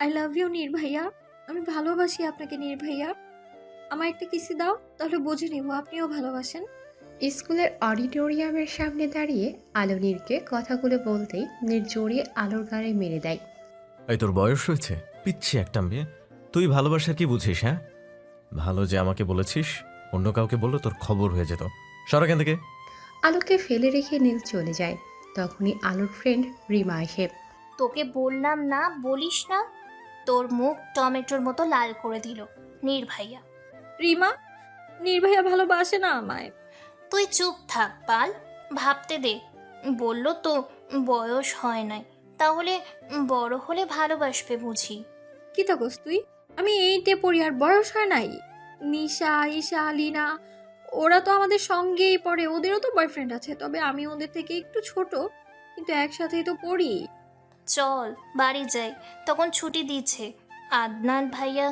I love you নীর ভাইয়া। আমি ভালোবাসি আপনাকে নীর ভাইয়া। আমায় একটা কিসি দাও, তাহলে বুঝে নিব আপনিও ভালোবাসেন। স্কুলের অডিটোরিয়ামের সামনে দাঁড়িয়ে আলো নীরকে কথাগুলো বলতেই নীর জড়িয়ে আলোর গাড়ি মেরে দেয়। এই তোর বয়স হয়েছে, পিচ্ছি একটা মেয়ে। তুই ভালোবাসা কি বুঝিস? হ্যাঁ, ভালো যে আমাকে বলেছিস, অন্য কাউকে বললে তোর খবর হয়ে যেত। সর এখান থেকে। আলোকে ফেলে রেখে নীল চলে যায়। তখনই আলোর ফ্রেন্ড রিমা আসে। তোকে বললাম না, বলিস না। তোর মুখ টমেটোর মতো লাল করে দিল নির্ভাইয়া। রিমা, নীর ভাইয়া ভালোবাসে না আমায়। তুই চুপ থাক পাল, ভাবতে দে। বললো তো বয়স হয় নাই, তাহলে বড় হলে ভালোবাসবে বুঝি। কি থাকস তুই? আমি এইটে পড়ি আর বয়স হয় নাই? নিশা, ঈশা, লিনা, ওরা তো আমাদের সঙ্গেই পড়ে, ওদেরও তো বয়ফ্রেন্ড আছে, তবে আমি ওদের থেকে একটু ছোট, কিন্তু একসাথেই তো পড়ি। চল বাড়ি যাই, তখন ছুটি দিচ্ছে। আদনান ভাইয়া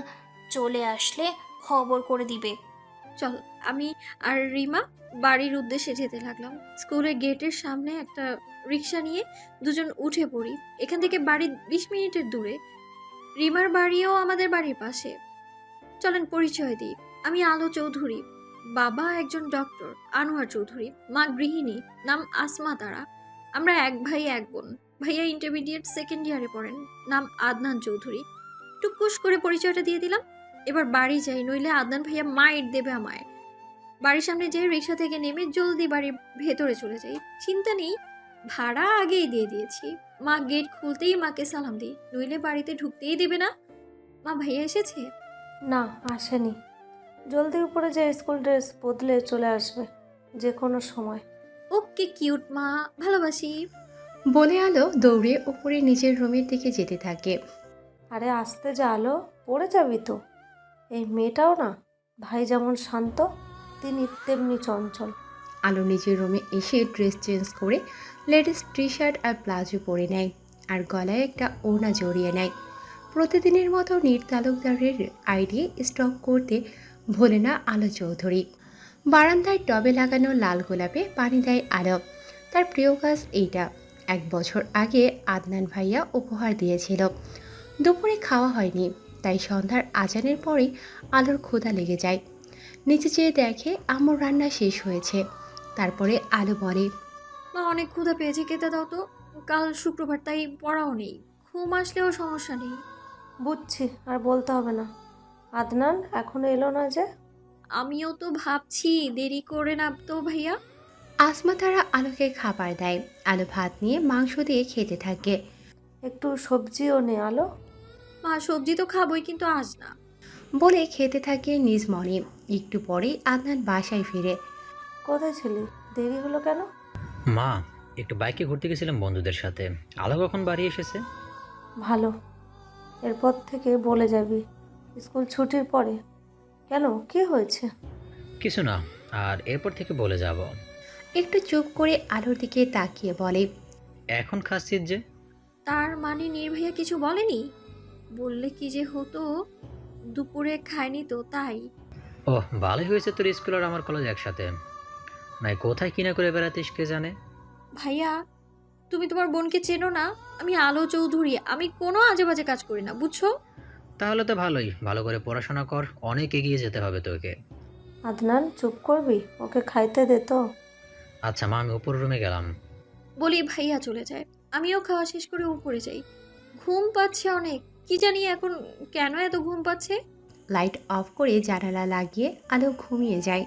চলে আসলে খবর করে দিবে। চল। আমি আর রিমা বাড়ির উদ্দেশ্যে যেতে লাগলাম। স্কুলের গেটের সামনে একটা রিক্সা নিয়ে দুজন উঠে পড়ি। এখান থেকে বাড়ি 20 মিনিটের দূরে। রিমার বাড়িও আমাদের বাড়ির পাশে। চলেন পরিচয় দিই। আমি আলো চৌধুরী। বাবা একজন ডক্টর আনোয়ার চৌধুরী, মা গৃহিণী, নাম আসমা তারা। আমরা এক ভাই এক বোন। ভাইয়া ইন্টারমিডিয়েট সেকেন্ড ইয়ারে পড়েন, নাম আদনান চৌধুরী। টুকুস করে পরিচয়টা দিয়ে দিলাম। এবার বাড়ি যাই, নইলে আদনান ভাইয়া মাইর দেবে আমায়। বাড়ির সামনে যেয়ে রিক্সা থেকে নেমে জলদি বাড়ির ভেতরে চলে যাই। চিন্তা নেই, ভাড়া আগেই দিয়ে দিয়েছি। মা গেট খুলতেই মাকে সালাম দিই, নইলে বাড়িতে ঢুকতেই দেবে না। মা, ভাইয়া এসেছে? না, আসেনি। জলদি উপরে যে স্কুল ড্রেস বদলে চলে আসবে যে কোনো সময়। ওকে কিউট মা, ভালোবাসি। বলে আলো দৌড়ে উপরে নিজের রুমের দিকে যেতে থাকে। আরে আসতে যা আলো, পড়ে যাবি তো। এই মেয়েটাও না, ভাই যেমন শান্ত তিনি তেমনি চঞ্চল। আলো নিজের রুমে এসে ড্রেস চেঞ্জ করে লেডিস টি শার্ট আর প্লাজো পরে নেয় আর গলায় একটা ওড়না জড়িয়ে নেয়। প্রতিদিনের মতো নীর তালুকদারের আইডি স্টক করতে ভোলে না আলো চৌধুরী। বারান্দায় টবে লাগানো লাল গোলাপে পানি দেয় আলো। তার প্রিয় কাজ এইটা। 1 বছর আগে আদনান ভাইয়া উপহার দিয়েছিল। দুপুরে খাওয়া হয়নি, তাই সন্ধ্যার আজানের পরেই আলোর ক্ষুধা লেগে যায়। নিচে চেয়ে দেখে আম্মুর রান্না শেষ হয়েছে। তারপরে আলো বলে, মা, অনেক ক্ষুধা পেয়েছে, খেতে দাও তো। কাল শুক্রবার, তাই পড়াও নেই, ঘুম আসলেও সমস্যা নেই। বুঝছি, আর বলতে হবে না। আদনান এখনো এলো না যে? আমিও তো ভাবছি, দেরি করে না তো ভাইয়া? আসমা তারা আলোকে খাবার দেয়। আলো ভাত নিয়ে মাংস দিয়ে খেতে থাকে। একটু সবজিও নে আলো। মা, সবজি তো খাবোই, কিন্তু আজ না। বলে খেতে থাকে নিজ মনে। একটু পরেই আদনান বাসায় ফিরে। কোথায় ছিলি? দেরি হলো কেন? মা, একটু বাইকে ঘুরতে গেছিলাম বন্ধুদের সাথে। আলো কখন বাড়ি এসেছে? ভালো, এরপর থেকে বলে যাবি স্কুল ছুটির পরে। কেন, কি হয়েছে? কিছু না, আর এরপর থেকে বলে যাব। একটু চুপ করে আলোর দিকে তাকিয়ে বলে, এখন খাচ্ছিস যে? তার মানে নীর ভাইয়া কিছু বলেনি? বললে কি যে হতো, দুপুরে খায়নি তো তাই। ওহ, ভালোই হয়েছে তোর স্কুল আর আমার কলেজ একসাথে। নাই কোথায় কিনা করে বেড়াতিস কে জানে। ভাইয়া, তুমি তোমার বোনকে চেনো না? আমি আলো চৌধুরী, আমি কোনো আজে বাজে কাজ করি না, বুঝছো? তাহলে তো ভালোই, ভালো করে পড়াশোনা কর, অনেক এগিয়ে যেতে হবে তোকে। আদনান চুপ করবি, ওকে খাইতে দে তো। আচ্ছা মা, আমি উপর রুমে গেলাম। বলি ভাইয়া চলে যায়। আমিও খাওয়া শেষ করে উপরে যাই। ঘুম পাচ্ছে অনেক, কি জানি এখন কেন এত ঘুম পাচ্ছে। লাইট অফ করে জানালা লাগিয়ে আলো ঘুমিয়ে যায়।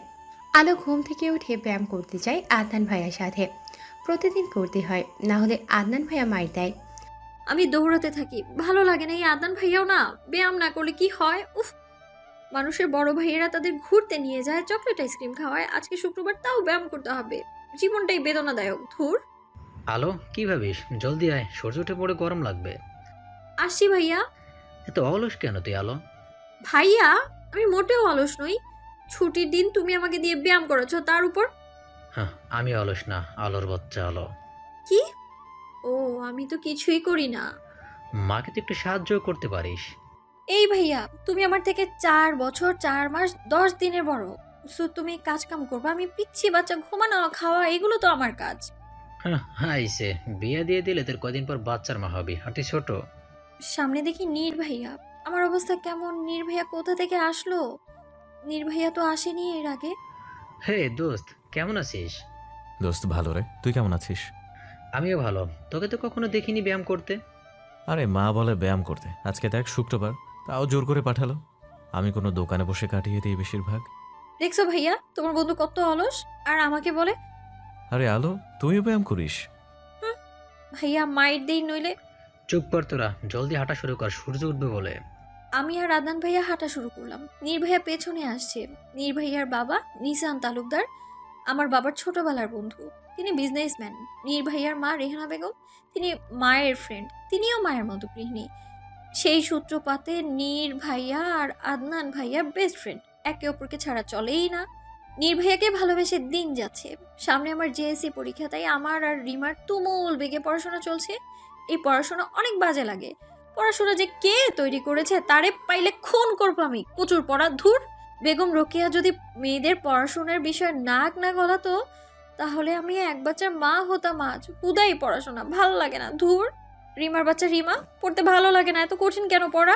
আলো ঘুম থেকে উঠে ব্যায়াম করতে যায় আদনান ভাইয়ার সাথে। প্রতিদিন করতে হয়, না হলে আদনান ভাইয়া মাইর দেয়। আমি দৌড়াতে থাকি, ভালো লাগে না। এই আদনান ভাইয়াও না, ব্যায়াম না করলে কি হয়, উফ। মানুষের বড় ভাইয়েরা তাদের ঘুরতে নিয়ে যায়, চকলেট আইসক্রিম খাওয়ায়, আজকে শুক্রবার তাও ব্যায়াম করতে হবে। জীবনটাই বেদনাদায়ক, ধুর। আলো, কি ভাবিস? জলদি আয়, সূর্য উঠে পড়ে গরম লাগবে। আসি ভাইয়া। এত অলস কেন তুই আলো? ভাইয়া, আমি মোটেও অলস নই। ছুটির দিন তুমি আমাকে দিয়ে ব্যায়াম করাচ্ছ, তার উপর। হ্যাঁ, আমি অলস না, আলোর বাচ্চা আলো। কি? ও, আমি তো কিছুই করি না। মাকে তো একটু সাহায্য করতে পারিস। এই ভাইয়া, তুমি আমার থেকে 4 বছর 4 মাস 10 দিনের বড়। সো তুমি কাজ কাম করবে, আমি পিচ্ছি বাচ্চা, ঘুমানো খাওয়া এগুলো তো আমার কাজ। হ্যাঁ, আইসে বিয়ে দিয়ে দিলে তোর কদিন পর বাচ্চার মা হবি, আর তুই ছোট। সামনে দেখি নির্ভাইয়া। আমার অবস্থা কেমন, নির্ভাইয়া কোথা থেকে আসলো? নির্ভাইয়া তো আসেনি এর আগে। হে দোস্ত, কেমন আছিস? দোস্ত ভালো রে, তুই কেমন আছিস? আমিও ভালো। তোকে তো কখনো দেখিনি ব্যায়াম করতে। আরে মা বলে ব্যায়াম করতে, আজকে দেখ শুক্রবার, তাও জোর করে পাঠালো। আমি কোনো দোকানে বসে কাটিয়ে দিই বেশিরভাগ। দেখছো ভাইয়া, তোমার বন্ধু কত অলস, আর আমাকে বলে আরে আলো, তুইও ব্যায়াম করিস? ভাইয়া মাইর দেই নইলে। চুপ কর তোরা, জলদি হাঁটা শুরু কর, সূর্য উঠবে বলে। আমি আর আদনান ভাইয়া হাঁটা শুরু করলাম। নির্ভাইয়া পেছনে আসছে। নির্ভাইয়ার বাবা নিসান তালুকদার আমার বাবার ছোটবেলার বন্ধু। তিনি বিজনেসম্যান। নির্ভাইয়ার মা রেহানা বেগম, তিনি মায়ের ফ্রেন্ড, তিনিও মায়ের মতো গৃহিণী। সেই সূত্রপাতে নীর ভাইয়া আর আদনান ভাইয়া বেস্ট ফ্রেন্ড, একে অপরকে ছাড়া চলেই না। নীর ভাইয়াকে ভালোবেসে দিন যাচ্ছে। সামনে আমার জেএসসি পরীক্ষা, তাই আমার আর রিমার তুমুল বেগে পড়াশোনা চলছে। এই পড়াশোনা অনেক বাজে লাগে। পড়াশোনা যে কে তৈরি করেছে তারে পাইলে খুন করবো আমি। প্রচুর পড়া, ধুর। বেগম রোকেয়া যদি মেয়েদের পড়াশোনার বিষয়ে নাক না গলাতো তাহলে আমি এক বাচ্চার মা হতাম আজ। হুদাই পড়াশোনা ভাল লাগে না, ধুর। রিমার বাচ্চা রিমা, পড়তে ভালো লাগে না, এত কঠিন কেন পড়া?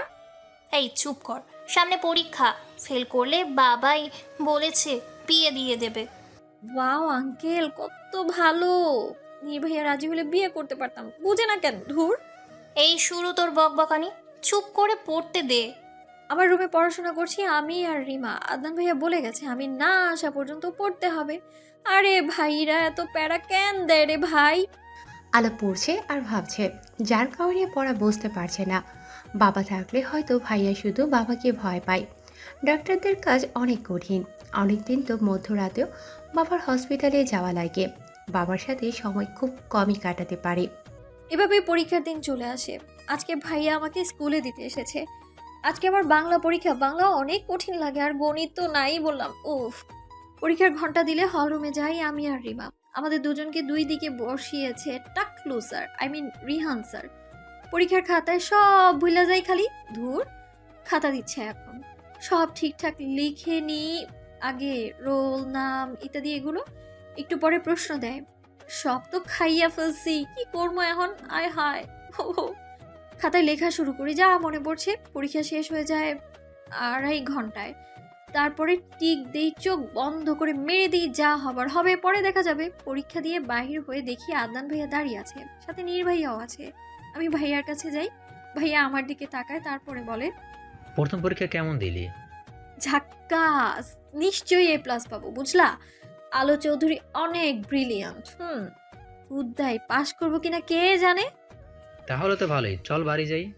এই চুপ কর, সামনে পরীক্ষা, ফেল করলে বাবাই বলেছে বিয়ে দিয়ে দেবে। ওয়াও আঙ্কেল, কত ভালো। নির্ভাইয়া রাজি হলে বিয়ে করতে পারতাম, বুঝে না কেন, ধুর। এই শুরু তোর বকবকানি, চুপ করে পড়তে দে। আমার রুমে পড়াশোনা করছি আমি আর রিমা। আদনান ভাইয়া বলে গেছে আমি না আসা পর্যন্ত পড়তে হবে। আরে ভাইরা এত প্যারা কেন দেয় রে ভাই? আলো পড়ছে আর ভাবছে, যার কারণে পড়া বুঝতে পারছে না। বাবা থাকলে হয়তো ভাইয়া শুধু বাবাকে ভয় পায়। ডাক্তারদের কাজ অনেক কঠিন। অনেকদিন তো মধ্যরাতেও বাবার হসপিটালে যাওয়া লাগে। বাবার সাথে সময় খুব কমই কাটাতে পারে। এভাবেই পরীক্ষার দিন চলে আসে। আজকে ভাইয়া আমাকে স্কুলে দিতে এসেছে। আজকে আমার বাংলা পরীক্ষা। বাংলা অনেক কঠিন লাগে, আর গণিত তো নাই বললাম, উফ। পরীক্ষার ঘন্টা দিলে হল রুমে যাই আমি আর রিমা। আমাদের দুজনকে দুই দিকে বসিয়েছে টাকলু sir, I mean Rihan sir. পরীক্ষার খাতায় সব ভুলা যাই, খালি ধুর। খাতা দিচ্ছে এখন, সব ঠিকঠাক লিখে নি। আগে রোল, নাম ইত্যাদি এগুলো। একটু পরে প্রশ্ন দেয়। সব তো খাইয়া ফেলছি, কি করবো এখন, আয় হায়। হো হো। খাতায় লেখা শুরু করি, যা মনে পড়ছে। পরীক্ষা শেষ হয়ে যায় 2.5 ঘন্টায়। তারপরে টিক দেই, চোখ বন্ধ করে মেরে দিই, যা হবার হবে পরে দেখা যাবে। পরীক্ষা দিয়ে বাহির হয়ে দেখি আদনান ভাইয়া দাঁড়িয়ে আছে, সাথে নীর ভাইয়াও আছে। আমি ভাইয়ার কাছে যাই। ভাইয়া আমার দিকে তাকায়, তারপরে বলে, প্রথম পরীক্ষা কেমন দিলি? ঝাক্কাস, নিশ্চয়ই A+ পাবো, বুঝলা? আলো চৌধুরী অনেক ব্রিলিয়ান্ট। উদ্দাই পাশ করবো কিনা কে জানে। তাহলে তো ভালোই, চল বাড়ি যাই।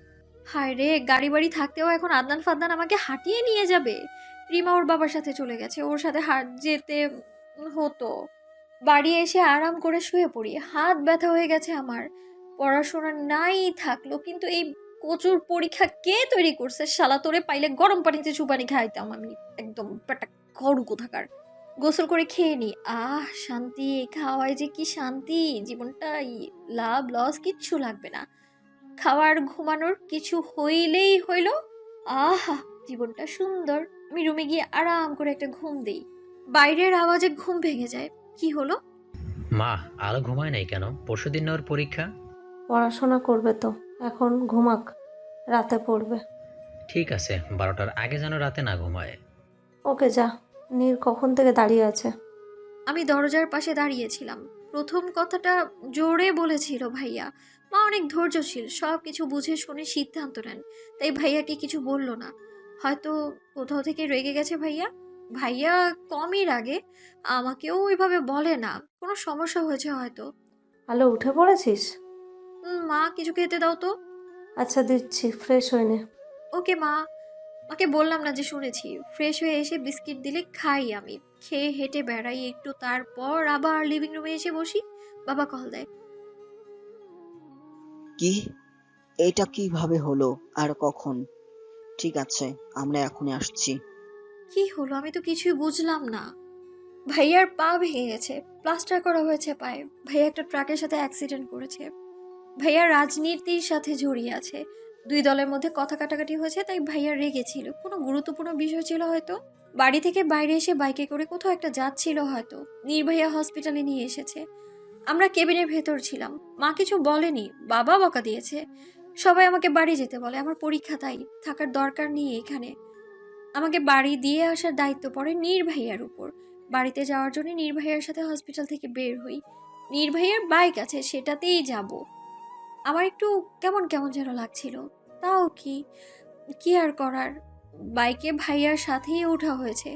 হায় রে, গাড়ি বাড়ি থাকতেও এখন আদনান ফাদনান আমাকে হাঁটিয়ে নিয়ে যাবে। রিমা ওর বাবার সাথে চলে গেছে, ওর সাথে হাঁট যেতে হতো। বাড়ি এসে আরাম করে শুয়ে পড়ি, হাত ব্যথা হয়ে গেছে আমার। পড়াশোনা নাই থাকলো, কিন্তু এই প্রচুর পরীক্ষা কে তৈরি করছে? শালা তোরে পাইলে গরম পানিতে চুপানি খাইতাম আমি, একদম পেটা গরু কোথাকার। গোসল করে খেয়ে নি, আহ শান্তি। খাওয়ায় যে কি শান্তি, জীবনটা লাভ লস কিচ্ছু লাগবে না। খাওয়ার ঘুমানোর কিছু হইলেই হইল, আহা জীবনটা সুন্দর। আমি রুমে গিয়ে আরাম করে একটা ঘুম দেই। বাইরের আওয়াজে ঘুম ভেঙে যায়। কি হলো? মা, আলো ঘুমায় নাই কেন? পরশুদিন না ওর পরীক্ষা। পড়াশোনা করবে তো, এখন ঘুমাক, রাতে পড়বে। ঠিক আছে, 12টার আগে যেন রাতে না ঘুমায়। ওকে যা, নীর কখন থেকে দাঁড়িয়ে আছে। আমি দরজার পাশে দাঁড়িয়েছিলাম। প্রথম কথাটা জোরে বলেছিল ভাইয়া। মা অনেক ধৈর্যশীল, সব কিছু বুঝে শুনে সিদ্ধান্ত নেন। তাই ভাইয়াকে কিছু বলল না। হয়তো কোথাও থেকে রেগে গেছে ভাইয়া। ভাইয়া কমই রাগে, আমাকেও ওইভাবে বলে না। কোনো সমস্যা হয়েছে হয়তো। আলো উঠে পড়েছিস? মা কিছু খেতে দাও তো। আচ্ছা দিচ্ছি, ফ্রেশ হয়ে নে। ওকে মা। মাকে বললাম না যে শুনেছি। ফ্রেশ হয়ে এসে বিস্কিট দিলে খাই আমি। খেয়ে হেঁটে বেড়াই একটু, তারপর আবার লিভিং রুমে এসে বসি। বাবা কল দেয়। কি? এটা কিভাবে হলো আর কখন? ঠিক আছে, আমরা এখনই আসছি। কি হলো, আমি তো কিছুই বুঝলাম না। ভাইয়ার পা ভেঙে গেছে, প্লাস্টার করা হয়েছে পায়ে। ভাইয়া একটা ট্রাকের সাথে অ্যাক্সিডেন্ট করেছে। ভাইয়া রাজনীতির সাথে জড়িয়ে আছে। দুই দলের মধ্যে কথা কাটাকাটি হয়েছে, তাই ভাইয়া রেগেছিল। কোনো গুরুত্বপূর্ণ বিষয় ছিল হয়তো। বাড়ি থেকে বাইরে এসে বাইকে করে কোথাও একটা যাচ্ছিল হয়তো। নির্ভাইয়া হসপিটালে নিয়ে এসেছে। আমরা কেবিনের ভেতর ছিলাম। মা কিছু বলেনি, বাবা বকা দিয়েছে। সবাই আমাকে বাড়ি যেতে বলে, আমার পরীক্ষা, তাই থাকার দরকার নেই এখানে। আমাকে বাড়ি দিয়ে আসার দায়িত্ব পড়ে নির্ভাইয়ার উপর। বাড়িতে যাওয়ার জন্য নির্ভাইয়ার সাথে হসপিটাল থেকে বের হই। নির্ভাইয়ার বাইক আছে, সেটাতেই যাব। আমার একটু কেমন কেমন যেন লাগছিল, তাও কি কি আর করার, বাইকে ভাইয়ার সাথেই ওঠা হয়েছে।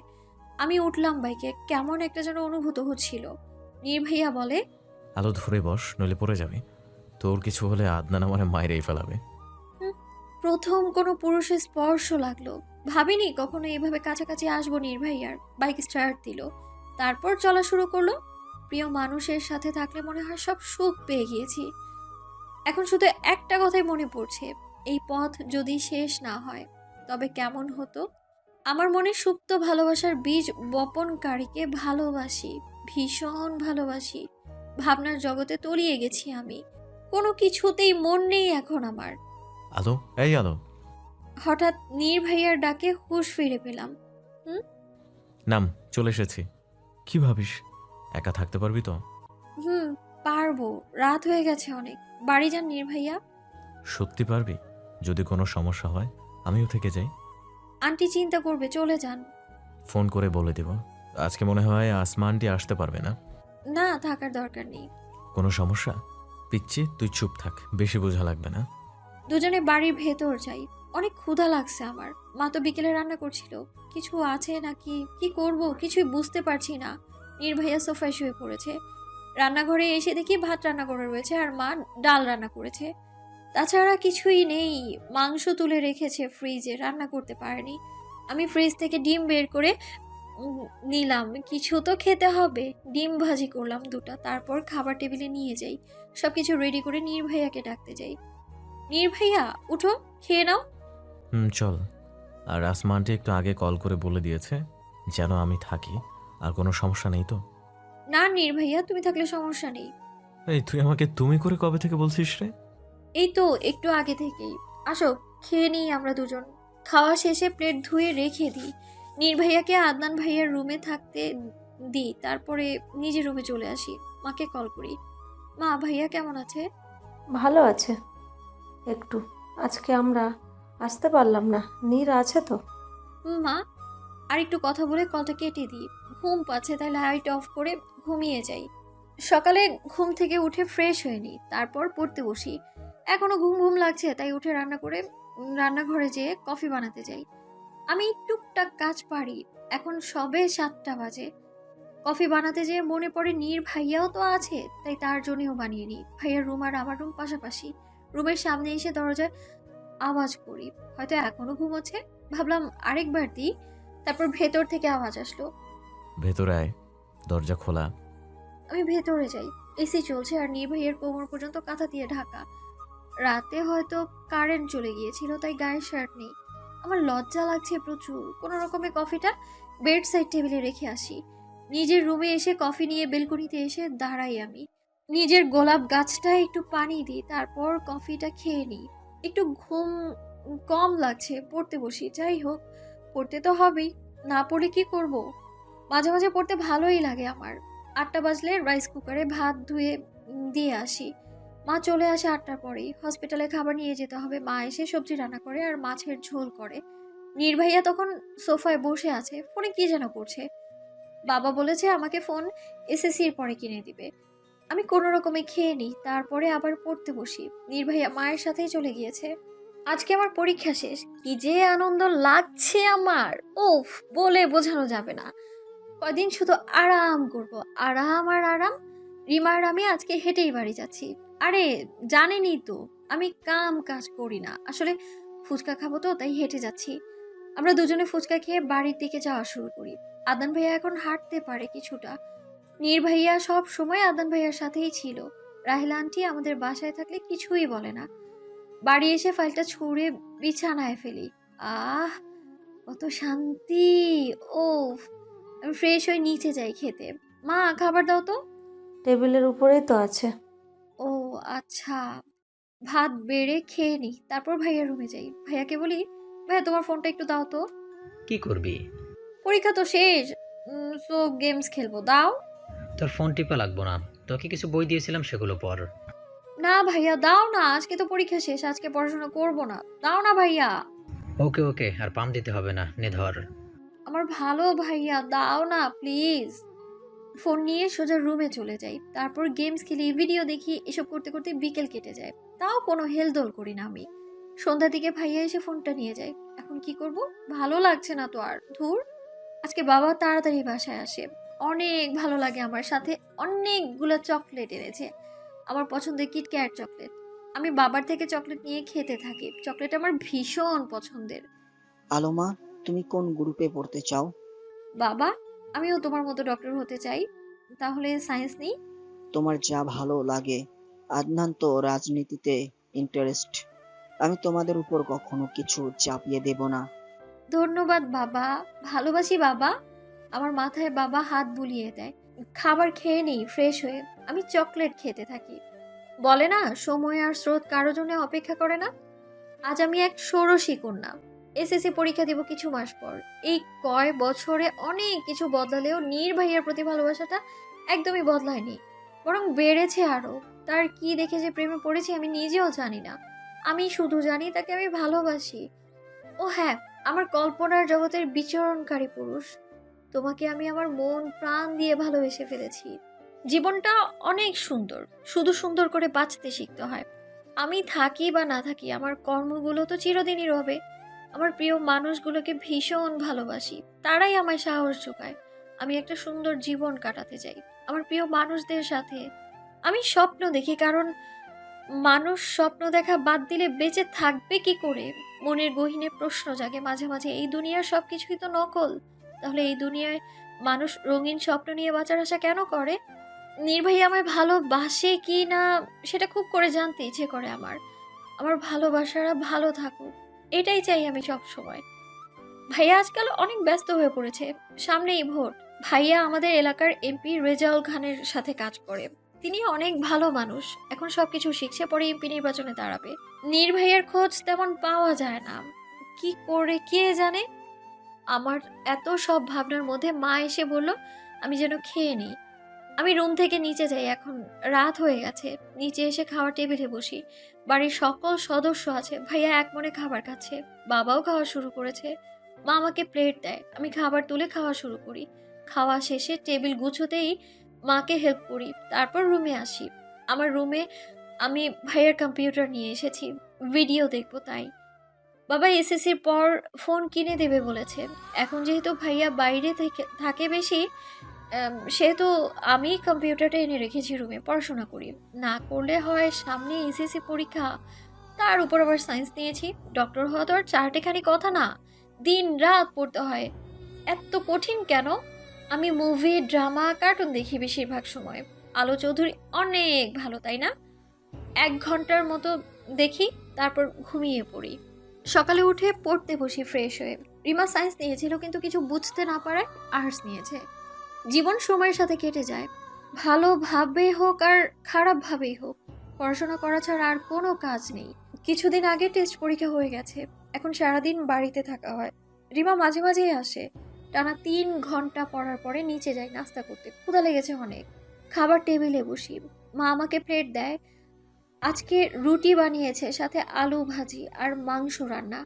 আমি উঠলাম বাইকে, কেমন একটা যেন অনুভূত হচ্ছিল। নির্ভাইয়া বলে, আলো ধরে বস, নইলে পড়ে যাবে। তোর কিছু হলে আদনান আমার মায়েরাই ফেলাবে। প্রথম কোনো পুরুষের স্পর্শ লাগলো। ভাবিনি কখনো এভাবে কাছাকাছি আসবো নির্ভাইয়ার। বাইক স্টার্ট দিল, তারপর চলা শুরু করলো। প্রিয় মানুষের সাথে থাকলে মনে হয় সব সুখ পেয়ে গিয়েছি। এখন শুধু একটা কথাই মনে পড়ছে, এই পথ যদি শেষ না হয় তবে কেমন হতো। আমার মনে সুপ্ত ভালোবাসার বীজ বপনকারীকে ভালোবাসি, ভীষণ ভালোবাসি। ভাবনার জগতে তলিয়ে গেছি আমি, কোনো কিছুতেই মন নেই এখন আমার। আলো, এই আলো। হঠাৎ নির্ভাইয়ার ডাকে হুঁশ ফিরে পেলাম। নাম, চলে এসেছি। কি ভাবিস, একা থাকতে পারবি তো? হুম, পারবো। রাত হয়ে গেছে অনেক, বাড়ি যান নির্ভাইয়া। সত্যি পারবি? যদি কোনো সমস্যা হয় আমিও থেকে যাই। আন্টি চিন্তা করবে, চলে যান। ফোন করে বলে দেব। আজকে মনে হয় আসমা আন্টি আসতে পারবে না। না, থাকার দরকার নেই। কোনো সমস্যা? পিচ্ছি, তুই চুপ থাক, বেশি বোঝা লাগবে না। দুজনে বাড়ির ভেতর যাই। অনেক ক্ষুধা লাগছে আমার। মা তো বিকেলে রান্না করছিল, কিছু আছে নাকি কি করব কিছুই বুঝতে পারছি না। নির্ভাইয়া সোফায় শুয়ে পড়েছে। রান্নাঘরে এসে দেখি ভাত রান্না করে রয়েছে আর মা ডাল রান্না করেছে। তাছাড়া কিছুই নেই। মাংস তুলে রেখেছে ফ্রিজে, রান্না করতে পারেনি। আমি ফ্রিজ থেকে ডিম বের করে নিলাম, কিছু তো খেতে হবে। ডিম ভাজি করলাম দুটা, তারপর খাবার টেবিলে নিয়ে যাই। সবকিছু রেডি করে নির্ভাইয়াকে ডাকতে যাই। নির্ভাইয়া, উঠো, খেয়ে নাও। চল। আর আসমা আন্টি একটু আগে কল করে বলে দিয়েছে যেন আমি থাকি। আর কোনো সমস্যা নেই তো? না নির্ভাইয়া, তুমি থাকলে সমস্যা নেই। এই তুই আমাকে তুমি করে কবে থেকে বলছিস রে? এই তো একটু আগে থেকেই। আসো, খেয়ে নিই আমরা দুজন। খাওয়া শেষে প্লেট ধুয়ে রেখে দিই। নির্ভাইয়াকে আদনান ভাইয়ার রুমে থাকতে দিই, তারপরে নিজের রুমে চলে আসি। মাকে কল করি। মা, ভাইয়া কেমন আছে? ভালো আছে। একটু আজকে আমরা আসতে পারলাম না, নীর আছে তো? মা, আর একটু কথা বলে কলটা কেটে দিই। ঘুম পাচ্ছে, তাই লাইট অফ করে ঘুমিয়ে যাই। সকালে ঘুম থেকে উঠে ফ্রেশ হয়ে নিই, তারপর পড়তে বসি। এখনো ঘুম ঘুম লাগছে, তাই উঠে রান্না করে রান্নাঘরে যেয়ে কফি বানাতে যাই। আমি টুকটাক কাজ পারি। এখন সবে 7টা বাজে। কফি বানাতে যেয়ে মনে পড়ে নীর ভাইয়াও তো আছে, তাই তার জন্যও বানিয়ে নিই। ভাইয়ার রুম আর আমার রুম পাশাপাশি। রুমের সামনে এসে দরজায় আওয়াজ করি, হয়তো এখনো ঘুমোচ্ছে। ভাবলাম আরেকবার দিই, তারপর ভেতর থেকে আওয়াজ আসলো। ভেতরে আয়, দরজা খোলা। আমি ভেতরে যাই। এসি চলছে আর নির্ভাইয়ের কোমর পর্যন্ত কাঁথা দিয়ে ঢাকা। রাতে হয়তো কারেন্ট চলে গিয়েছিল, তাই গায়ের শার্ট নেই। আমার লজ্জা লাগছে প্রচুর। কোনো রকমে কফিটা বেড সাইড টেবিলে রেখে আসি। নিজের রুমে এসে কফি নিয়ে বেলকনিতে এসে দাঁড়াই আমি। নিজের গোলাপ গাছটায় একটু পানি দিই, তারপর কফিটা খেয়ে নিই। একটু ঘুম কম লাগছে, পড়তে বসি। যাই হোক, পড়তে তো হবেই, না পড়লে কি করব। মাঝে মাঝে পড়তে ভালোই লাগে আমার। 8টা বাজলে রাইস কুকারে ভাত ধুয়ে দিয়ে আসি। মা চলে আসে 8টার পরেই। হসপিটালে খাবার নিয়ে যেতে হবে। মা এসে সবজি রান্না করে আর মাছের ঝোল করে। নির্ভাইয়া তখন সোফায় বসে আছে, ফোনে কি যেন করছে। বাবা বলেছে আমাকে ফোন এসএসসির পরে কিনে দিবে। আমি কোনো রকমে খেয়ে নিই, তারপরে আবার পড়তে বসি। নির্ভাইয়া মায়ের সাথেই চলে গিয়েছে। আজকে আমার পরীক্ষা শেষ, কি যে আনন্দ লাগছে আমার, উফ, বলে বোঝানো যাবে না। কয়দিন শুধু আরাম করব, আরাম আর আরাম। রিমা আর আমি আজকে হেঁটেই বাড়ি যাচ্ছি। আরে জানেনই তো আমি কাম কাজ করি না, আসলে ফুচকা খাবো তো তাই হেঁটে যাচ্ছি। আমরা দুজনে ফুচকা খেয়ে বাড়ির দিকে যাওয়া শুরু করি। আদান ভাইয়া এখন হাঁটতে পারে কিছুটা। নীর ভাইয়া সব সময় আদান ভাইয়ার সাথেই ছিল। রাহিলা আন্টি আমাদের বাসায় থাকলে কিছুই বলে না। বাড়ি এসে ফাইলটা ছুঁড়ে বিছানায় ফেলি। আহ, কত শান্তি! ওফ! আমি ফ্রেশ হয়ে নিচে যাই খেতে। মা, খাবার দাও তো। টেবিলের উপরেই তো আছে। ও আচ্ছা। ভাত বেড়ে খেয়ে নিই, তারপর ভাইয়ার রুমে যাই। ভাইয়াকে বলি, ভাইয়া তোমার ফোনটা একটু দাও তো। কি করবি? পরীক্ষা তো শেষ, সো গেমস খেলবো, দাও। তোর ফোন টিপা লাগবো না, তোকে কিছু বই দিয়েছিলাম সেগুলো পড়। না ভাইয়া, দাও না, আজকে তো পরীক্ষা শেষ, আজকে পড়াশোনা করব না, দাও না ভাইয়া। ওকে ওকে, আর পাম দিতে হবে না, নে ধর। আমার ভালো ভাইয়া, দাও না প্লিজ। ফোন নিয়ে সোজা রুমে চলে যাই, তারপর গেমস খেলি, ভিডিও দেখি, এসব করতে করতে বিকেল কেটে যায়। তাও কোনো হেলদোল করি না আমি। সন্ধ্যার দিকে ভাইয়া এসে ফোনটা নিয়ে যায়। এখন কি করব, ভালো লাগছে না তো আর, ধুর। আজকে বাবা তাড়াতাড়ি বাসায় আসে, অনেক ভালো লাগে আমার, সাথে অনেকগুলো চকলেট এনেছে, আমার পছন্দের কিটক্যাট চকলেট। আমি বাবার থেকে চকলেট নিয়ে খেতে থাকি, চকলেট আমার ভীষণ পছন্দের। আলোমা, তুমি কোন গ্রুপে পড়তে চাও? বাবা, আমিও তোমার মতো ডক্টর হতে চাই, তাহলে সায়েন্স নিই। তোমার যা ভালো লাগে। আদনান তো রাজনীতিতে ইন্টারেস্ট। আমি তোমাদের উপর কখনো কিছু চাপিয়ে দেব না। ধন্যবাদ বাবা, ভালোবাসি বাবা। আমার মাথায় বাবা হাত বুলিয়ে দেয়। খাবার খেয়ে নেই ফ্রেশ হয়ে, আমি চকলেট খেতে থাকি। বলে না, সময় আর স্রোত কারো জন্য অপেক্ষা করে না। আজ আমি এক ষোড়শী কন্যা, এসএসসি পরীক্ষা দেব কিছু মাস পর। এই কয় বছরে অনেক কিছু বদলালেও নীর ভাইয়ের প্রতি ভালোবাসাটা একদমই বদলায়নি, বরং বেড়েছে আরো। তার কি দেখে যে প্রেমে পড়েছি আমি নিজেও জানি না। আমি শুধু জানি তাকে আমি ভালোবাসি। ও হ্যাঁ, আমার কল্পনার জগতের বিচরণকারী পুরুষ, তোমাকে আমি আমার মন প্রাণ দিয়ে ভালোবেসে ফেলেছি। জীবনটা অনেক সুন্দর, শুধু সুন্দর করে বাঁচতে শিখতে হয়। আমি থাকি বা না থাকি, আমার কর্মগুলো তো চিরদিনই রবে। আমার প্রিয় মানুষগুলোকে ভীষণ ভালোবাসি, তারাই আমায় সাহস যোগায়। আমি একটা সুন্দর জীবন কাটাতে চাই আমার প্রিয় মানুষদের সাথে। আমি স্বপ্ন দেখি, কারণ মানুষ স্বপ্ন দেখা বাদ দিলে বেঁচে থাকবে কি করে? মনের গহীনে প্রশ্ন জাগে মাঝে মাঝে, এই দুনিয়ার সবকিছুই তো নকল, তাহলে এই দুনিয়ায় মানুষ রঙিন স্বপ্ন নিয়ে বাঁচার আশা কেন করে? নির্ভয় আমায় ভালোবাসে কি না সেটা খুব করে জানতে ইচ্ছে করে আমার। আমার ভালোবাসারা ভালো থাকুক, এটাই চাই আমি সব সময়। ভাইয়া আজকাল অনেক ব্যস্ত হয়ে পড়েছে, সামনেই ভোট। ভাইয়া আমাদের এলাকার এমপি রেজাউল খানের সাথে কাজ করে। তিনি অনেক ভালো মানুষ, এখন সবকিছু শিখছে, পরে এমপি নির্বাচনে দাঁড়াবে। নির্ভাইয়ের খোঁজ তেমন পাওয়া যায় না, কি করে কে জানে। আমার এত সব ভাবনার মধ্যে মা এসে বলল আমি যেন খেয়ে নিই। আমি রুম থেকে নিচে যাই, এখন রাত হয়ে গেছে। নিচে এসে খাওয়ার টেবিলে বসি, বাড়ির সকল সদস্য আছে, ভাইয়া এক মনে খাবার খাচ্ছে, বাবাও খাওয়া শুরু করেছে। মা আমাকে প্লেট দেয়, আমি খাবার তুলে খাওয়া শুরু করি। খাওয়া শেষে টেবিল গুছোতেই মাকে হেল্প করি, তারপর রুমে আসি। আমার রুমে আমি ভাইয়ার কম্পিউটার নিয়ে এসেছি, ভিডিও দেখবো তাই। বাবা এসএসসির পর ফোন কিনে দেবে বলেছে। এখন যেহেতু ভাইয়া বাইরে থেকে থাকে বেশি, সেহেতু আমি কম্পিউটারটা এনে রেখেছি রুমে, পড়াশোনা করি। না করলে হয়, সামনে এসএসসি পরীক্ষা, তার উপর আবার সায়েন্স নিয়েছি। ডক্টর হওয়া তো আর চারটেখানি কথা না, দিন রাত পড়তে হয়। এত কঠিন কেন? আমি মুভি, ড্রামা, কার্টুন দেখি বেশিরভাগ সময়। আলো চৌধুরী অনেক ভালো, তাই না? 1 ঘন্টার মতো দেখি, তারপর ঘুমিয়ে পড়ি। সকালে উঠে পড়তে বসি ফ্রেশ হয়ে। রিমা সায়েন্স নিয়েছিল, কিন্তু কিছু বুঝতে না পারায় আর্টস নিয়েছে। জীবন সময়ের সাথে কেটে যায়, ভালোভাবে হোক আর খারাপভাবেই হোক। পড়াশোনা করা ছাড়া আর কোনো কাজ নেই। কিছুদিন আগে টেস্ট পরীক্ষা হয়ে গেছে, এখন সারাদিন বাড়িতে থাকা হয়। রিমা মাঝে মাঝেই আসে, টানা 3 ঘন্টা পড়ার পরে নিচে যাই নাস্তা করতে, ক্ষুধা লেগেছে অনেক। খাবার টেবিলে বসি, মা আমাকে প্লেট দেয়। আজকে রুটি বানিয়েছে, সাথে আলু ভাজি আর মাংস রান্না।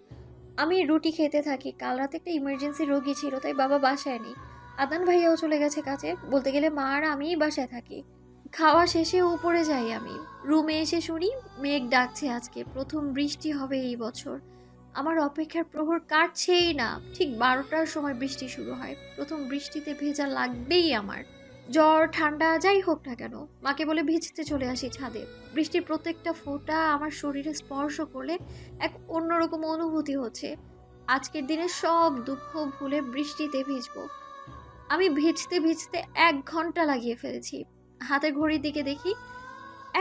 আমি রুটি খেতে থাকি। কাল রাতে একটা ইমার্জেন্সি রোগী ছিল, তাই বাবা বাসায় নেই। আদান ভাইয়াও চলে গেছে কাজে, বলতে গেলে মা আর আমিই বাসায় থাকি। খাওয়া শেষে উপরে যাই আমি, রুমে এসে শুনি মেঘ ডাকছে, আজকে প্রথম বৃষ্টি হবে এই বছর। আমার অপেক্ষার প্রহর কাটছেই না, ঠিক 12টার সময় বৃষ্টি শুরু হয়। প্রথম বৃষ্টিতে ভেজা লাগবেই আমার, জ্বর ঠান্ডা যাই হোক না কেন। মাকে বলে ভিজতে চলে আসি ছাদে। বৃষ্টির প্রত্যেকটা ফোঁটা আমার শরীরে স্পর্শ করলে এক অন্যরকম অনুভূতি হচ্ছে। আজকের দিনে সব দুঃখ ভুলে বৃষ্টিতে ভিজবো। আমি ভিজতে ভিজতে 1 ঘন্টা লাগিয়ে ফেলেছি। হাতের ঘড়ির দিকে দেখি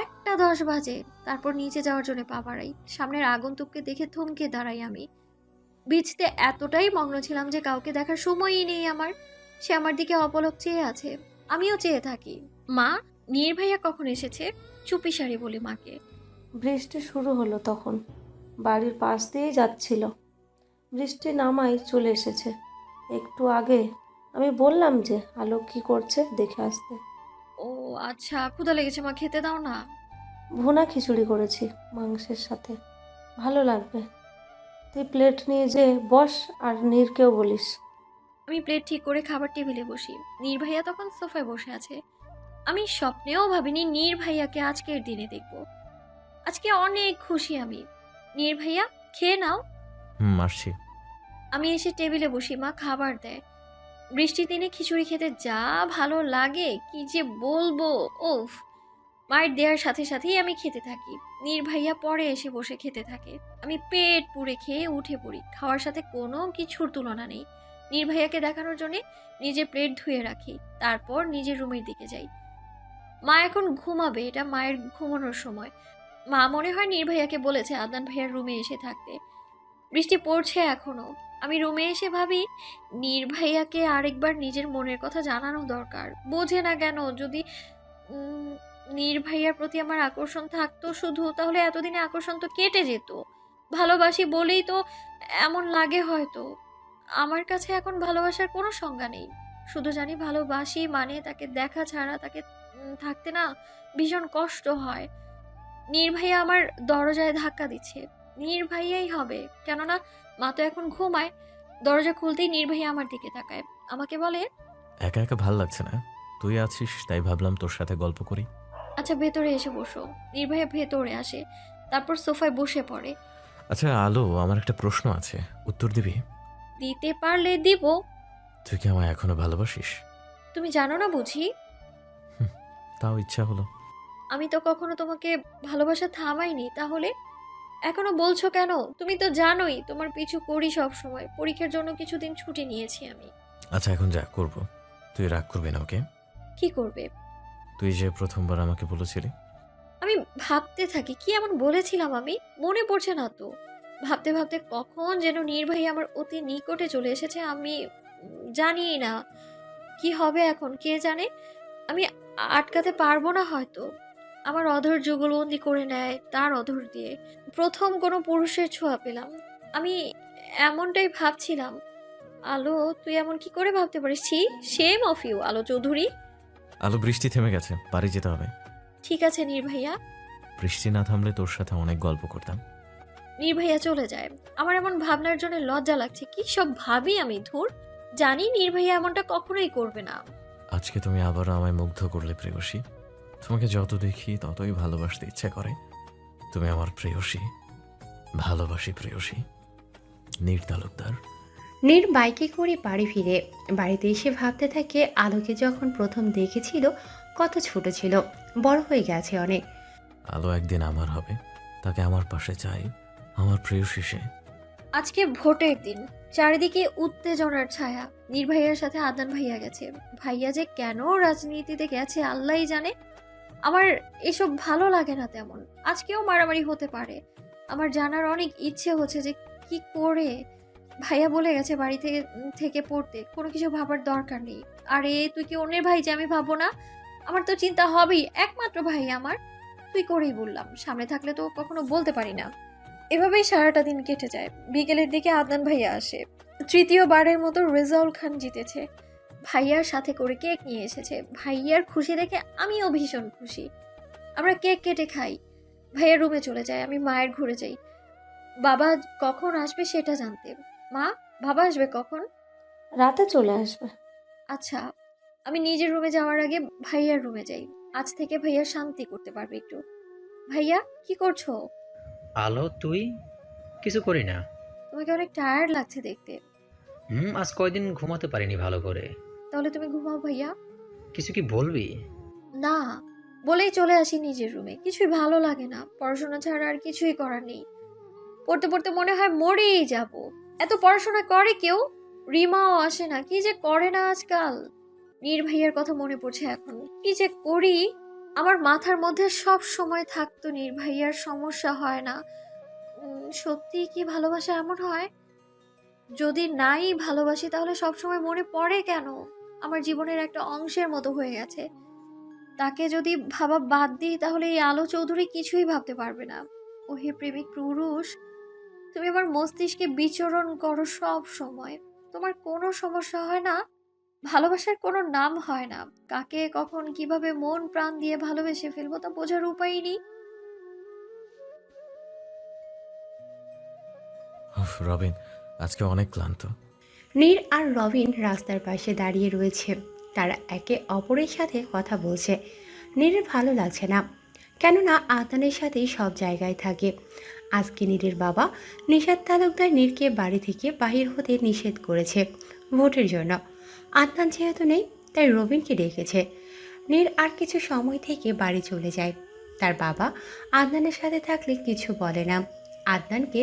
1টা 10 বাজে। তারপর নিচে যাওয়ার জন্য পা বাড়াই, সামনের আগন্তুককে দেখে থমকে দাঁড়াই আমি। ভিজতে এতটাই মগ্ন ছিলাম যে কাউকে দেখার সময়ই নেই আমার। সে আমার দিকে অপলক চেয়ে আছে, আমিও চেয়ে থাকি। মা, নীর ভাইয়া কখন এসেছে? চুপিসারে বলি মাকে। বৃষ্টি শুরু হলো তখন, বাড়ির পাশ দিয়েই যাচ্ছিল। বৃষ্টি নামাই চলে এসেছে একটু আগে। আমি বললাম যে আলোক কি করছে দেখে আসতে। ও আচ্ছা, ক্ষুধা লেগেছে মা, খেতে দাও না। ভুনা খিচুড়ি করেছি মাংসের সাথে, ভালো লাগবে। তুই প্লেট নিয়ে যে বস, আর নীরকেও বলিস। আমি প্লেট ঠিক করে খাবার টেবিলে বসি। নীর ভাইয়া তখন সোফায় বসে আছে। আমি স্বপ্নেও ভাবিনি নীর ভাইয়াকে আজকের দিনে দেখব। আজকে অনেক খুশি আমি। নীর ভাইয়া, খেয়ে নাও। আসছি। আমি এসে টেবিলে বসি, মা খাবার দেয়। বৃষ্টির দিনে খিচুড়ি খেতে যা ভালো লাগে কি যে বলবো। ওফ। মায়ের দেওয়ার সাথে সাথেই আমি খেতে থাকি। নীর ভাইয়া পরে এসে বসে খেতে থাকে। আমি পেট পুড়ে খেয়ে উঠে পড়ি। খাওয়ার সাথে কোনো কিছুর তুলনা নেই। নীর ভাইয়াকে দেখানোর জন্য নিজের প্লেট ধুয়ে রাখি, তারপর নিজের রুমের দিকে যাই। মা এখন ঘুমাবে, এটা মায়ের ঘুমানোর সময়। মা মনে হয় নীর ভাইয়াকে বলেছে আদনান ভাইয়ার রুমে এসে থাকতে। বৃষ্টি পড়ছে এখনো। আমি রুমে এসে ভাবি নীর ভাইয়াকে আরেকবার নিজের মনের কথা জানানো দরকার। বোঝে না কেন? যদি উম, নীর ভাইয়ার প্রতি আমার আকর্ষণ থাকতো শুধু, তাহলে এতদিনে আকর্ষণ তো কেটে যেত। ভালোবাসি বলেই তো এমন লাগে হয়তো। আমার কাছে এখন ভালোবাসার কোনো সংজ্ঞা নেই। শুধু জানি ভালোবাসি মানে তাকে দেখা ছাড়া তাকে থাকতে না ভীষণ কষ্ট হয়। নীর ভাইয়া আমার দরজায় ধাক্কা দিচ্ছে। নীর ভাইয়াই হবে, কেননা মা তো এখন ঘুমায়। দরজা খুলতেই নীর ভাইয়া আমার দিকে তাকায়, আমাকে বলে, একা একা ভাল লাগছে না, তুই আছিস তাই ভাবলাম তোর সাথে গল্প করি। আচ্ছা ভেতরে এসে বসো। নীর ভাইয়া ভেতরে আসে, তারপর সোফায় বসে পড়ে। আচ্ছা আলো, আমার একটা প্রশ্ন আছে, উত্তর দিবি? দিতে পারলে দিব। তুই কি আমায় এখনো ভালোবাসিস? তুমি জানো না বুঝি? তাও ইচ্ছা হলো। আমি তো কখনো তোমাকে ভালোবাসা থামাইনি, তাহলে এখনো বলছো কেন? তুমি তো জানোই তোমার পিছু করি সব সময়। পরীক্ষার জন্য কিছুদিন ছুটি নিয়েছি আমি। আচ্ছা এখন যা করব, তুই রাগ করবি না ওকে? কি করবে? তুই যে প্রথমবার আমাকে বলেছিলি। আমি ভাবতে থাকি কি এমন বলেছিলাম আমি, মনে পড়ছে না তো। ভাবতে ভাবতে কখন যেন নির্বাহী আমার অতি নিকটে চলে এসেছে। আমি জানি না কি হবে এখন, কে জানে। আমি আটকাতে পারবো না হয়তো। আমার অধর যুগলবন্দি করে নেয় তার অধর দিয়ে। প্রথম কোনো পুরুষের ছোঁয়া পেলাম। আমি এমনটাই ভাবছিলাম। আলো, তুই এমন কি করে ভাবতে পারিস? ছি, সেম অফ ইউ আলো চৌধুরী। আলো, বৃষ্টি থেমে গেছে, বাড়ি যেতে হবে। ঠিক আছে নির্ভাইয়া। বৃষ্টি না থামলে তোর সাথে অনেক গল্প করতাম। নির্ভাইয়া চলে যায়। আমার এমন ভাবনার জন্য লজ্জা লাগছে। কি সব ভাবি আমি, ধুর। জানি নির্ভাইয়া এমনটা কখনোই করবে না। আজকে তুমি আবারও আমায় মুগ্ধ করলে প্রেয়সী। তোমাকে যত দেখি ততই ভালোবাসতে ইচ্ছে করে। তুমি আমার প্রেয়সী, ভালোবাসি প্রেয়সী। নীর তালুকদার। নীর বাইকে করে বাড়ি ফিরে বাড়িতে এসে ভাবতে থাকে আলোকে যখন প্রথম দেখেছিল কত ছোট ছিল, বড় হয়ে গেছে অনেক। আলো একদিন আমার হবে, তাকে আমার পাশে চাই, আমার প্রেয়সী সে। আজকে ভোটের দিন, চারিদিকে উত্তেজনার ছায়া। নির্ভাইয়ার সাথে আদনান ভাইয়া গেছে। ভাইয়া যে কেন রাজনীতিতে গেছে আল্লাহই জানে। আমার এসব ভালো লাগে না তেমন। আজকেও মারামারি হতে পারে। আমার জানার অনেক ইচ্ছে হচ্ছে যে কি করে। ভাইয়া বলে গেছে বাড়ি থেকে থেকে পড়তে, কোনো কিছু ভাবার দরকার নেই। আরে তুই কি অন্যের ভাই যে আমি ভাববো না? আমার তো চিন্তা হবেই, একমাত্র ভাই আমার। তুই করেই বললাম, সামনে থাকলে তো কখনো বলতে পারি না। এভাবেই সারাটা দিন কেটে যায়। বিকেলের দিকে আদনান ভাইয়া আসে। তৃতীয়বারের মতো রেজাউল খান জিতেছে। ভাইয়ার সাথে করে কেক নিয়ে এসেছে। ভাইয়ার খুশি দেখে আমিও ভীষণ খুশি। আমরা কেক কেটে খাই। ভাইয়ার রুমে চলে যায়। আমি মায়ের ঘুরে যাই, বাবা কখন আসবে সেটা জানতে। মা, বাবা আসবে কখন? রাতে চলে আসবে। আচ্ছা। আমি নিজের রুমে যাওয়ার আগে ভাইয়ার রুমে যাই। আজ থেকে ভাইয়া শান্তি করতে পারবে একটু। ভাইয়া, কি করছো? আলো, তুই? কিছু করি না। তোমাকে অনেক টায়ার্ড লাগছে দেখতে। আজ কয়দিন ঘুমাতে পারিনি ভালো করে। তাহলে তুমি ঘুমাও ভাইয়া। কিছু কি বলবি? না, বলেই চলে আসি নিজের রুমে। কিছুই ভালো লাগে না, পড়াশোনা ছাড়া আর কিছুই করার নেই। পড়তে পড়তে মনে হয় মরেই যাব। এত পড়াশোনা করে কেউ? রিমাও আসে না, কি যে করে না আজকাল। নির্ভাইয়ের কথা মনে পড়ছে এখন, কি যে করি। আমার মাথার মধ্যে সব সময় থাকতো নির্ভাইয়ার সমস্যা হয় না। সত্যি কি ভালোবাসা এমন হয়? যদি নাই ভালোবাসি তাহলে সব সময় মনে পড়ে কেন? আমার জীবনের একটা অংশের মতো হয়ে গেছে। তাকে যদি ভাবা বাদ দিই তাহলে এই আলো চৌধুরী কিছুই ভাবতে পারবে না। ও হে প্রেমিক পুরুষ, তুমি আমার মস্তিষ্কে বিচরণ করো সব সময়। তোমার কোনো সমস্যা হয় না? ভালোবাসার কোনো নাম হয় না। কাকে কখন কিভাবে মন প্রাণ দিয়ে ভালোবেসে ফেলবো তা বোঝার উপায়ই নেই। রবিন, আজকে অনেক ক্লান্ত। নীর আর রবিন রাস্তার পাশে দাঁড়িয়ে রয়েছে। তারা একে অপরের সাথে কথা বলছে। নীরের ভালো লাগছে না, কেননা আদনানের সাথেই সব জায়গায় থাকে। আজকে নীরের বাবা নিশাত তালুকদার নীরকে বাড়ি থেকে বাহির হতে নিষেধ করেছে ভোটের জন্য। আদনান যেহেতু নেই, তাই রবিনকে ডেকেছে। নীর আর কিছু সময় থেকে বাড়ি চলে যায়। তার বাবা আদনানের সাথে থাকলে কিছু বলে না। আদনানকে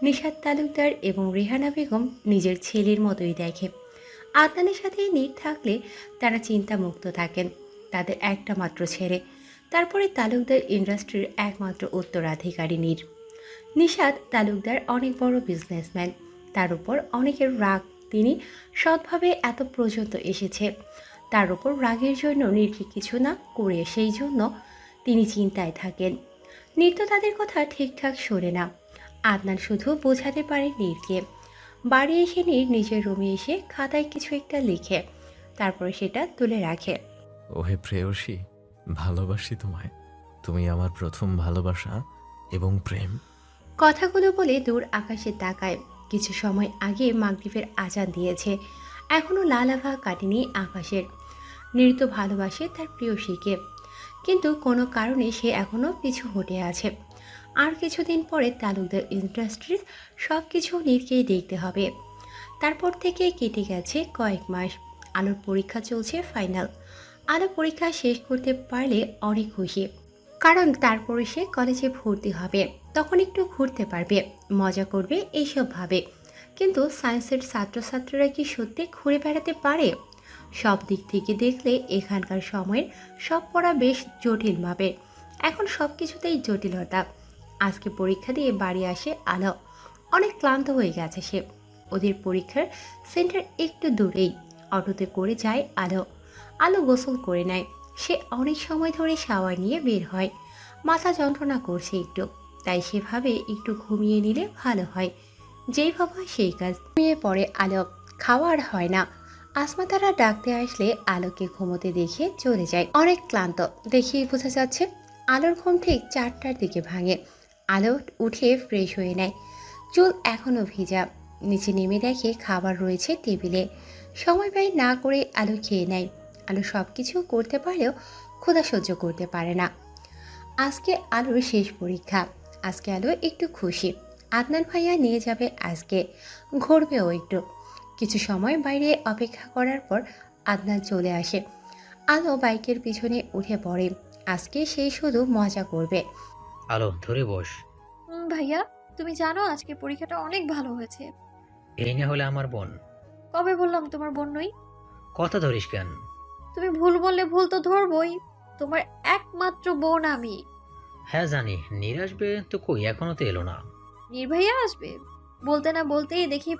নিশাত তালুকদার এবং রেহানা বেগম নিজের ছেলের মতোই দেখে। আদনানের সাথে নীর থাকলে তারা চিন্তামুক্ত থাকেন। তাদের একটা মাত্র ছেলে, তারপরে তালুকদার ইন্ডাস্ট্রির একমাত্র উত্তরাধিকারী নীর। নিশাত তালুকদার অনেক বড় বিজনেসম্যান, তার উপর অনেকের রাগ। তিনি সৎভাবে এত পর্যন্ত এসেছে, তার উপর রাগের জন্য নীরকে কিছু না করে সেই জন্য তিনি চিন্তায় থাকেন। নীর তো তাদের কথা ঠিকঠাক শোনে না। আদনান শুধু বোঝাতে পারে নীরকে। বাড়ি এসে নীর নিজের রুমে এসে খাতায় কিছু একটা লিখে, তারপরে সেটা তুলে রাখে। ওহে প্রেয়সী, ভালোবাসি তোমায়। তুমি আমার প্রথম ভালোবাসা এবং প্রেম। কথাগুলো বলে দূর আকাশে তাকায়। কিছু সময় আগে মাগরিবের আজান দিয়েছে, এখনও লাল আভা কাটেনি আকাশের। নৃত্য ভালোবাসে তার প্রিয়সীকে, কিন্তু কোনো কারণে সে এখনও পিছু হটে আছে। আর কিছুদিন পরে তালুকদার ইন্ডাস্ট্রির সব কিছু নীরকেই দেখতে হবে। তারপর থেকে কেটে গেছে কয়েক মাস। আলোর পরীক্ষা চলছে ফাইনাল। আলো পরীক্ষা শেষ করতে পারলে অনেক খুশি, কারণ তারপরে সে কলেজে ভর্তি হবে। তখন একটু ঘুরতে পারবে, মজা করবে, এইসব ভাবে। কিন্তু সায়েন্সের ছাত্রছাত্রীরা কি সত্যি ঘুরে বেড়াতে পারে? সব দিক থেকে দেখলে এখানকার সময়ের সব পড়া বেশ জটিল মাপের। এখন সব কিছুতেই জটিলতা। আজকে পরীক্ষা দিয়ে বাড়ি আসে আলো। অনেক ক্লান্ত হয়ে গেছে সে। ওদের পরীক্ষার সেন্টার একটু দূরেই। অটোতে করে যায় আলো। আলো গোসল করে নেয়। সে অনেক সময় ধরে শাওয়ার নিয়ে বের হয়। মাথা যন্ত্রণা করছে একটু, তাই সেভাবে একটু ঘুমিয়ে নিলে ভালো হয়। যেই ভাবা সেই কাজ। ঘুমিয়ে পড়ে আলো। খাওয়ার হয় না। আসমা তারা ডাকতে আসলে আলোকে ঘুমোতে দেখে চলে যায়। অনেক ক্লান্ত দেখেই বোঝা যাচ্ছে। আলোর ঘুম ঠিক 4টার দিকে ভাঙে। আলো উঠে ফ্রেশ হয়ে নেয়। চুল এখনো ভিজা। নিচে নেমে দেখে খাবার রয়েছে টেবিলে। সময় ব্যয় না করে আলো খেয়ে নেয়। আলো সব কিছু করতে পারলেও ক্ষুধা সহ্য করতে পারে না। আজকে আলোর শেষ পরীক্ষা। আজকে আলো একটু খুশি। আদনান ভাইয়া নিয়ে যাবে আজকে, ঘুরবেও একটু। কিছু সময় বাইরে অপেক্ষা করার পর আদনান চলে আসে। আলো বাইকের পিছনে উঠে পড়ে। আজকে সে শুধু মজা করবে। আলো ধরে বস। ভাইয়া, তুমি জানো আজকে পরীক্ষাটা অনেক ভালো হয়েছে। এই না হলে আমার বোন। কবে বললাম তোমার বোন নই? কথা ধরিস কেন? তুমি ভুল বললে ভুল তো ধরবই। তোমার একমাত্র বোন আমি। হ্যাঁ জানি, নীর আসবে তো কই, এখনো তো এলো না। নির্ভাইয়া আসবে বলতে না বলতেই দেখি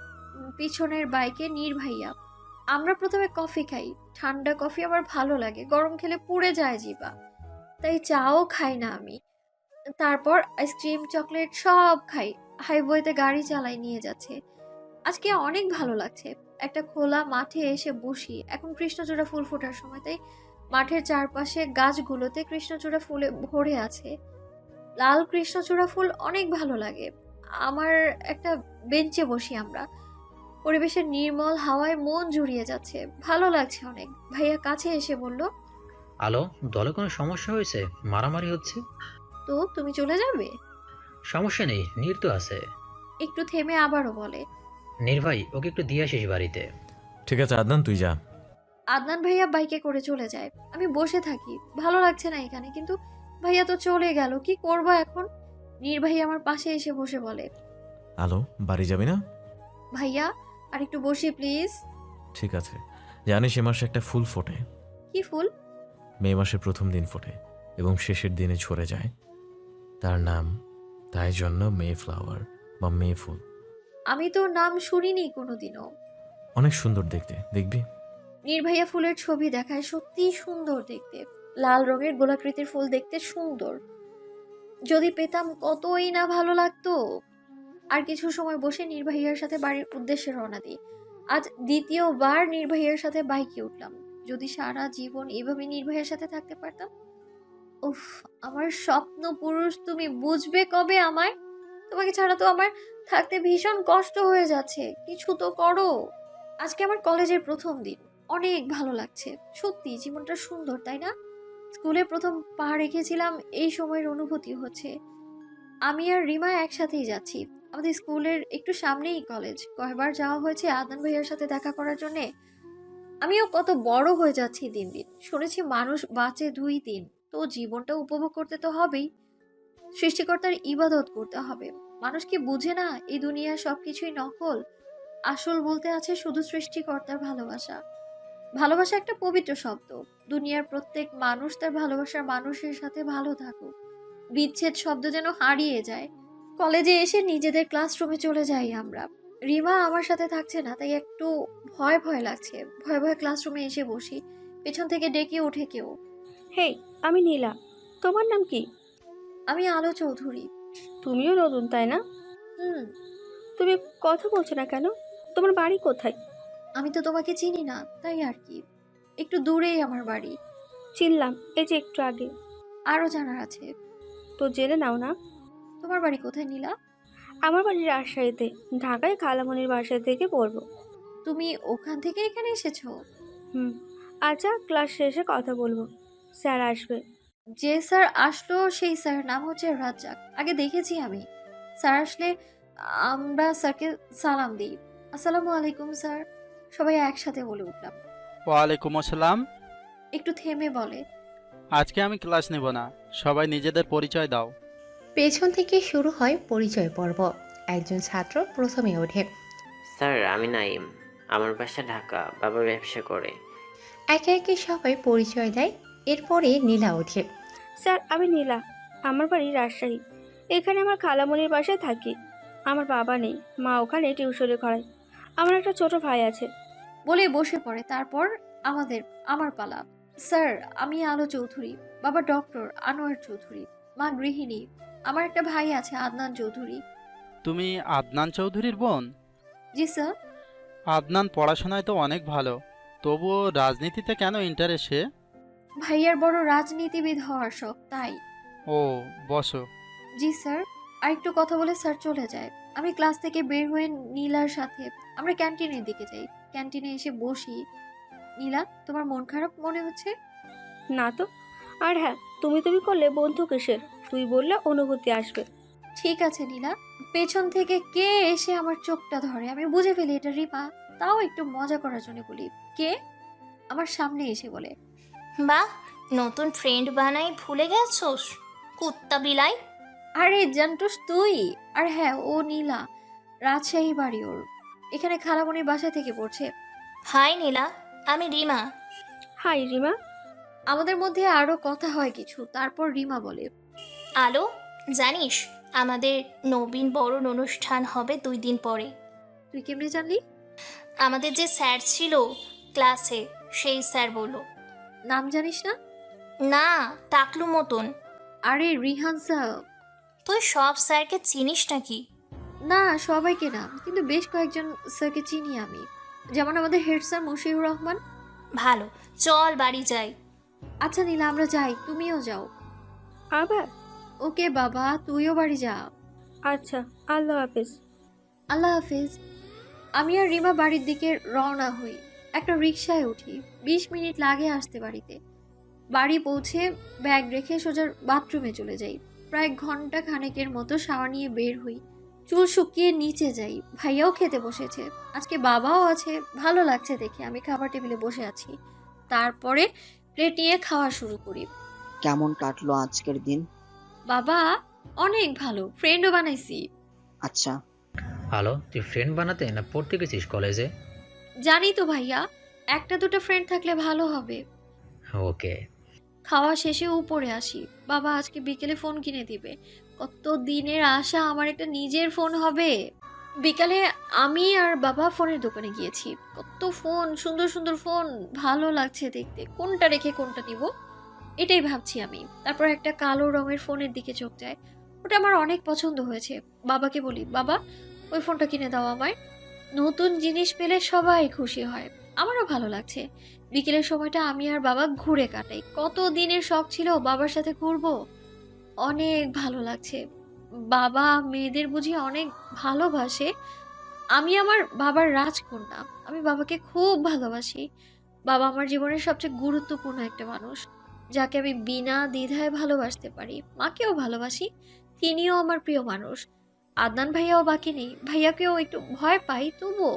পিছনের বাইকে নির্ভাইয়া। আমরা প্রথমে কফি খাই। ঠান্ডা কফি আমার ভালো লাগে, গরম খেলে পুড়ে যায় জিবা। তাই চাও খাই না আমি। তারপর আইসক্রিম চকলেট সব খাই। হাইওয়েতে গাড়ি চালাই নিয়ে যাচ্ছে। আজকে অনেক ভালো লাগছে। একটা খোলা মাঠে এসে বসি। এখন কৃষ্ণচূড়া ফুল ফোটার সময়, তাই মাঠের চারপাশে গাছগুলোতে কৃষ্ণচূড়া ফুলে ভরে আছে। লাল কৃষ্ণচূড়া ফুল অনেক ভালো লাগে আমার। একটা বেঞ্চে বসি আমরা। পরিবেশের নির্মল হাওয়ায় মন জুড়িয়ে যাচ্ছে, ভালো লাগছে অনেক। ভাইয়া কাছে এসে বলল, আলো, দলে কোনো সমস্যা হয়েছে? মারামারি হচ্ছে? তো তুমি চলে যাবে? সমস্যা নেই, নীর তো আছে। একটু থেমে আবারও বলে, নীর ভাই, ওকে একটু দিয়ে আসিস বাড়িতে। ঠিক আছে আদনান, তুই যা। আদনান ভাইয়া বাইকে করে চলে যায়। আমি বসে থাকি, ভালো লাগছে না এখানে। কিন্তু ভাইয়া তো চলে গেল, কি করব এখন? ভাই আমার পাশে এসে বসে বলে, আলো, বাড়ি যাবি না? ভাইয়া আর একটু বসি প্লিজ। ঠিক আছে। জানিস এ মাসে একটা ফুল ফোটে। কি ফুল? মে মাসের প্রথম দিন ফোটে এবং শেষের দিনে ঝরে যায়। তার নাম, তাই জন্য মে ফ্লাওয়ার বা মে ফুল। আমি তো নাম শুনিনি কোনোদিনও। অনেক সুন্দর দেখতে, দেখবি। ভাইয়া ফুলের ছবি দেখায়, সত্যি সুন্দর দেখতে। লাল রঙের গোলাকৃতির ফুল দেখতে সুন্দর। যদি পেতাম কতই না ভালো লাগতো। আর কিছু সময় বসে ভাইয়ার সাথে বাড়ির উদ্দেশ্যে রওনা দিই। আজ দ্বিতীয়বার ভাইয়ার সাথে বাইকে উঠলাম। যদি সারা জীবন এভাবে ভাইয়ার সাথে থাকতে পারতাম। উফ, আমার স্বপ্ন পুরুষ তুমি বুঝবে কবে আমায়? তোমাকে ছাড়া তো আমার থাকতে ভীষণ কষ্ট হয়ে যাচ্ছে, কিছু তো করো। আজকে আমার কলেজের প্রথম দিন, অনেক ভালো লাগছে। সত্যি জীবনটা সুন্দর, তাই না? স্কুলে প্রথম পা রেখেছিলাম, এই সময়ের অনুভূতি হচ্ছে। আমি আর রিমা একসাথেই যাচ্ছি। আমাদের স্কুলের একটু সামনেই কলেজ। কয়বার যাওয়া হয়েছে আদনান ভাইয়ার সাথে দেখা করার জন্যে। আমিও কত বড় হয়ে যাচ্ছি দিন দিন। শুনেছি মানুষ বাঁচে 2 দিন, তো জীবনটা উপভোগ করতে তো হবেই। সৃষ্টিকর্তার ইবাদত করতে হবে। মানুষ কি বুঝে না এই দুনিয়ার সবকিছুই নকল? আসল বলতে আছে শুধু সৃষ্টিকর্তার ভালোবাসা। ভালোবাসা একটা পবিত্র শব্দ। দুনিয়ার প্রত্যেক মানুষ তার ভালোবাসার মানুষের সাথে ভালো থাকুক। বিচ্ছেদ শব্দ যেন হারিয়ে যায়। কলেজে এসে নিজেদের ক্লাসরুমে চলে যাই আমরা। রিমা আমার সাথে থাকছে না, তাই একটু ভয় ভয় লাগছে। ভয়ে ভয়ে ক্লাসরুমে এসে বসি। পেছন থেকে ডেকে ওঠে কেউ। হেই, আমি নীলা। তোমার নাম কি? আমি আলো চৌধুরী। তুমিও নতুন, তাই না? হুম। তুমি কথা বলছো না কেন? তোমার বাড়ি কোথায়? আমি তো তোমাকে চিনি না, তাই আর কি। একটু দূরেই আমার বাড়ি। চিনলাম, এই যে একটু আগে। আরো জানার আছে। তো জেনে নাও না। তোমার বাড়ি কোথায় নীলা? আমার বাড়ি রাজশাহীতে। ঢাকায় খালামণির বাসা থেকে পড়বো। তুমি ওখান থেকে এখানে এসেছো? হুম। আচ্ছা, ক্লাস শেষে কথা বলবো। স্যার আসবে। যে স্যার আসলো সেই স্যারের নাম হচ্ছে রাজ্জাক। আগে দেখেছি আমি। স্যার আসলে আমরা স্যারকে সালাম দিই। আসসালামু আলাইকুম স্যার, সবাই একসাথে বলে উঠলাম। ওয়ালাইকুম আসসালাম। একটু থেমে বলে, আজকে আমি ক্লাস নেব না, সবাই নিজেদের পরিচয় দাও। পেছন থেকে শুরু হয় পরিচয় পর্ব। একজন ছাত্র প্রথমে ওঠে। স্যার, আমি নাইম। আমার বাসা ঢাকা, বাবা ব্যবসা করে। একে একে সবাই পরিচয় দেয়। এরপরে নীলা ওঠে। স্যার, আমি নীলা। আমার বাড়ি রাজশাহী। এখানে আমার খালামণির বাসায় থাকি। আমার বাবা নেই, মা ওখানে টিউশনে করায়। আমার একটা ছোট ভাই আছে। বলে বসে পড়ে। তারপর আমার পালা। স্যার, আমি আলো চৌধুরী। বাবা ডক্টর আনোয়ার চৌধুরী, মা গৃহিণী। আমার একটা ভাই আছে আদনান চৌধুরী। তুমি আদনান চৌধুরীর বোন? জি স্যার। আদনান পড়াশোনায় তো অনেক ভালো, তবুও রাজনীতিতে কেন ইন্টারেস্ট সে? ভাইয়ার বড় রাজনীতিবিদ হওয়ার শখ, তাই। ও, বসো। জি স্যার। আর একটু কথা বলে স্যার চলে যায়। আমি ক্লাস থেকে বের হয়ে নীলার সাথে আমরা ক্যান্টিনের দিকে যাই। ক্যান্টিনে এসে বসি। নীলা, তোমার মন খারাপ মনে হচ্ছে? না তো। আর হ্যাঁ, তুমি করলে বন্ধু কিসের? তুই বললে অনুভূতি আসবে। ঠিক আছে নীলা। পেছন থেকে কে এসে আমার চোখটা ধরে, আমি বুঝে ফেলি এটা রিমা। তাও একটু মজা করার জন্য বলি, কে? আমার সামনে এসে বলে, বাহ, নতুন ফ্রেন্ড বানাই ভুলে গেছোস কুত্তা বিলাই। আরে জান্টুস তুই? আর হ্যাঁ, ও নীলা, রাজশাহী বাড়ি ওর। এখানে খালামণির বাসা থেকে পড়ছে। হাই নীলা, আমি রিমা। হাই রিমা। আমাদের মধ্যে আরো কথা হয় কিছু। তারপর রিমা বলে, আলো, জানিস আমাদের নবীন বরণ অনুষ্ঠান হবে 2 দিন পরে। তুই কেমনে জানলি? আমাদের যে স্যার ছিল ক্লাসে, সেই স্যার বলল। নাম জানিস না? না, টাকলু মতন। আরে রিহান স্যার। তুই সব স্যারকে চিনিস নাকি? না, সবাইকে না, কিন্তু বেশ কয়েকজন স্যারকে চিনি আমি। যেমন আমাদের হেড স্যার মশিউর রহমান। ভালো, চল বাড়ি যাই। আচ্ছা নীলা, আমরা যাই, তুমিও যাও। আবার? ওকে বাবা, তুইও বাড়ি যা। আচ্ছা, আল্লাহ হাফেজ। আল্লাহ হাফিজ। আমি আর রিমা বাড়ির দিকে রওনা হই। একটা রিকশায় উঠি। 20 মিনিট লাগে আসতে বাড়িতে। বাড়ি পৌঁছে ব্যাগ রেখে সোজা বাথরুমে চলে যাই। প্রায় ঘন্টা খানেকের মতো শাওয়ার নিয়ে বের হই। চুল শুকিয়ে নিচে যাই। ভাইয়াও খেতে বসেছে, আজকে বাবাও আছে। ভালো লাগছে দেখে। আমি খাবার টেবিলে বসে আছি। তারপরে প্লেট নিয়ে খাওয়া শুরু করি। কেমন কাটলো আজকের দিন? বাবা, অনেক ভালো, ফ্রেন্ডও বানাইছি। আচ্ছা, আলো, তুই ফ্রেন্ড বানাতে না পড়তে গেছিস কলেজে? জানি তো ভাইয়া, একটা দুটো ফ্রেন্ড থাকলে ভালো হবে। ওকে। খাওয়া শেষে উপরে আসি। বাবা আজকে বিকেলে ফোন কিনে দিবে। কত দিনের আশা আমার একটা নিজের ফোন হবে। বিকালে আমি আর বাবা ফোনের দোকানে গিয়েছি। কত ফোন, সুন্দর সুন্দর ফোন, ভালো লাগছে দেখতে। কোনটা রেখে কোনটা নিব এটাই ভাবছি আমি। তারপর একটা কালো রঙের ফোনের দিকে চোখ যায়। ওটা আমার অনেক পছন্দ হয়েছে। বাবাকে বলি, বাবা ওই ফোনটা কিনে দাও আমায়। নতুন জিনিস পেলে সবাই খুশি হয়, আমারও ভালো লাগছে। বিকেলের সময়টা আমি আর বাবা ঘুরে কাটাই। কত দিনের শখ ছিল বাবার সাথে ঘুরবো, অনেক ভালো লাগছে। বাবা মেয়েদের বুঝি অনেক ভালোবাসে। আমি আমার বাবার রাজকন্যা। আমি বাবাকে খুব ভালোবাসি। বাবা আমার জীবনের সবচেয়ে গুরুত্বপূর্ণ একটা মানুষ, যাকে আমি বিনা দ্বিধায় ভালোবাসতে পারি। মাকেও ভালোবাসি, তিনিও আমার প্রিয় মানুষ। আদনান ভাইয়াও বাকি নেই, ভাইয়াকেও একটু ভয় পাই, তবুও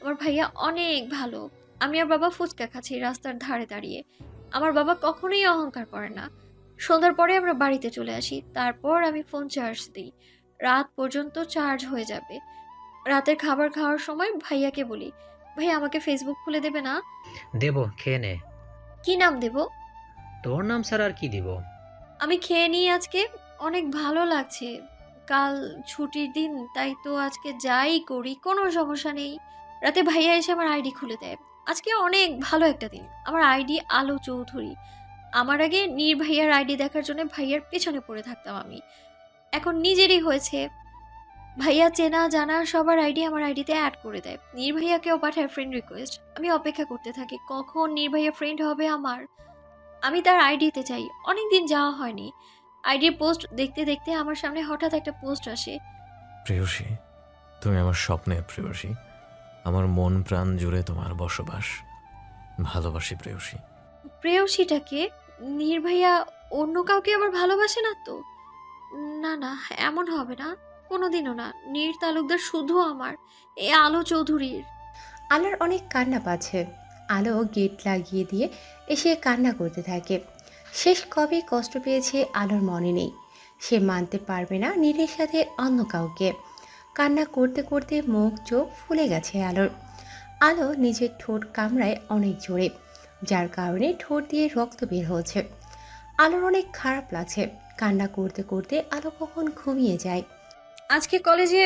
আমার ভাইয়া অনেক ভালো। আমি আর বাবা ফুচকা খাচ্ছি রাস্তার ধারে দাঁড়িয়ে। আমার বাবা কখনোই অহংকার করে না। সন্ধ্যার পরে আমরা বাড়িতে চলে আসি, তারপর আমি ফোন চার্জ দিই। রাত পর্যন্ত চার্জ হয়ে যাবে। রাতের খাবার খাওয়ার সময় ভাইয়াকে বলি, ভাইয়া আমাকে ফেসবুক খুলে দেবে না? দেব, খেয়ে নে। কি নাম দেব? তোর নাম ছাড়া আর কি দিব? আমি খেয়ে নিই আজকে, অনেক ভালো লাগছে। কাল ছুটির দিন, তাই তো আজকে যাই করি কোনো সমস্যা নেই। রাতে ভাইয়া এসে আমার আইডি খুলে দেয়। আজকে অনেক ভালো একটা দিন। আমার আইডি আলো চৌধুরী। আমার আগে নীর ভাইয়ার আইডি দেখার জন্য ভাইয়ার পেছনে পড়ে থাকতাম আমি, এখন নিজেরই হয়েছে। ভাইয়া চেনা জানা সবার আইডি আমার আইডিতে অ্যাড করে দেয়। নীর ভাইয়াকেও পাঠায় ফ্রেন্ড রিকোয়েস্ট। আমি অপেক্ষা করতে থাকি কখন নীর ভাইয়া ফ্রেন্ড হবে আমার। আমি তার আইডিতে চাই, অনেকদিন যাওয়া হয়নি। আইডির পোস্ট দেখতে দেখতে আমার সামনে হঠাৎ একটা পোস্ট আসে। প্রেয়সী, তুমি আমার স্বপ্নের প্রেয়সী। আমার মন প্রাণ জুড়ে তোমার বসবাস। ভালোবাসি প্রেয়সী। প্রেয়সীটাকে? নীর ভাইয়া অন্য কাউকে আবার ভালোবাসে না তো? না না, এমন হবে না, কোনোদিনও না। নীর তালুকদার শুধু আমার, এ আলো চৌধুরীর। আলোর অনেক কান্না পাচ্ছে। আলো গেট লাগিয়ে দিয়ে এসে কান্না করতে থাকে। শেষ কবে কষ্ট পেয়েছে আলোর মনে নেই। সে মানতে পারবে না নীরের সাথে অন্য কাউকে। কান্না করতে করতে মুখ চোখ ফুলে গেছে আলোর। আলো নিজের ঠোঁট কামড়ায় অনেক জোরে, যার কারণে ঠোঁট দিয়ে রক্ত বের হচ্ছে। আলোর অনেক খারাপ লাগছে। কান্না করতে করতে আলো কখন ঘুমিয়ে যায়। আজকে কলেজে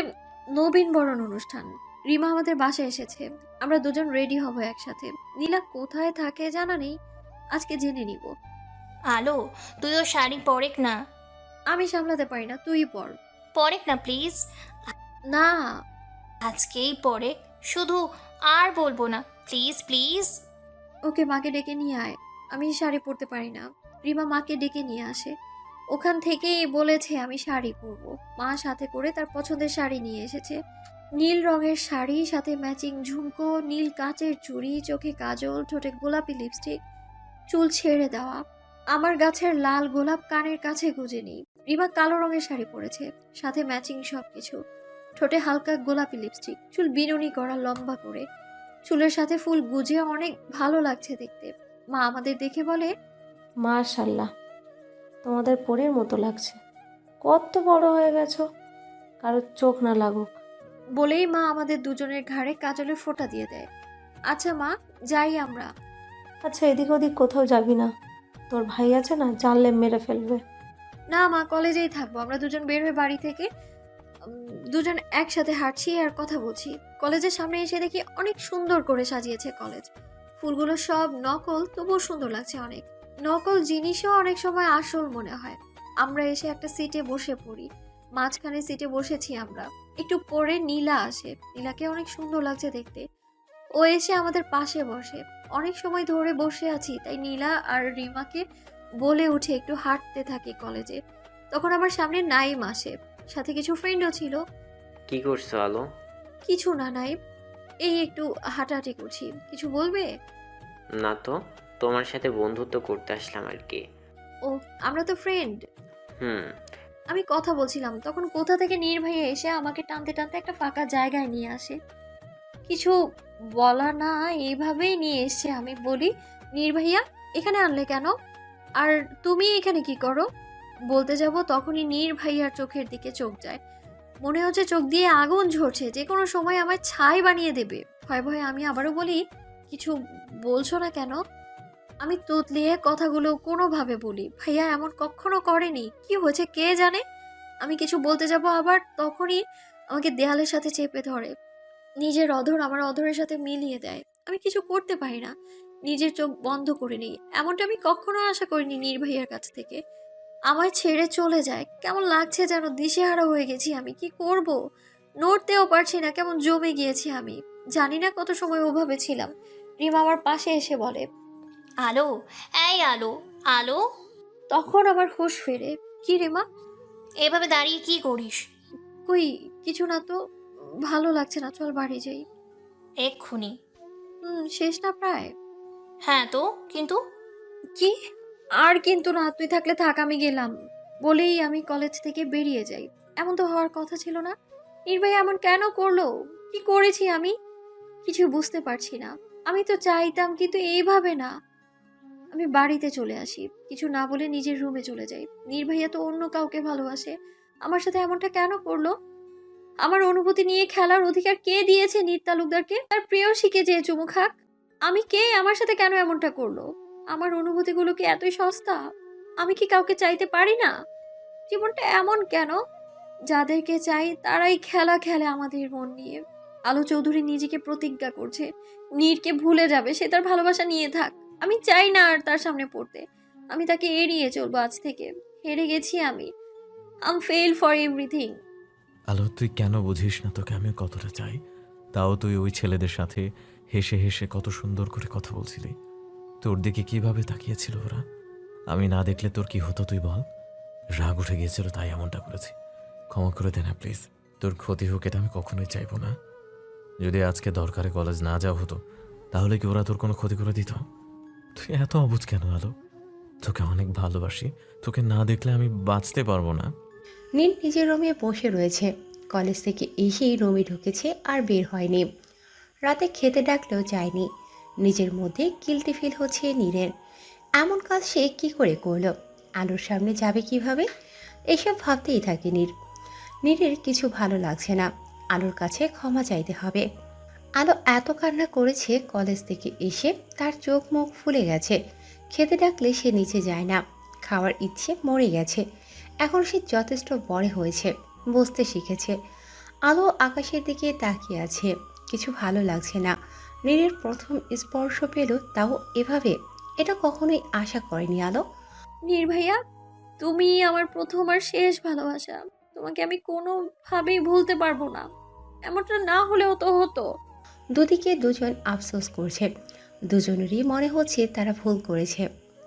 নবীন বরণ অনুষ্ঠান। রিমা আমাদের বাসায় এসেছে। আমরা দুজন রেডি হব একসাথে। নীলা কোথায় থাকে জানা নেই, আজকে জেনে নিব। আলো, তুইও শাড়ি পরেক না। আমি সামলাতে পারি না, তুই পর। পরেক না প্লিজ। না। আজকেই পরেক, শুধু আর বলবো না, প্লিজ প্লিজ। ওকে, মাকে ডেকে নিয়ে আয়। আমি শাড়ি পরতে পারি না। রিমা মাকে ডেকে নিয়ে আসে। ওখান থেকেই বলেছে আমি শাড়ি পরবো। মা সাথে করে তার পছন্দের শাড়ি নিয়ে এসেছে। নীল রঙের শাড়ি, সাথে ম্যাচিং ঝুমকো, নীল কাচের চুড়ি, চোখে কাজল, ঠোঁটে গোলাপি লিপস্টিক, চুল ছেড়ে দেওয়া। আমার গাছের লাল গোলাপ কানের কাছে গুজে নেই। রিমা কালো রঙের শাড়ি পরেছে, সাথে ম্যাচিং সবকিছু। ঠোঁটে হালকা গোলাপি লিপস্টিক, চুল বিনুনি করা লম্বা করে, চুলের সাথে ফুল গুজে অনেক ভালো লাগছে দেখতে। মা আমাদের দেখে বলে, মাশাল্লাহ, তোমাদের পরীর মতো লাগছে। কত বড় হয়ে গেছো, কারোর চোখ না লাগুক। বলেই মা আমাদের দুজনের ঘাড়ে কাজলের ফোঁটা দিয়ে দেয়। আচ্ছা মা, যাই আমরা। আচ্ছা, এদিক ওদিক কোথাও যাবি না? তোর ভাই আছে না, জানলে মেরে ফেলবে। না মা, কলেজেই থাকবো। আমরা দুজন বের হয়ে বাড়ি থেকে দুজন একসাথে হাঁটছি আর কথা বলছি। কলেজের সামনে এসে দেখি অনেক সুন্দর করে সাজিয়েছে কলেজ। ফুলগুলো সব নকল, তবুও সুন্দর লাগছে অনেক। নকল জিনিসও অনেক সময় আসল মনে হয়। আমরা এসে একটা সিটে বসে পড়ি। মাঝখানে সিটে বসেছি আমরা। একটু পরে নীলা আসে। নীলাকে অনেক সুন্দর লাগছে দেখতে। ও এসে আমাদের পাশে বসে। অনেক সময় ধরে বসে আছি, তাই নীলা আর রিমাকে বলে উঠে একটু হাঁটতে থাকি কলেজে। তখন আমার সামনে নাইম আসে, সাথে কিছু ফ্রেন্ডও ছিল। কি করছো আলো? কিছু না নাইম, এই একটু হাঁটাহাঁটি করছি। কিছু বলবে? না তো, তোমার সাথে বন্ধুত্ব করতে আসলাম আর কি। ও, আমরা তো ফ্রেন্ড। হুম। আমি কথা বলছিলাম, তখন কোথা থেকে নীর ভাইয়া এসে আমাকে টানতে টানতে একটা ফাঁকা জায়গায় নিয়ে আসে। কিছু বলা না, এইভাবেই নিয়ে এসছে। আমি বলি, নীর ভাইয়া এখানে আনলে কেন? আর তুমি এখানে কি করো? বলতে যাব, তখনই নীর ভাইয়ার চোখের দিকে চোখ যায়। মনে হচ্ছে চোখ দিয়ে আগুন ঝরছে, যে কোনো সময় আমায় ছাই বানিয়ে দেবে। ভয়ে ভয়ে আমি আবারও বলি, কিছু বলছো না কেন? আমি তোতলিয়ে কথাগুলো কোনোভাবে বলি, ভাইয়া এমন কখনো করেনি। কি হয়েছে কে জানে? আমি কিছু বলতে যাব, আবার তখনই আমাকে দেয়ালের সাথে চেপে ধরে। নিজের অধর আমার অধরের সাথে মিলিয়ে দেয়। আমি কিছু করতে পারি না, নিজের চোখ বন্ধ করে নিই। এমনটা আমি কখনো আশা করিনি নীর ভাইয়ার কাছ থেকে। আমায় ছেড়ে চলে যায়। কেমন লাগছে যেন, দিশেহারা হয়ে গেছি আমি। কি করব? নড়তেও পারছি না, কেমন জমে গিয়েছি আমি। জানি না কত সময় ওভাবে ছিলাম। রিমা আমার পাশে এসে বলে, আলো, এই আলো, আলো। তখন আমার হুঁশ ফেরে। কি রিমা? এভাবে দাঁড়িয়ে কি করিস? কই কিছু না তো, ভালো লাগছে না, চল বাড়ি যাই। এক্ষুনি? শেষ না প্রায়? হ্যাঁ তো, কিন্তু কি? আর কিন্তু না, তুই থাকলে থাক, আমি গেলাম বলেই আমি কলেজ থেকে বেরিয়ে যাই। এমন তো হওয়ার কথা ছিল না। নির্ভয় এমন কেন করলো? কি করেছি আমি? কিছু বুঝতে পারছি না। আমি তো চাইতাম, কিন্তু এইভাবে না। আমি বাড়িতে চলে আসি, কিছু না বলে নিজের রুমে চলে যাই। নির্ভয়া তো অন্য কাউকে ভালোবাসে, আমার সাথে এমনটা কেন করলো? আমার অনুভূতি নিয়ে খেলার অধিকার কে দিয়েছে নীর তালুকদারকে? তার প্রেয়সীকে যে চুমু খাক। আমি কে? আমার সাথে কেন এমনটা করলো? আমার অনুভূতিগুলো কি এতই সস্তা? আমি কি কাউকে চাইতে পারি না? জীবনটা এমন কেন? যাদেরকে চাই তারাই খেলা খেলে আমাদের মন নিয়ে। আলো চৌধুরী নিজেকে প্রতিজ্ঞা করছে নীরকে ভুলে যাবে, সে তার ভালোবাসা নিয়ে থাক। আমি চাই না আর তার সামনে পড়তে। আমি তাকে এড়িয়ে চলবো আজ থেকে। হেরে গেছি আমি। আম ফেল ফর এভরিথিং। আলো, তুই কেন বুঝিস না তোকে আমি কতটা চাই? তাও তুই ওই ছেলেদের সাথে হেসে হেসে কত সুন্দর করে কথা বলছিলি। তোর দিকে কিভাবে তাকিয়েছিল ওরা? আমি না দেখলে তোর কি হতো তুই বল? রাগ উঠে গিয়েছিল তাই এমনটা করেছি। ক্ষমা করে দে না প্লিজ। তোর ক্ষতি হোক এটা আমি কখনোই চাইবো না। যদি আজকে দরকারে কলেজ না যাওয়া হতো তাহলে কি ওরা তোর কোনো ক্ষতি করে দিত? তুই এত অবুঝ কেন আলো? তোকে অনেক ভালোবাসি, তোকে না দেখলে আমি বাঁচতে পারবো না। নীল নিজের রুমে বসে রয়েছে। কলেজ থেকে এসেই রুমে ঢুকেছে আর বের হয়নি। রাতে খেতে ডাকলেও যায়নি। নিজের মধ্যে গিল্টি ফিল হচ্ছে নীরের। এমন কাজ সে কি করে করলো? আলোর সামনে যাবে কিভাবে? এসব ভাবতেই থাকে নীরের কিছু ভালো লাগছে না। আলোর কাছে ক্ষমা চাইতে হবে। আলো এত কান্না করেছে কলেজ থেকে এসে, তার চোখ মুখ ফুলে গেছে। খেতে ডাকলে সে নিচে যায় না। খাওয়ার ইচ্ছে মরে গেছে। এখন সে যথেষ্ট বড় হয়েছে, বুঝতে শিখেছে। আলো আকাশের দিকে তাকিয়ে আছে। কিছু ভালো লাগছে না। নীরের প্রথম স্পর্শ পেল, তাও এভাবে। এটা কখনোই আশা করেনি আলো। নির্ভাইয়া, তুমি আমার প্রথম আর শেষ ভালোবাসা। তোমাকে আমি কোনোভাবেই ভুলতে পারবো না। এমনটা না হলেও তো হতো। দুদিকে দুজন আফসোস করছে। দুজনেরই মনে হচ্ছে তারা ভুল করেছে।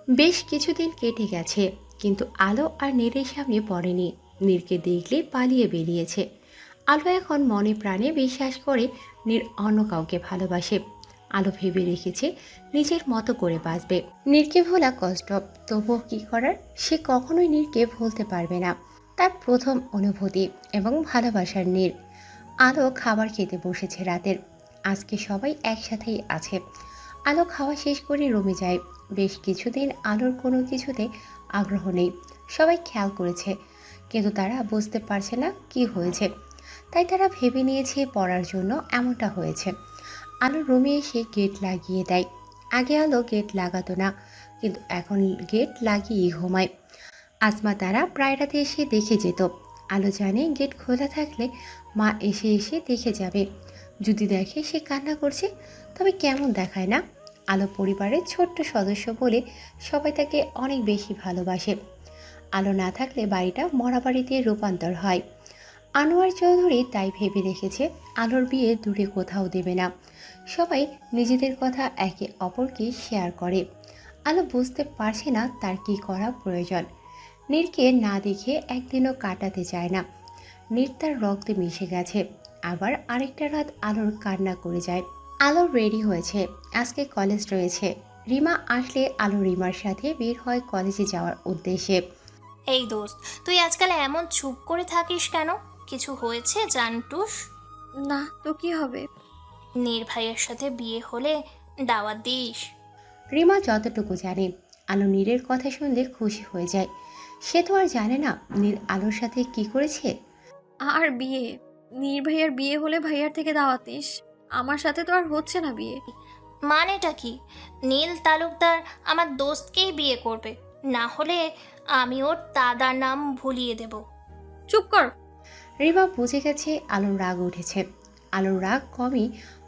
বেশ কিছুদিন কেটে গেছে, কিন্তু আলো আর নীরের সামনে পড়েনি। নীরকে দেখলে পালিয়ে বেরিয়েছে। আলো এখন মনে প্রাণে বিশ্বাস করে নীর অন্য কাউকে ভালোবাসে। আলো ভেবে রেখেছে নিজের মতো করে বাঁচবে। নীরকে ভোলা কষ্ট, তবুও কি করার? সে কখনোই নীরকে ভুলতে পারবে না। তার প্রথম অনুভূতি এবং ভালোবাসার নীর। আলো খাবার খেতে বসেছে রাতের। আজকে সবাই একসাথেই আছে। আলো খাওয়া শেষ করে রুমে যায়। বেশ কিছুদিন আলোর কোনো কিছুতে আগ্রহ নেই। সবাই খেয়াল করেছে, কিন্তু তারা বুঝতে পারছে না কি হয়েছে। তাই তারা ভেবে নিয়েছে পড়ার জন্য এমনটা হয়েছে। আলো রুমে এসে গেট লাগিয়ে দেয়। আগে আলো গেট লাগাতো না, কিন্তু এখন গেট লাগিয়ে ঘুমায়। আসমা তারা প্রায় রাতে এসে দেখে যেত। আলো জানে গেট খোলা থাকলে মা এসে এসে দেখে যাবে। যদি দেখে সে কান্না করছে, তবে কেমন দেখায় না? আলো পরিবারের ছোট্ট সদস্য বলে সবাই তাকে অনেক বেশি ভালোবাসে। আলো না থাকলে বাড়িটা মরা বাড়িতে রূপান্তর হয়। আনোয়ার চৌধুরী তাই ভেবে রেখেছে আলোর বিয়ে দূরে কোথাও দেবে না। সবাই নিজেদের কথা একে অপরকে শেয়ার করে। আলো বুঝতে পারছে না তার কি করা প্রয়োজন। নীরকে না দেখে একদিনও কাটাতে চায় না। নীর তার রক্তে মিশে গেছে। আবার আরেকটা রাত আলোর কান্না করে যায়। আলো রেডি হয়েছে, আজকে কলেজ রয়েছে। রিমা আসলে আলো রিমার সাথে বের হয় কলেজে যাওয়ার উদ্দেশ্যে। এই দোস্ত, তুই আজকাল এমন চুপ করে থাকিস কেন? কিছু হয়েছে জানটুস? না তো কি হবে? নির্ভাইয়ের সাথে বিয়ে হলে দাওয়াত দিস। রিমা যতটুকু জানে, আলো নীরের কথা শুনলে খুশি হয়ে যায়। সে তো আর জানে না নীর আলোর সাথে কি করেছে। আর বিয়ে? নির্ভাইয়ার বিয়ে হলে ভাইয়ার থেকে দাওয়াত নিস। আমার সাথে তো আর হচ্ছে না বিয়ে। মানেটা কি? নীল তালুকদার আমার দোস্তকেই বিয়ে করবে, না হলে আমি ওর দাদার নাম ভুলিয়ে দেব। চুপ কর। রিমা বুঝে গেছে আলোর রাগ উঠেছে। আলোর রাগ কমই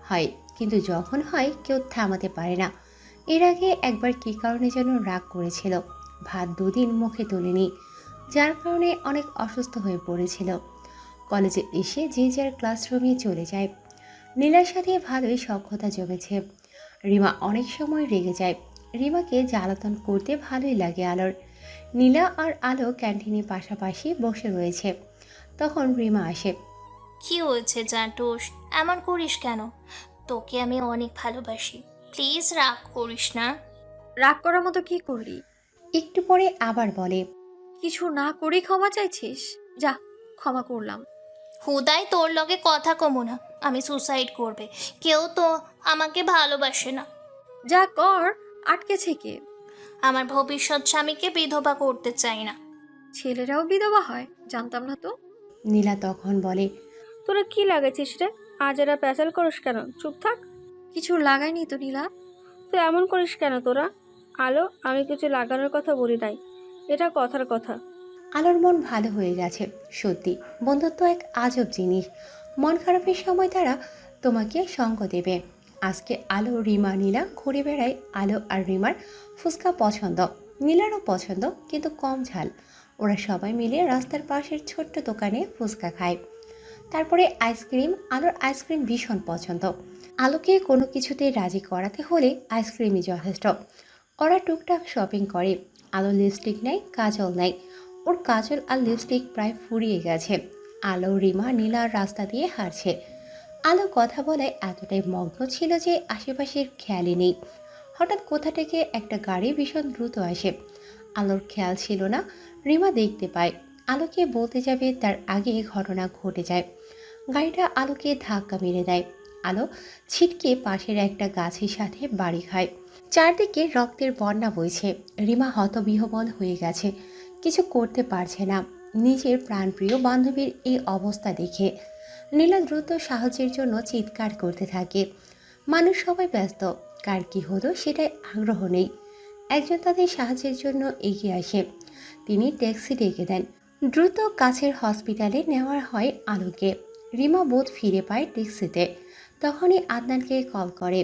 হয়, কিন্তু যখন হয় কেউ থামাতে পারে না। এর আগে একবার কী কারণে যেন রাগ করেছিল। ভাত দুদিন মুখে তোলেনি, যার কারণে অনেক অসুস্থ হয়ে পড়েছিল। কলেজে এসে যে যার ক্লাসরুমে চলে যায়। নীলার সাথে ভালোই সখ্যতা জমেছে। রিমা অনেক সময় রেগে যায়। রিমাকে জ্বালাতন করতে ভালোই লাগে আলোর। নীলা আর আলো ক্যান্টিনে পাশাপাশি বসে রয়েছে। তখন রিমা আসে। কি হয়েছে জান্টুস, এমন করিস কেন? তোকে আমি অনেক ভালোবাসি, প্লিজ রাগ করিস না। রাগ করার মতো কি করলি? একটু পরে আবার বলে, কিছু না করেই ক্ষমা চাইছিস? যা, ক্ষমা করলাম। হুদাই তোর লগে কথা কমো না, আমি সুসাইড করবে। কেউ তো আমাকে ভালোবাসে না। যা কর, আটকেছে কে? আমার ভবিষ্যৎ স্বামীকে বিধবা করতে চাই না। ছেলেরাও বিধবা হয়? জানতাম না তো। নীলা তখন বলে, তোরা কি লাগাইছিস রে? আজ এরা প্যাচাল করিস কেন? চুপ থাক। কিছু লাগাইনি তো নীলা। তুই এমন করিস কেন তোরা? আলো, আমি কিছু লাগানোর কথা বলি নাই, এটা কথার কথা। আলোর মন ভালো হয়ে গেছে। সত্যি বন্ধুত্ব এক আজব জিনিস। মন খারাপের সময় তারা তোমাকে সঙ্গ দেবে। আজকে আলো, রিমা, নীলা ঘুরে বেড়ায়। আলো আর রিমার ফুচকা পছন্দ, নীলারও পছন্দ, কিন্তু কম ঝাল। ওরা সবাই মিলে রাস্তার পাশের ছোট্ট দোকানে ফুচকা খায়। তারপরে আইসক্রিম। আলোর আইসক্রিম ভীষণ পছন্দ। আলোকে কোনো কিছুতেই রাজি করাতে হলে আইসক্রিমই যথেষ্ট। ওরা টুকটাক শপিং করে। আলো লিপস্টিক নেয়, কাজল নেয়। ওর কাজল আর লিপস্টিক প্রায় ফুরিয়ে গেছে। আলো, রিমা, নীলার রাস্তা দিয়ে হাঁটছে। আলো কথা বলায় এতটাই মগ্ন ছিল যে আশেপাশের খেয়ালই নেই। হঠাৎ কোথা থেকে একটা গাড়ি ভীষণ দ্রুত আসে। আলোর খেয়াল ছিল না। রিমা দেখতে পায়। আলোকে বলতে যাবে তার আগে ঘটনা ঘটে যায়। গাড়িটা আলোকে ধাক্কা মেরে দেয়। আলো ছিটকে পাশের একটা গাছের সাথে বাড়ি খায়। চারদিকে রক্তের বন্যা বইছে। রিমা হতবিহ্বল হয়ে গেছে, কিছু করতে পারছে না নিজের প্রাণপ্রিয় বান্ধবীর এই অবস্থা দেখে। নীলা দ্রুত সাহায্যের জন্য চিৎকার করতে থাকে। মানুষ সবাই ব্যস্ত, কার কি হলো সেটাই আগ্রহ নেই। একজন তাদের সাহায্যের জন্য এগিয়ে আসে। তিনি ট্যাক্সি ডেকে দেন। দ্রুত কাছের হসপিটালে নেওয়া হয় আলোকে। রিমা বোধ ফিরে পায় ট্যাক্সিতে। তখনই আদনানকে কল করে।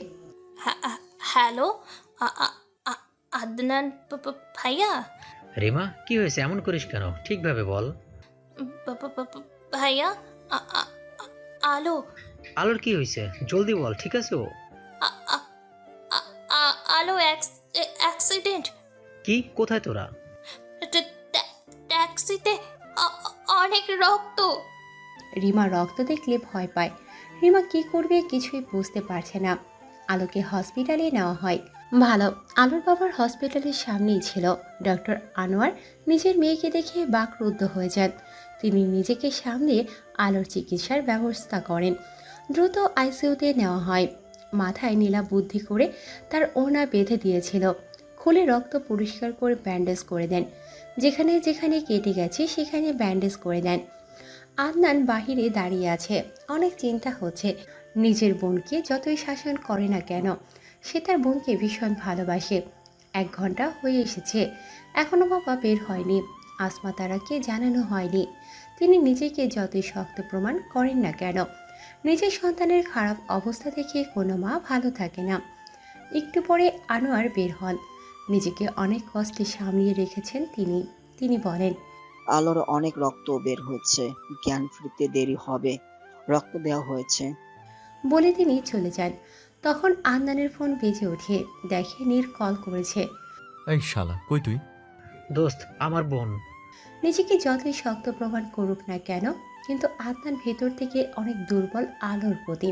হ্যালো, আদনান ভাইয়া? রিমা, কি হয়েছে? এমন করিস কেন? ঠিকভাবে বল। ভাইয়া, আলো। আলোর কি হয়েছে? জলদি বল। ঠিক আছে ও? আলো অ্যাক্সিডেন্ট। কি? কোথায় তোরা? ট্যাক্সিতে অনেক রক্ত। রিমা রক্ত দেখলে ভয় পায়। রিমা কি করবে কিছুই বুঝতে পারছে না। আলোকে হসপিটালে নেওয়া হয়। ভালো, আলোর বাবার হসপিটালের সামনেই ছিল। ডক্টর আনোয়ার নিজের মেয়েকে দেখে বাকরুদ্ধ হয়ে যান। তিনি নিজেকে সামলে আলোর চিকিৎসার ব্যবস্থা করেন। দ্রুত আইসিইউতে নেওয়া হয়। মাথায় নীলা বুদ্ধি করে তার ওড়না বেঁধে দিয়েছিল। খুলে রক্ত পরিষ্কার করে ব্যান্ডেজ করে দেন। যেখানে যেখানে কেটে গেছে সেখানে ব্যান্ডেজ করে দেন। আদনান বাহিরে দাঁড়িয়ে আছে। অনেক চিন্তা হচ্ছে। নিজের বোনকে যতই শাসন করে না কেন, সে তার বোনকে ভীষণ ভালোবাসে। 1 ঘন্টা হয়ে এসেছে, এখনো বাবা বের হয়নি। আসমা তারাকে জানানো হয়নি। তিনি নিজেকে যতই শক্ত প্রমাণ করেন না কেন, নিজের সন্তানের খারাপ অবস্থা দেখে কোনো মা ভালো থাকে না। একটু পরে আনোয়ার বের হন। নিজেকে অনেক কষ্টে সামলিয়ে রেখেছেন তিনি। তিনি বলেন, আলোর অনেক রক্ত বের হয়েছে, জ্ঞান ফিরতে দেরি হবে, রক্ত দেওয়া হয়েছে। বলে তিনি চলে যান। তখন আন্দানের ফোন বেজে ওঠে। দেখে নীর কল করেছে। এই শালা, কই তুই? দোস্ত, আমার বোন। নিজেকে যতই শক্ত প্রমাণ করুক না কেন, কিন্তু আদনান ভেতর থেকে অনেক দুর্বল আলোর প্রতি।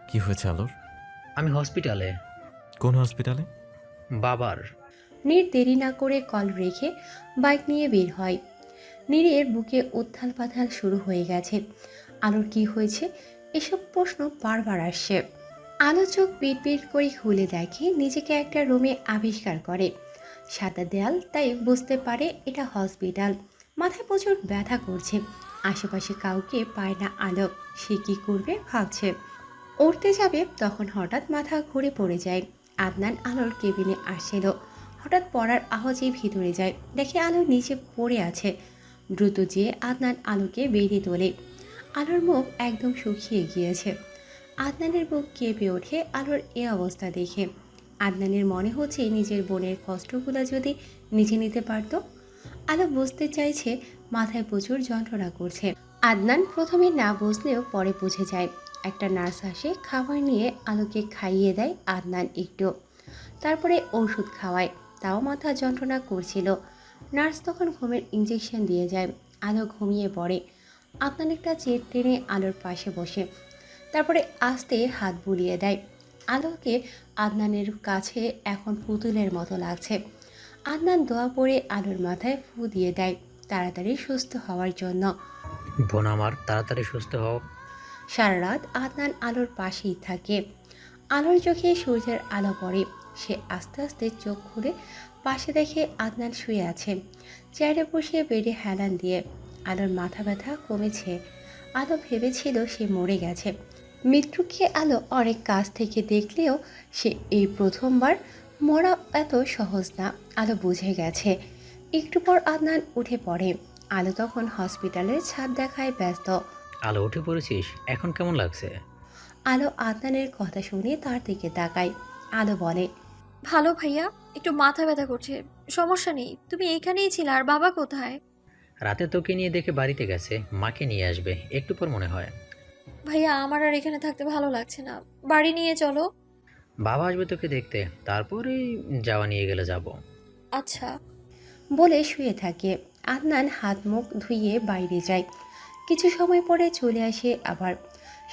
কি হয়েছে আলোর? আমি হসপিটালে। কোন হসপিটালে? বাবার। নীর দেরি না করে কল রেখে বাইক নিয়ে বের হয়। নীরের বুকে উত্থাল পাথাল শুরু হয়ে গেছে। আলোর কি হয়েছে এসব প্রশ্ন বারবার আসছে। আলো চোখ পিট করে খুলে দেখে নিজেকে একটা রুমে আবিষ্কার করে। সাদা দেয়াল, তাই বুঝতে পারে এটা হসপিটাল। মাথায় প্রচুর ব্যথা করছে। আশেপাশে কাউকে পায় না আলো। সে কি করবে ভাবছে। উঠতে যাবে তখন হঠাৎ মাথা ঘুরে পড়ে যায়। আদনান আলোর কেবিনে আসছিল। হঠাৎ পড়ার আওয়াজে ভিতরে যায়, দেখে আলো নিচে পড়ে আছে। দ্রুত যেয়ে আদনান আলোকে বেরিয়ে তোলে। আলোর মুখ একদম শুকিয়ে গিয়েছে। আদনানের বুক কেঁপে ওঠে আলোর এ অবস্থা দেখে। আদনানের মনে হচ্ছে নিজের বোনের কষ্টগুলো যদি নিজে নিতে পারত। আলো বুঝতে চাইছে মাথায় প্রচুর যন্ত্রণা করছে। আদনান প্রথমে না বুঝলেও পরে বুঝে যায়। একটা নার্স আসে, খাবার নিয়ে আলোকে খাইয়ে দেয় আদনান একটু। তারপরে ওষুধ খাওয়ায়, তাও মাথা যন্ত্রণা করছিল। নার্স তখন ঘুমের ইঞ্জেকশন দিয়ে যায়। আলো ঘুমিয়ে পড়ে। আদনান একটা চেয়ার টেনে আলোর পাশে বসে, তারপরে আস্তে হাত বুলিয়ে দেয়। আলোকে আদনানের কাছে এখন পুতুলের মতো লাগছে। আদনান দোয়া পড়ে আলোর মাথায় ফু দিয়ে দেয় তাড়াতাড়ি সুস্থ হওয়ার জন্য। বোন আমার, তাড়াতাড়ি সুস্থ হও। সারা রাত আদনান আলোর পাশেই থাকে। আলোর চোখে সূর্যের আলো পড়ে। সে আস্তে আস্তে চোখ খুলে পাশে দেখে আদনান শুয়ে আছে, চেয়ারে বসে বেডে হেলান দিয়ে। আলোর মাথা ব্যথা কমেছে। আলো ভেবেছিল সে মরে গেছে। মৃত্যুকে আলো অনেক কাছ থেকে দেখলেও সে এই প্রথমবার। মরা এত সহজ না, আলো বুঝে গেছে। একটু পর আদনান উঠে পড়ে। আলো তখন হসপিটালের ছাদ দেখায় ব্যস্ত। আলো, উঠে পড়েছিস? এখন কেমন লাগছে? আলো আদনানের কথা শুনে তার দিকে তাকায়। আলো বলে, ভালো ভাইয়া, একটু মাথা ব্যথা করছে, সমস্যা নেই। তুমি এখানেই ছিলে, আর বাবা কোথায়? রাতে তোকে নিয়ে দেখে বাড়িতে গেছে, মাকে নিয়ে আসবে একটু পর মনে হয়। ভাইয়া, আমার আর এখানে থাকতে ভালো লাগছে না, বাড়ি নিয়ে চলো। বাবা আসবে তোকে দেখতে, তারপরেই যাওয়া নিয়ে গেলে যাব। আচ্ছা। বলে শুয়ে থাকে। আদনান হাত মুখ ধুইয়ে বাইরে যায়। কিছু সময় পরে চলে আসে আবার।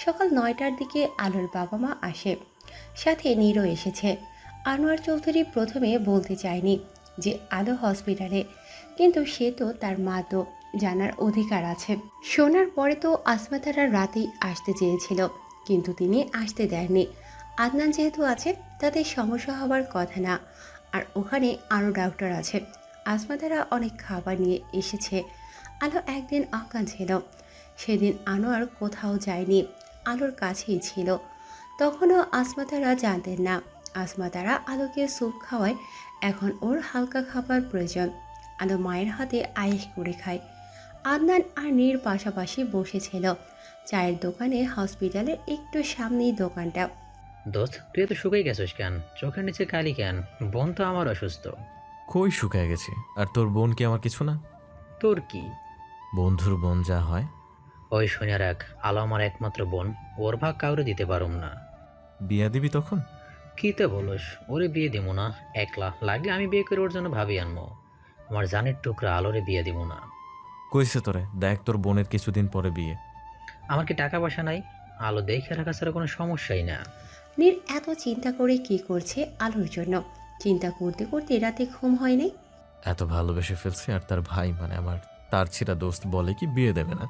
সকাল 9টার দিকে আলোর বাবা মা আসে, সাথে নীরও এসেছে। আনোয়ার চৌধুরী প্রথমে বলতে চায়নি যে আলো হসপিটালে, কিন্তু সে তো তার মা, তো জানার অধিকার আছে। শোনার পরে তো আসমা তারা রাতেই আসতে চেয়েছিল, কিন্তু তিনি আসতে দেননি। আদনান যেহেতু আছে তাতে সমস্যা হবার কথা না, আর ওখানে আরও ডাক্তার আছে। আসমা তারা অনেক খাবার নিয়ে এসেছে। আলো একদিন অজ্ঞান ছিল, সেদিন আনোয়ার কোথাও যায়নি, আলোর কাছেই ছিল। তখনও আসমা তারা জানতেন না। আসমা তারা আলোকে স্যুপ খাওয়ায়, এখন ওর হালকা খাবার প্রয়োজন। আলো মায়ের হাতে আয়েশ করে খায়। আদনান আর নীর পাশাপাশি বসেছিল চায়ের দোকানে। হসপিটালের একটু সামনেই দোকানটা। দোস্ত, তুই তো শুকিয়ে গেছিস কেন? চোখের নিচে কালি কেন? বোন তো আমার অসুস্থ। কই শুকায় গেছে? আর তোর বোন কি আমার কিছু না? তোর কি? বন্ধুর বোন যা হয়। ওই শুনে রাখ, আলো আমার একমাত্র বোন, ওর ভাগ কাউরে দিতে পারুম না। বিয়া দিবি তখন? কিতে বলস? ওরে বিয়ে দিব না, একলা লাগলে আমি বিয়ে করে ওর জন্য ভাবি আনবো। আমার জানের টুকরা আলোরে বিয়ে দিব না। কইছে তোরে, দেখ তোর বোনের কিছুদিন পরে বিয়ে। আমার কি টাকা পয়সা নাই? আলো দেখে রাখা ছাড়া কোনো সমস্যাই না। নীর এত চিন্তা করে কি করছে আলোর জন্য, চিন্তা করতে করতে রাতে ঘুম হয়নি। এত ভালোবেসে ফেলছে, আর তার ভাই মানে আমার তার ছিটা দোস্ত বলে কি বিয়ে দেবে না।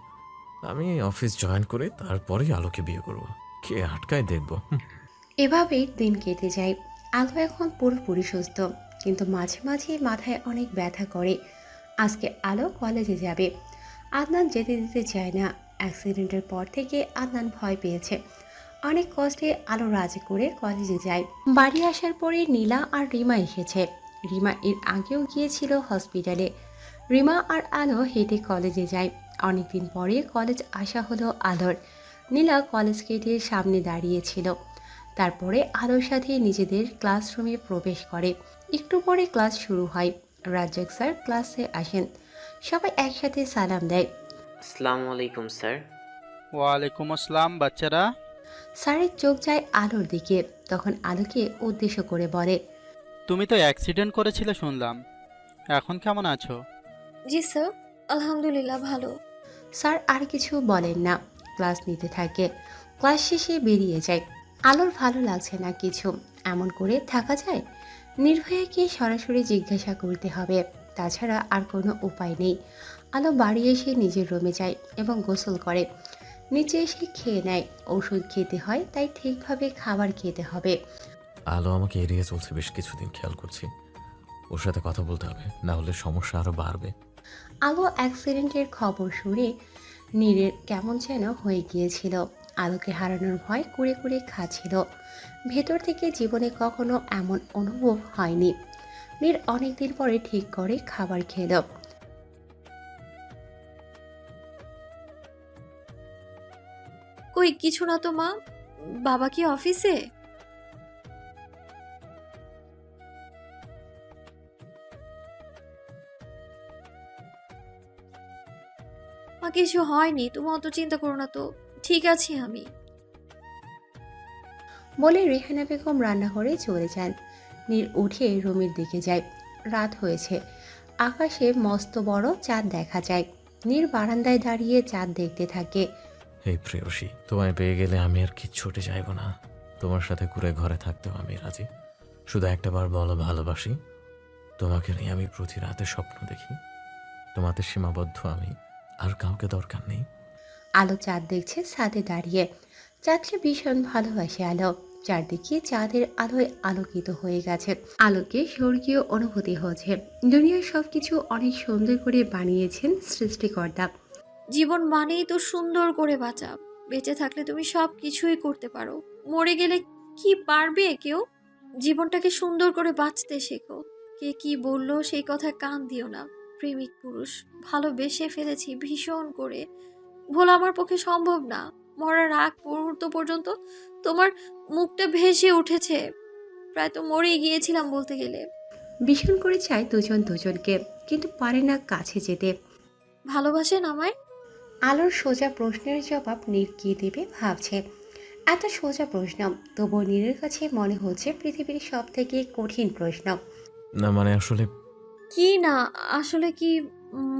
আমি অফিস জয়েন করে তারপরেই আলোকে বিয়ে করব। কে আটকায় দেখবো। এভাবেই দিন কেটে যায়। আলো এখন পুরোপুরি সুস্থ, কিন্তু মাঝে মাঝে মাথায় অনেক ব্যথা করে। আজকে আলো কলেজে যাবে। আদনান যেতে দিতে চায় না। অ্যাক্সিডেন্টের পর থেকে আদনান ভয় পেয়েছে। অনেক কষ্টে আলো রাজি করে কলেজে যায়। বাড়ি আসার পরে নীলা আর রিমা এসেছে। রিমা এর আগেও গিয়েছিল হসপিটালে। রিমা আর আলো হেঁটে কলেজে যায়। অনেকদিন পরে কলেজ আসা হলো আলোর। নীলা কলেজ গেটের সামনে দাঁড়িয়েছিল। তারপরে আলোর সাথে নিজেদের ক্লাসরুমে প্রবেশ করে। একটু পরে ক্লাস শুরু হয়। রাজ্জাক স্যার ক্লাসে আসেন। সবাই একসাথে সালাম দেয়। আসসালামু আলাইকুম স্যার। ওয়ালাইকুম আসসালাম বাচ্চারা। স্যারের চোখ যায় আলোর দিকে, তখন আলোকে উদ্দেশ্য করে বলে, তুমি তো অ্যাক্সিডেন্ট করেছিলে শুনলাম, এখন কেমন আছো? জি স্যার, আলহামদুলিল্লাহ ভালো। স্যার আর কিছু বলেন না, ক্লাস নিতে থাকে। ক্লাস শেষে বেরিয়ে যায়। আলোর ভালো লাগছে না কিছু, এমন করে থাকা যায়? নির্ভয়াকে সরাসরি জিজ্ঞাসা করতে হবে, তাছাড়া আর কোনো উপায় নেই। আলো বাড়ি এসে নিজের রুমে যায় এবং গোসল করে। নিচে এসে খেয়ে নেয়। ওষুধ খেতে হয়, তাই ঠিকভাবে খাবার খেতে হবে। আলো আমাকে এড়িয়ে চলছে বেশ কিছুদিন, খেয়াল করছি। ওর সাথে কথা বলতে হবে, না হলে সমস্যা আরো বাড়বে। আলো অ্যাক্সিডেন্টের খবর শুনে নীরের কেমন যেন হয়ে গিয়েছিল। আলোকে হারানোর ভয় কুড়ে কুড়ে খাচ্ছিল। ভেতর থেকে জীবনে কখনো এমন অনুভব হয়নি। নীর অনেকদিন পরে ঠিক করে খাবার খেল। কই কিছু না তো মা। বাবা কি অফিসে? মা কিছু হয়নি, তুমি অত চিন্তা করো না তো, ঠিক আছি আমি। বলে রেহানা বেগম রান্নাঘরে চলে যান। নীর উঠে রুমের দিকে যায়। রাত হয়েছে। আকাশে মস্ত বড় চাঁদ দেখা যায়। নীর বারান্দায় দাঁড়িয়ে চাঁদ দেখতে থাকে। এই প্রেয়সী, তোমায় পেয়ে গেলে আমি আর কিচ্ছু ছুটে যাইব না। তোমার সাথে ঘুরে ঘরে থাকতেও আমি রাজি। শুধু একটাবার বলো ভালোবাসি। তোমাকে নিয়ে আমি প্রতি রাতে স্বপ্ন দেখি। তোমাতে সীমাবদ্ধ আমি, আর কাউকে দরকার নেই। আলো চাঁদ দেখছে ছাদে দাঁড়িয়ে। চাঁদকে ভীষণ ভালোবাসে আলো। চারদিকে চাঁদের আলোয় আলোকিত হয়ে গেছে। আলোকে স্বর্গীয় অনুভূতি হচ্ছে। দুনিয়ার সবকিছু অনেক সুন্দর করে বানিয়েছেন সৃষ্টিকর্তা। জীবন মানেই তো সুন্দর করে বাঁচা। বেঁচে থাকলে তুমি সব কিছুই করতে পারো, মরে গেলে কি পারবে কেউ? জীবনটাকে সুন্দর করে বাঁচতে শেখো। কে কি বললো সেই কথায় কান দিও না। প্রেমিক পুরুষ, ভালোবেসে ফেলেছি ভীষণ করে, ভোলা আমার পক্ষে সম্ভব না। মরার আগ মুহূর্ত পর্যন্ত তোমার মুখটা ভেসে উঠেছে। প্রায় তো মরেই গিয়েছিলাম বলতে গেলে। ভীষণ করে চায় দুজন দুজনকে, কিন্তু পারে না কাছে যেতে। ভালোবাসেন আমায়? আলোর সোজা প্রশ্নের জবাব নীর কি দেবে ভাবছে। এত সোজা প্রশ্ন, তবুও নীরের কাছে মনে হচ্ছে পৃথিবীর সব থেকে কঠিন প্রশ্ন। না মানে আসলে কি না আসলে কি,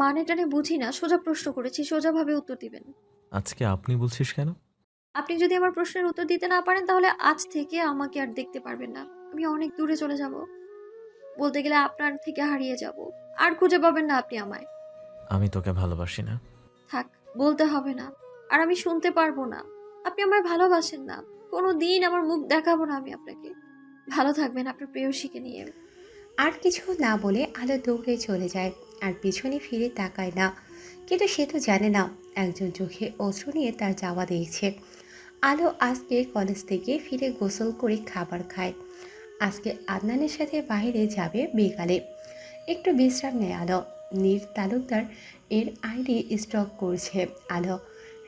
মানে টানে বুঝি না। সোজা প্রশ্ন করেছি, সোজাভাবে উত্তর দিবেন। আজকে আপনি বলছিস কেন? আপনি যদি আমার প্রশ্নের উত্তর দিতে না পারেন তাহলে আজ থেকে আমাকে আর দেখতে পারবেন না। আমি অনেক দূরে চলে যাব, বলতে গেলে আপনার থেকে হারিয়ে যাব। আর খুঁজে পাবেন না আপনি আমায়। আমি তোকে ভালোবাসি না। থাক, বলতে হবে না। আর আমি শুনতে পারবো না। আপনি আমায় ভালোবাসেন না। কোনো দিন আমার মুখ দেখাবো না আমি আপনাকে। ভালো থাকবেন আপনার প্রেয়সীকে নিয়ে। আর কিছু না বলে আলো দৌড়ে চলে যায়, আর পিছনে ফিরে তাকায় না। কিন্তু সে তো জানে না একজন চোখে অশ্রু নিয়ে তার যাওয়া দেখছে। আলো আজকে কলেজ থেকে ফিরে গোসল করে খাবার খায়। আজকে আদনানের সাথে বাইরে যাবে বিকালে। একটু বিশ্রাম নেয় আলো। নীর তালুকদার এর আইডি স্টক করছে আলো।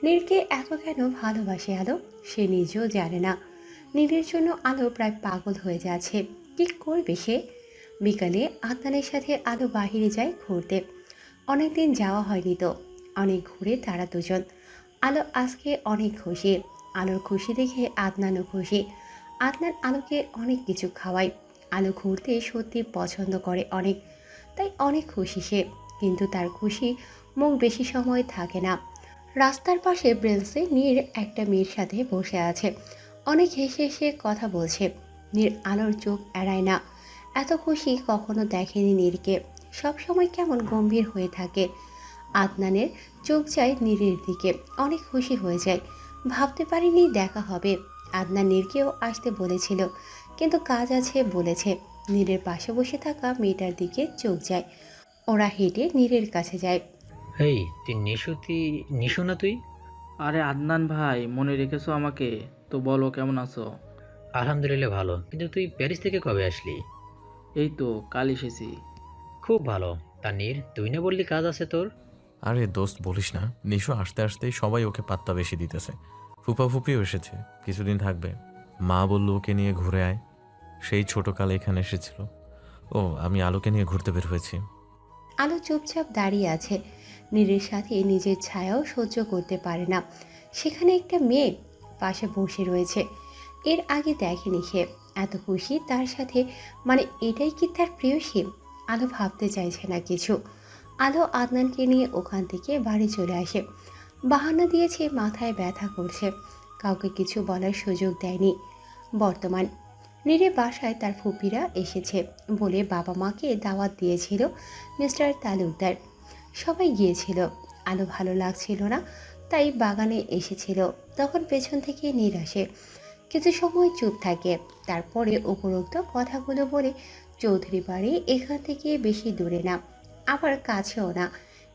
নীরকে এত কেন ভালোবাসে আলো সে নিজেও জানে না। নীরের জন্য আলো প্রায় পাগল হয়ে যাচ্ছে। কি করবে সে? বিকালে আদনানের সাথে আলো বাহিরে যায় ঘুরতে। অনেকদিন যাওয়া হয়নি তো, অনেক ঘুরে তারা দুজন। আলো আজকে অনেক খুশি। আলোর খুশি দেখে আদনানও খুশি। আদনান আলোকে অনেক কিছু খাওয়ায়। আলো ঘুরতে সত্যি পছন্দ করে অনেক, তাই অনেক খুশি সে। কিন্তু তার খুশি মুখ বেশি সময় থাকে না। রাস্তার পাশে ব্রেঞ্চে নীর একটা মেয়ের সাথে বসে আছে। অনেক হেসে হেসে কথা বলছে। নীর আলোর চোখ এড়ায় না। এত খুশি কখনো দেখেনি নীরকে। সবসময় কেমন গম্ভীর হয়ে থাকে। আদনানের চোখ যায় নীরের দিকে, অনেক খুশি হয়ে যায়। ভাবতে পারিনি দেখা হবে। আদনান নীরকেও আসতে বলেছিল, কিন্তু কাজ আছে বলেছে। নীরের পাশে বসে থাকা মেয়েটার দিকে চোখ যায়। ওরা হেঁটে নীরের কাছে যায়। হেই, তুই নিশু না তুই? আরে আদনান ভাই, মনে রেখেছো আমাকে? তো বলো, কেমন আছো? আলহামদুলিল্লাহ ভালো, কিন্তু তুই প্যারিস থেকে কবে আসলি? এই তো কাল এসেছি। খুব ভালো। তানির, তুই না বললি কাজ আছে তোর? আরে দোস্ত বলিস না, নিশো আসতে আসতেই সবাই ওকে পাত্তা বেশি দিতেছে। ফুপা ফুপিও এসেছে, কিছুদিন থাকবে। মা বলল ওকে নিয়ে ঘুরে আয়। সেই ছোটকালে এখানে এসেছিল ও। আমি আলোকে নিয়ে ঘুরতে বের হয়েছি। আলো চুপচাপ দাঁড়িয়ে আছে। নীরের সাথে নিজের ছায়াও সহ্য করতে পারে না। সেখানে একটা মেয়ে পাশে বসে রয়েছে। এর আগে দেখেনি সে। এত খুশি তার সাথে, মানে এটাই কি তার প্রেয়সী? আলো ভাবতে চাইছে না কিছু। আলো আদনানকে নিয়ে ওখান থেকে বাড়ি চলে আসে। বাহানা দিয়েছে মাথায় ব্যথা করছে, কাউকে কিছু বলার সুযোগ দেয়নি। বর্তমান নীরের বাসায় তার ফুপিরা এসেছে বলে বাবা মাকে দাওয়াত দিয়েছিল মিস্টার তালুকদার। সবাই গিয়েছিল। আলো ভালো লাগছিল না, তাই বাগানে এসেছিল। তখন পেছন থেকে নীর আসে, কিছু সময় চুপ থাকে। তারপরে উপরোক্ত কথাগুলো বলে, চৌধুরী বাড়ি এখান থেকে বেশি দূরে না, আবার কাছেও না,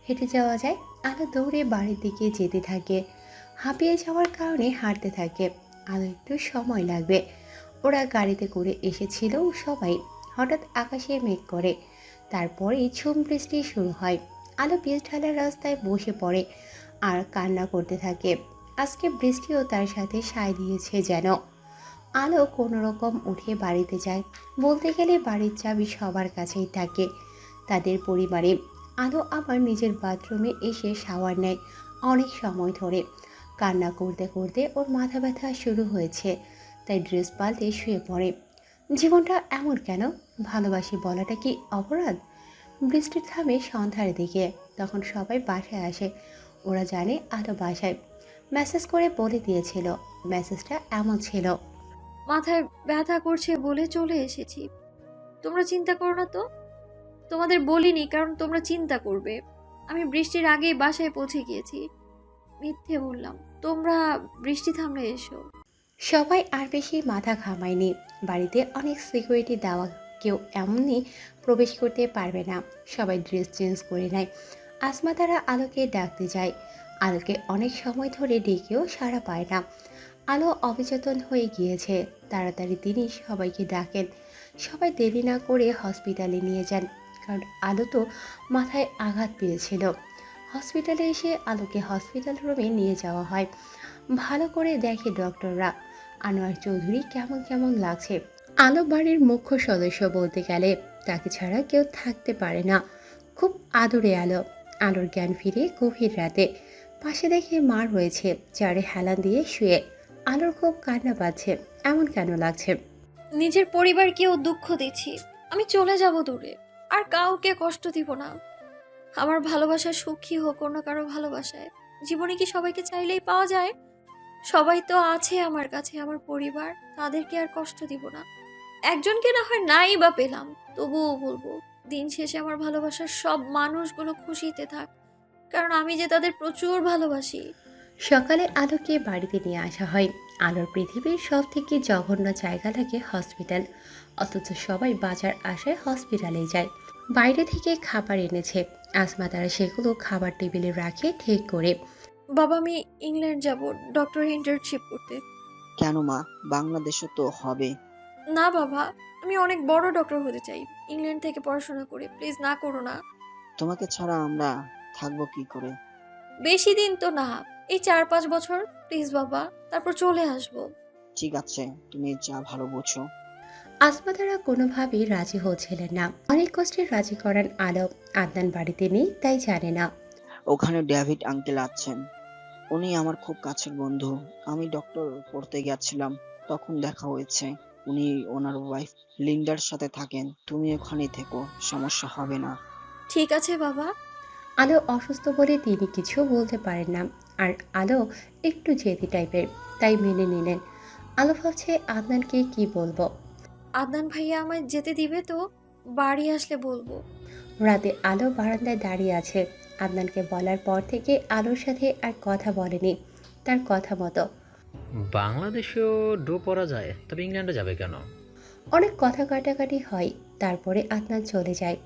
হেঁটে যাওয়া যায়। আলো দৌড়ে বাড়ির দিকে যেতে থাকে। হাঁপিয়ে যাওয়ার কারণে হাঁটতে থাকে। আলো একটু সময় লাগবে। ওরা গাড়িতে করে এসেছিল সবাই। হঠাৎ আকাশে মেঘ করে, তারপরে ঝুম বৃষ্টি শুরু হয়। আলো পিচ ঢালার রাস্তায় বসে পড়ে আর কান্না করতে থাকে। আজকে বৃষ্টিও তার সাথে সায় দিয়েছে যেন। আলো কোনো রকম উঠে বাড়িতে যায়। বলতে গেলে বাড়ির চাবি সবার কাছেই থাকে তাদের পরিবারে। আলো আবার নিজের বাথরুমে এসে শাওয়ার নেয় অনেক সময় ধরে। কান্না করতে করতে ওর মাথা ব্যথা শুরু হয়েছে, তাই ড্রেস পাল্টে শুয়ে পড়ে। জীবনটা এমন কেন? ভালোবাসি বলাটা কি অপরাধ? বৃষ্টি থামে সন্ধ্যার দিকে, তখন সবাই বাসায় আসে। ওরা জানে আলো বাসায়। মেসেজ করে বলে দিয়েছিল। মেসেজটা এমন ছিল: মাথায় ব্যথা করছে বলে চলে এসেছি। তোমরা চিন্তা করো না তো। তোমাদের বলিনি কারণ তোমরা চিন্তা করবে। আমি বৃষ্টির আগেই বাসায় পৌঁছে গিয়েছি। মিথ্যে বললাম। তোমরা বৃষ্টি থামলে এসো। সবাই আর বেশি মাথা ঘামায়নি। বাড়িতে অনেক সিকিউরিটি দেওয়া, কেউ এমনি প্রবেশ করতে পারবে না। সবাই ড্রেস চেঞ্জ করে নেয়। আসমা তারা আলোকে ডাকতে যায়। আলোকে অনেক সময় ধরে ডেকেও সাড়া পায় না। আলো অবচেতন হয়ে গিয়েছে। তাড়াতাড়ি তিনি সবাইকে ডাকেন। সবাই দেরি না করে হসপিটালে নিয়ে যান, কারণ আলো তো মাথায় আঘাত পেয়েছিল। হসপিটালে এসে আলোকে হসপিটাল রুমে নিয়ে যাওয়া হয়। ভালো করে দেখে ডক্টররা। আনোয়ার চৌধুরী কেমন কেমন লাগছে। আলো বাড়ির মুখ্য সদস্য বলতে গেলে, তাকে ছাড়া কেউ থাকতে পারে না। খুব আদরে আলো। আলোর জ্ঞান ফিরে গভীর রাতে। পাশে দেখে মা রয়েছে, চারে হেলান দিয়ে শুয়ে। আলোর খুব কান্না পাচ্ছে। এমন কেন লাগছে? নিজের পরিবারকেও দুঃখ দিচ্ছি। আমি চলে যাব দূরে, আর কাউকে কষ্ট দিব না। আমার ভালোবাসা সুখী হোক অন্য কারো ভালোবাসায়। জীবনে কি সবাইকে চাইলেই পাওয়া যায়? সবাই তো আছে আমার কাছে, আমার পরিবার। তাদেরকে আর কষ্ট দিব না। একজনকে না হয় নাই বা পেলাম, তবুও বলবো দিন শেষে আমার ভালোবাসার সব মানুষগুলো খুশিতে থাক, কারণ আমি যে তাদের প্রচুর ভালোবাসি। সকালে আলোকে বাড়িতে নিয়ে আসা হয়। আলোর পৃথিবীর সব থেকে জঘন্য জায়গা লাগে হসপিটাল, অথচ সবাই বাজার আসায় হসপিটালে যায়। বাইরে থেকে খাবার এনেছে। আসমা তারা সেগুলো খাবার টেবিলে রাখে ঠিক করে। বাবা, আমি ইংল্যান্ড যাব ডক্টর ইন্টার্নশিপ করতে। কেন মা, বাংলাদেশও তো হবে। না বাবা, আমি অনেক বড় ডক্টর হতে চাই, ইংল্যান্ড থেকে পড়াশোনা করে। প্লিজ না করো না। তোমাকে ছাড়া আমরা থাকবো কি করে? বেশি দিন তো না, এই 4-5 বছর। প্লিজ বাবা, তারপর চলে আসবো। ঠিক আছে, তুমি যা ভালো বোঝো। আসমা তারা কোনোভাবেই রাজি হচ্ছিলেন না। অনেক কষ্টে রাজি করান আলো। আদনান বাড়িতে নেই, তাই জানে না। ওখানে ডেভিড আঙ্কেল আছেন, উনি আমার খুব কাছের বন্ধু। আমি ডক্টর পড়তে গেছিলাম, তখন দেখা হয়েছে। উনি ওনার ওয়াইফ লিন্ডার সাথে থাকেন। তুমি ওখানেই থেকো, সমস্যা হবে না। ঠিক আছে বাবা। আলো অসুস্থ বলে তিনি কিছু বলতে পারেন না। আর আলো একটু জেদি টাইপের, তাই মেনে নিলেন। আলো ভাবছে আদনানকে কি বলবো। আদনান ভাইয়া আমায় যেতে দিবে তো? বাড়ি আসলে বলবো। রাতে আলো বারান্দায় দাঁড়িয়ে আছে। আদনানকে বলার পর থেকে আলোর সাথে আর কথা বলেনি। তার কথা মতো বাংলাদেশেও ড্র পড়া যায়, তবে ইংল্যান্ডে যাবে কেন? অনেক কথা কাটাকাটি হয়। তারপরে আদনান চলে যায়।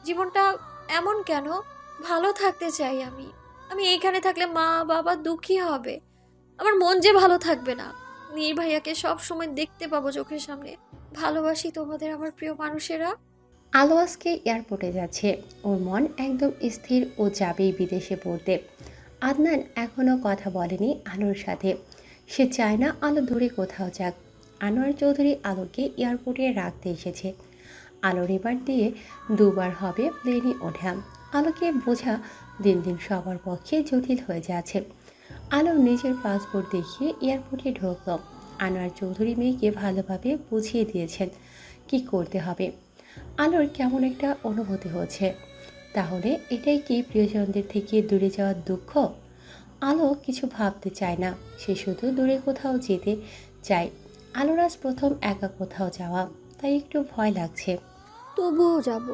জীবনটা এমন কেন? ভালো থাকতে চাই আমি। আমি এইখানে থাকলে মা বাবা দুঃখী হবে। আমার মন যে ভালো থাকবে না। নীর ভাইয়াকে সব সময় দেখতে পাবো চোখের সামনে। ভালোবাসি তোমাদের আমার প্রিয় মানুষেরা। আলো আজকে এয়ারপোর্টে যাচ্ছে। ওর মন একদম স্থির, ও যাবেই বিদেশে পড়তে। আদনান এখনও কথা বলেনি আলোর সাথে। সে চায় না আলো দূরে কোথাও যাক। আনোয়ার চৌধুরী আলোকে এয়ারপোর্টে রাখতে এসেছে। আলোর এবার দিয়ে 2বার হবে প্লেনে ওঠা। আলোকে বোঝা দিন দিন সবার পক্ষে জটিল হয়ে যাচ্ছে। আলো নিজের পাসপোর্ট দেখিয়ে এয়ারপোর্টে ঢুকল। আনোয়ার চৌধুরী মেয়েকে ভালোভাবে বুঝিয়ে দিয়েছেন কি করতে হবে। আলোর কেমন একটা অনুভূতি হচ্ছে। তাহলে এটাই কি প্রিয়জনদের থেকে দূরে যাওয়ার দুঃখ? আলো কিছু ভাবতে চায় না, সে শুধু দূরে কোথাও যেতে চায়। আলোর আজ প্রথম একা কোথাও যাওয়া, তাই একটু ভয় লাগছে। তবুও যাব।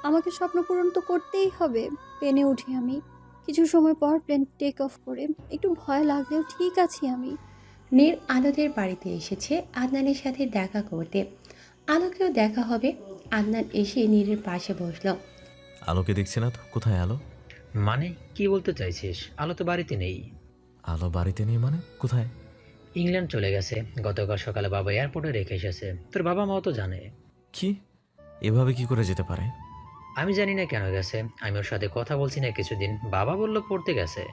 আমাকে স্বপ্ন পূরণ তো করতেই হবে। প্লেনে উঠি আমি। কিছু সময় পর প্লেন টেক অফ করে। একটু ভয় লাগলেও ঠিক আছি আমি। নীর আলোদের বাড়িতে এসেছে আদনানের সাথে দেখা করতে। আলোকেও দেখা হবে। আদনান এসে নীরের পাশে বসল। আলোকে দেখছি না তো, কোথায় আলো? মানে কি বলতে চাইছিস? আলো তো বাড়িতে নেই। আলো বাড়িতে নেই মানে কোথায়? ইংল্যান্ড চলে গেছে। গতকাল সকালে বাবা এয়ারপোর্টে রেখে এসেছে। তোর বাবা মাও তো জানে। কি? এভাবে কি করে যেতে পারে? আমি জানি না কেন গেছে। আমি ওর সাথে কথা বলছি না কিছুদিন। বাবা বলল পড়তে গেছে।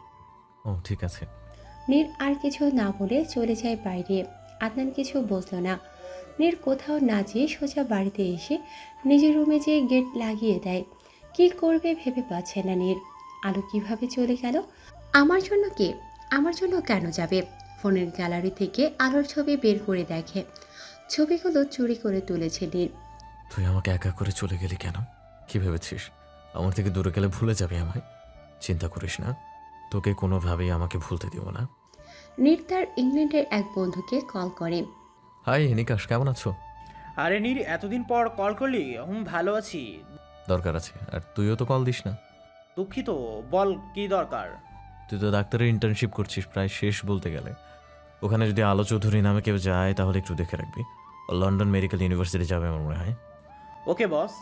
ও ঠিক আছে। নীর আর কিছু না বলে চলে যায় বাইরে। আদনান কিছু বলল না। নীর কোথাও না যেয়ে সোজা বাড়িতে এসে নিজের রুমে যেয়ে গেট লাগিয়ে দেয়। কি করবে ভেবে পাচ্ছে না নীর। আলো কিভাবে চলে গেল? আমার জন্য কে? আমার জন্য কেন যাবে? ফোনের গ্যালারি থেকে আলোর ছবি বের করে দেখে। ছবিগুলো চুরি করে তুলেছে নীর। তুই আমাকে একা করে চলে গেলি কেন? কি ভেবেছিস আমার থেকে দূরে গেলে ভুলে যাবে আমায়। চিন্তা করিস না, তোকে কোনোভাবেই আমাকে ভুলতে দিব না। নীর তার ইংল্যান্ডের এক বন্ধুকে কল করে। হাই নিকাশ, কেমন আছো? আরে নীর, এতদিন পর কল করলি? ভালো আছি। দরকার আছে, আর তুইও তো কল দিস না। দুঃখিত, বল কি দরকার? তুই তো ডাক্তারের ইন্টার্নশিপ করছিস, প্রায় শেষ বলতে গেলে। ওখানে যদি আলো চৌধুরী নামে কেউ যায় তাহলে একটু দেখে রাখবি। ও লন্ডন মেডিকেল ইউনিভার্সিটি যাবে আমার মনে হয়। ওকে বস।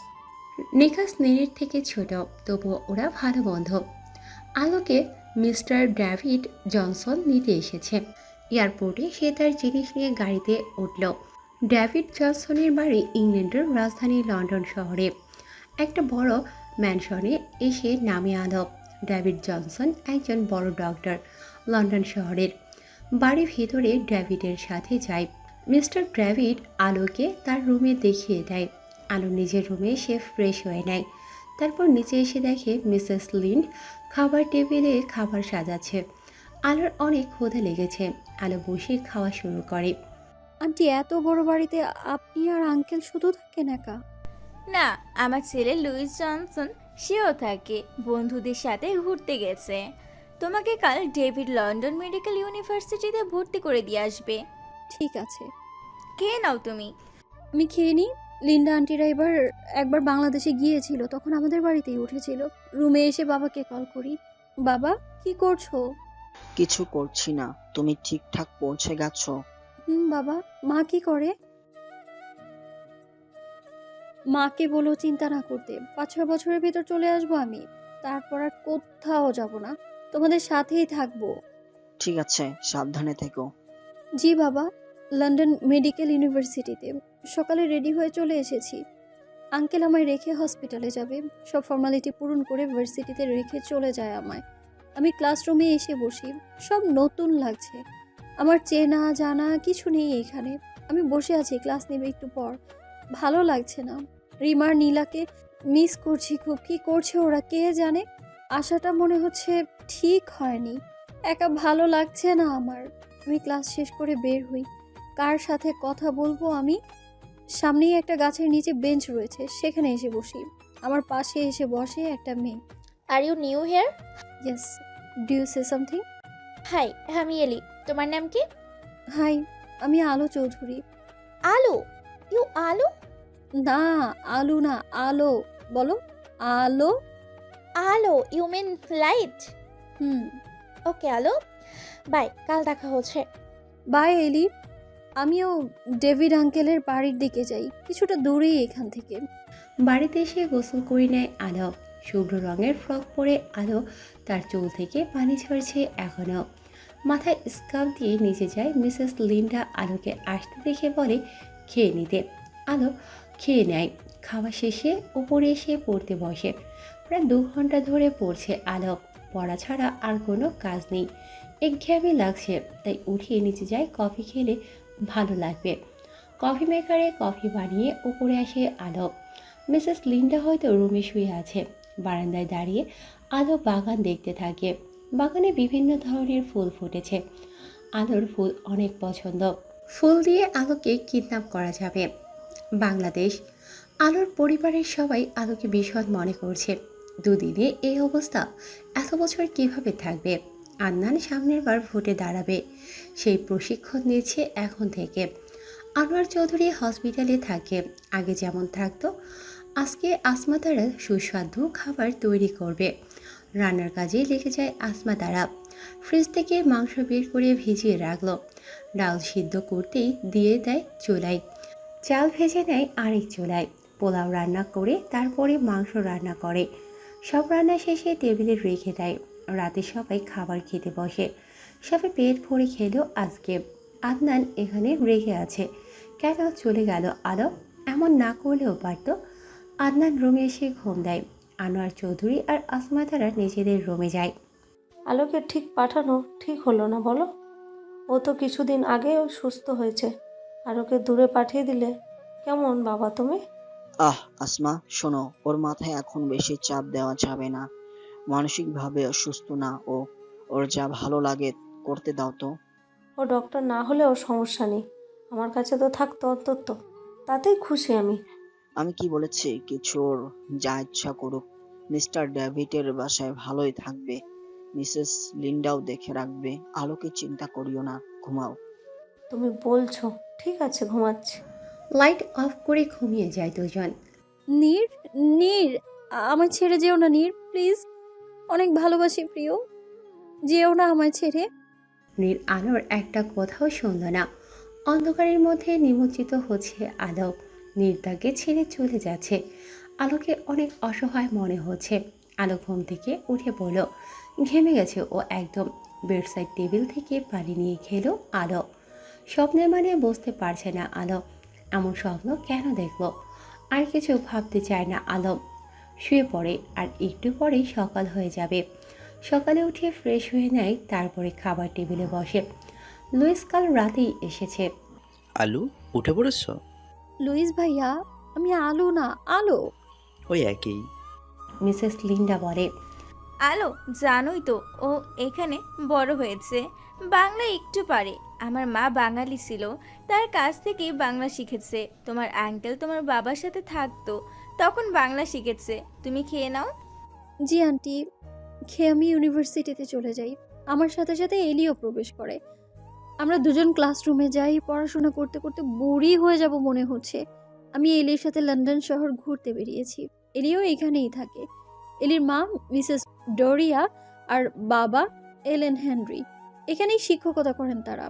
নিকাশ নীরের থেকে ছোট, তবুও ওরা ভালো বন্ধু। আলোকে মিস্টার ডেভিড জনসন নিতে এসেছে। এয়ারপোর্টে সে তার জিনিস নিয়ে গাড়িতে উঠল। ডেভিড জনসনের বাড়ি ইংল্যান্ডের রাজধানী লন্ডন শহরে একটা বড় ম্যানশনে এসে নামে আলো। ডেভিড জনসন একজন বড় ডক্টর লন্ডন শহরের। বাড়ি ভিতরে ডেভিডের সাথে যায়। মিস্টার ডেভিড আলোকে তার রুমে দেখিয়ে দেয়। আলো নিজের রুমে সে ফ্রেশ হয়ে নেয়। তারপর নিচে এসে দেখে মিসেস লিন্ড খাবার টেবিলে খাবার সাজাচ্ছে। আলোর অনেক ক্ষুধা লেগেছে। আলো বসে খাওয়া শুরু করে। আন্টি, এত বড় বাড়িতে আপনি আর আঙ্কেল শুধু থাকেন একা? না, আমার ছেলে লুইস জনসন সেও থাকে, বন্ধুদের সাথে ঘুরতে গেছে। তোমাকে কাল ডেভিড লন্ডন মেডিকেল ইউনিভার্সিটিতে ভর্তি করে দিয়ে আসবে। ঠিক আছে, খেয়ে নাও তুমি। আমি খেয়ে নিই। লিন্ডা আন্টিরা একবার বাংলাদেশে গিয়েছিল, তখন আমাদের বাড়িতেই উঠেছিল। রুমে এসে বাবাকে কল করি। বাবা, কি করছো? কিছু করছি না। তুমি ঠিকঠাক পৌঁছে গেছো? বাবা। মা কি করে? মাকে বলো চিন্তা না করতে। 5-6 বছরের ভিতর চলে আসবো আমি। তারপর আর কোথাও যাব না, তোমাদের সাথেই থাকবো। ঠিক আছে, সাবধানে থেকো। জি বাবা। লন্ডন মেডিকেল ইউনিভার্সিটিতে সকালে রেডি হয়ে চলে এসেছি। আঙ্কেল আমায় রেখে হসপিটালে যাবে। সব ফর্মালিটি পূরণ করে ভার্সিটিতে রেখে চলে যায় আমায়। আমি ক্লাসরুমে এসে বসি। সব নতুন লাগছে। আমার চেনা জানা কিছু নেই এখানে। আমি বসে আছি, ক্লাস নেবে একটু পর। ভালো লাগছে না। রিমার নীলাকে মিস করছি খুব। কি করছে ওরা কে জানে। আশাটা মনে হচ্ছে ঠিক হয়নি। একা ভালো লাগছে না আমার। আমি ক্লাস শেষ করে বের হই। কার সাথে কথা বলবো আমি? সামনেই একটা গাছের নিচে বেঞ্চ রয়েছে, সেখানে এসে বসি। আমার পাশে এসে বসে একটা মেয়ে। Are you new hair? Yes. Do you say something? High, আমি এলি। তোমার নাম কি? হাই, আমি আলো চৌধুরী। আলো? ইউ আলো? না, আলু না, আলো। বলো আলো। আলো, ইউ মিন লাইট? হুম। ওকে আলো, বাই, কাল দেখা হচ্ছে। বাই এলি। আমিও ডেভিড আঙ্কেলের বাড়ির দিকে যাই, কিছুটা দূরেই এখান থেকে। বাড়িতে এসে গোসল করে নেয় আলো। শুভ্র রঙের ফ্রক পরে আলো তার চুল থেকে পানি ঝরছে এখনও। মাথায় স্কার্ফ দিয়ে নিচে যায়। মিসেস লিন্ডা আলোকে আসতে দেখে বলে খেয়ে নিতে। আলো খেয়ে নেয়। খাওয়া শেষে উপরে এসে পড়তে বসে। প্রায় 2 ঘন্টা ধরে পড়ছে আলো। পড়া ছাড়া আর কোনো কাজ নেই। একঘেয়েমি লাগছে, তাই উঠিয়ে নিচে যায়। কফি খেলে ভালো লাগবে। কফি মেকারে কফি বানিয়ে উপরে আসে আলো। মিসেস লিন্ডা হয়তো রুমে শুয়ে আছে। বারান্দায় দাঁড়িয়ে আলো বাগান দেখতে থাকে। বাগানে বিভিন্ন ধরনের ফুল ফুটেছে। আলোর ফুল অনেক পছন্দ। ফুল দিয়ে আলোকে কিডন্যাপ করা যাবে। বাংলাদেশ। আলোর পরিবারের সবাই আলোকে ভীষণ মনে করছে। দুদিনে এই অবস্থা, এত বছর কিভাবে থাকবে? আদনান সামনের বার ভোটে দাঁড়াবে, সেই প্রশিক্ষণ নিচ্ছে এখন থেকে। আনোয়ার চৌধুরী হসপিটালে থাকে, আগে যেমন থাকতো। আজকে আসমা তারা সুস্বাদু খাবার তৈরি করবে। রান্নার কাজে লেগে যায় আসমা তারা। ফ্রিজ থেকে মাংস বের করে ভিজিয়ে রাখলো। ডাল সিদ্ধ করতেই দিয়ে দেয় চুলায়। চাল ভেজে নেয় আরেক চুলায়। পোলাও রান্না করে তারপরে মাংস রান্না করে। সব রান্না শেষে টেবিলে রেখে দেয়। রাতে সবাই খাবার খেতে বসে। সবাই পেট ভরে খেলো আজকে। আদনান এখানে রেখে আছে। কেন চলে গেল আলো? এমন না করলেও পারত। আদনান রুমে এসে ঘুম দেয়। আনোয়ার চৌধুরী আর আসমা তারা নিজেদের রুমে যায়। আলোকে ঠিক পাঠানো ঠিক হলো না বলো? ও তো কিছুদিন আগেও সুস্থ হয়েছে, আর ওকে দূরে পাঠিয়ে দিলে কেমন বাবা তুমি? আসমা, শোনো, ওর মাথায় এখন বেশি চাপ দেওয়া যাবে না। মানসিকভাবে অসুস্থ না ও। ওর যা ভালো লাগে করতে দাও তো। ও ডক্টর না হলেও সমস্যা নেই, আমার কাছে তো থাকতো অন্তত, তাতেই খুশি আমি। আমি কি বলেছি? কিছু ওর যা ইচ্ছা করুক। মিস্টার ডেভিডের বাসায় ভালোই থাকবে। মিসেস লিন্ডাও দেখে রাখবে। আলোকে চিন্তা করিও না, ঘুমাও। তুমি বলছো? ঠিক আছে, ঘুমাচ্ছি। লাইট অফ করে ঘুমিয়ে যায় দুজন। নীর, নীর, আমায় ছেড়ে যেও না নীর, প্লিজ। অনেক ভালোবাসি প্রিয়, যেও না আমায় ছেড়ে। নীর আলোর একটা কথাও শুনল না। অন্ধকারের মধ্যে নিমজ্জিত হচ্ছে আলো। নীর তাকে ছেড়ে চলে যাচ্ছে। আলোকে অনেক অসহায় মনে হচ্ছে। আলো ঘুম থেকে উঠে পড়ল। ঘেমে গেছে ও একদম। বেডসাইড টেবিল থেকে পানি নিয়ে খেলো আলো। স্বপ্নে মানে বুঝতে পারছে না আলো এমন স্বপ্ন কেন দেখলো। আর কিছু ভাবতে চায় না আলো। শুয়ে পড়ে। আর একটু পরেই সকাল হয়ে যাবে। সকালে উঠে ফ্রেশ হয়ে নেয়, তারপরে খাবার টেবিলে বসে। লুইস কাল রাতেই এসেছে। আলু, উঠে পড়েছ? লুইস ভাইয়া, আমি আলো না, আলো। ওই একই। মিসেস লিন্ডা বলে। আলো, জানোই তো ও এখানে বড় হয়েছে, বাংলা একটু পারে। আমার মা বাঙালি ছিল, তার কাছ থেকেই বাংলা শিখেছে। তোমার আঙ্কেল তোমার বাবার সাথে থাকতো, তখন বাংলা শিখেছে। তুমি খেয়ে নাও। জি আন্টি, খেয়ে আমি ইউনিভার্সিটিতে চলে যাই। আমার সাথে সাথে এলিও প্রবেশ করে। আমরা দুজন ক্লাসরুমে যাই। পড়াশোনা করতে করতে বোরই হয়ে যাব মনে হচ্ছে। আমি এলির সাথে লন্ডন শহর ঘুরতে বেরিয়েছি। এলিও এখানেই থাকে। এলির মা মিসেস ডোরিয়া আর বাবা এলেন হেনরি। এখানেই শিক্ষকতা করেন তারা।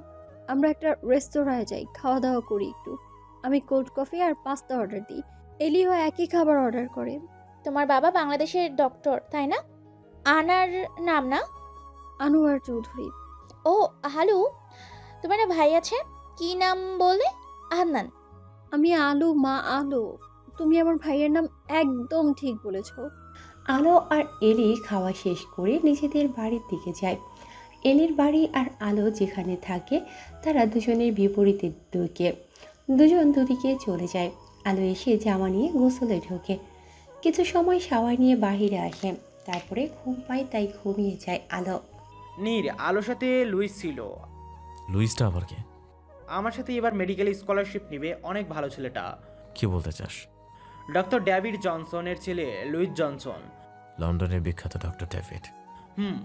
আমরা একটা রেস্তোরাঁয় যাই, খাওয়া দাওয়া করি একটু। আমি কোল্ড কফি আর পাস্তা অর্ডার দিই। এলিও একই খাবার অর্ডার করে। তোমার বাবা বাংলাদেশের ডক্টর, তাই না? আনার নাম না? আনোয়ার চৌধুরী। ও হ্যালো, তোমার ভাই আছে, কি নাম বলে? আদনান। আমি আলো মা, আলো। তুমি আমার ভাইয়ের নাম একদম ঠিক বলেছ। আলো আর এলি খাওয়া শেষ করে নিজেদের বাড়ির দিকে যায়। এলির বাড়ি আর আলো যেখানে থাকে তারা দুজনের বিপরীতে দিকে। দুজন দুদিকে চলে যায়। আলো এসে জামা নিয়ে গোসলে ঢোকে। কিছু সময় শাওয়ার নিয়ে বাহিরে আসে। তারপরে ঘুম পায়, তাই ঘুমিয়ে যায় আলো। নীর, আলোর সাথে লুইস ছিল। লুইসটা আবার কে? আমার সাথে এবার মেডিকেল স্কলারশিপ নেবে, অনেক ভালো ছেলেটা। কি বলতে চাস? ডক্টর ডেভিড জনসনের ছেলে লুইস জনসন। লন্ডনের বিখ্যাত ডক্টর ডেভিড। হুম।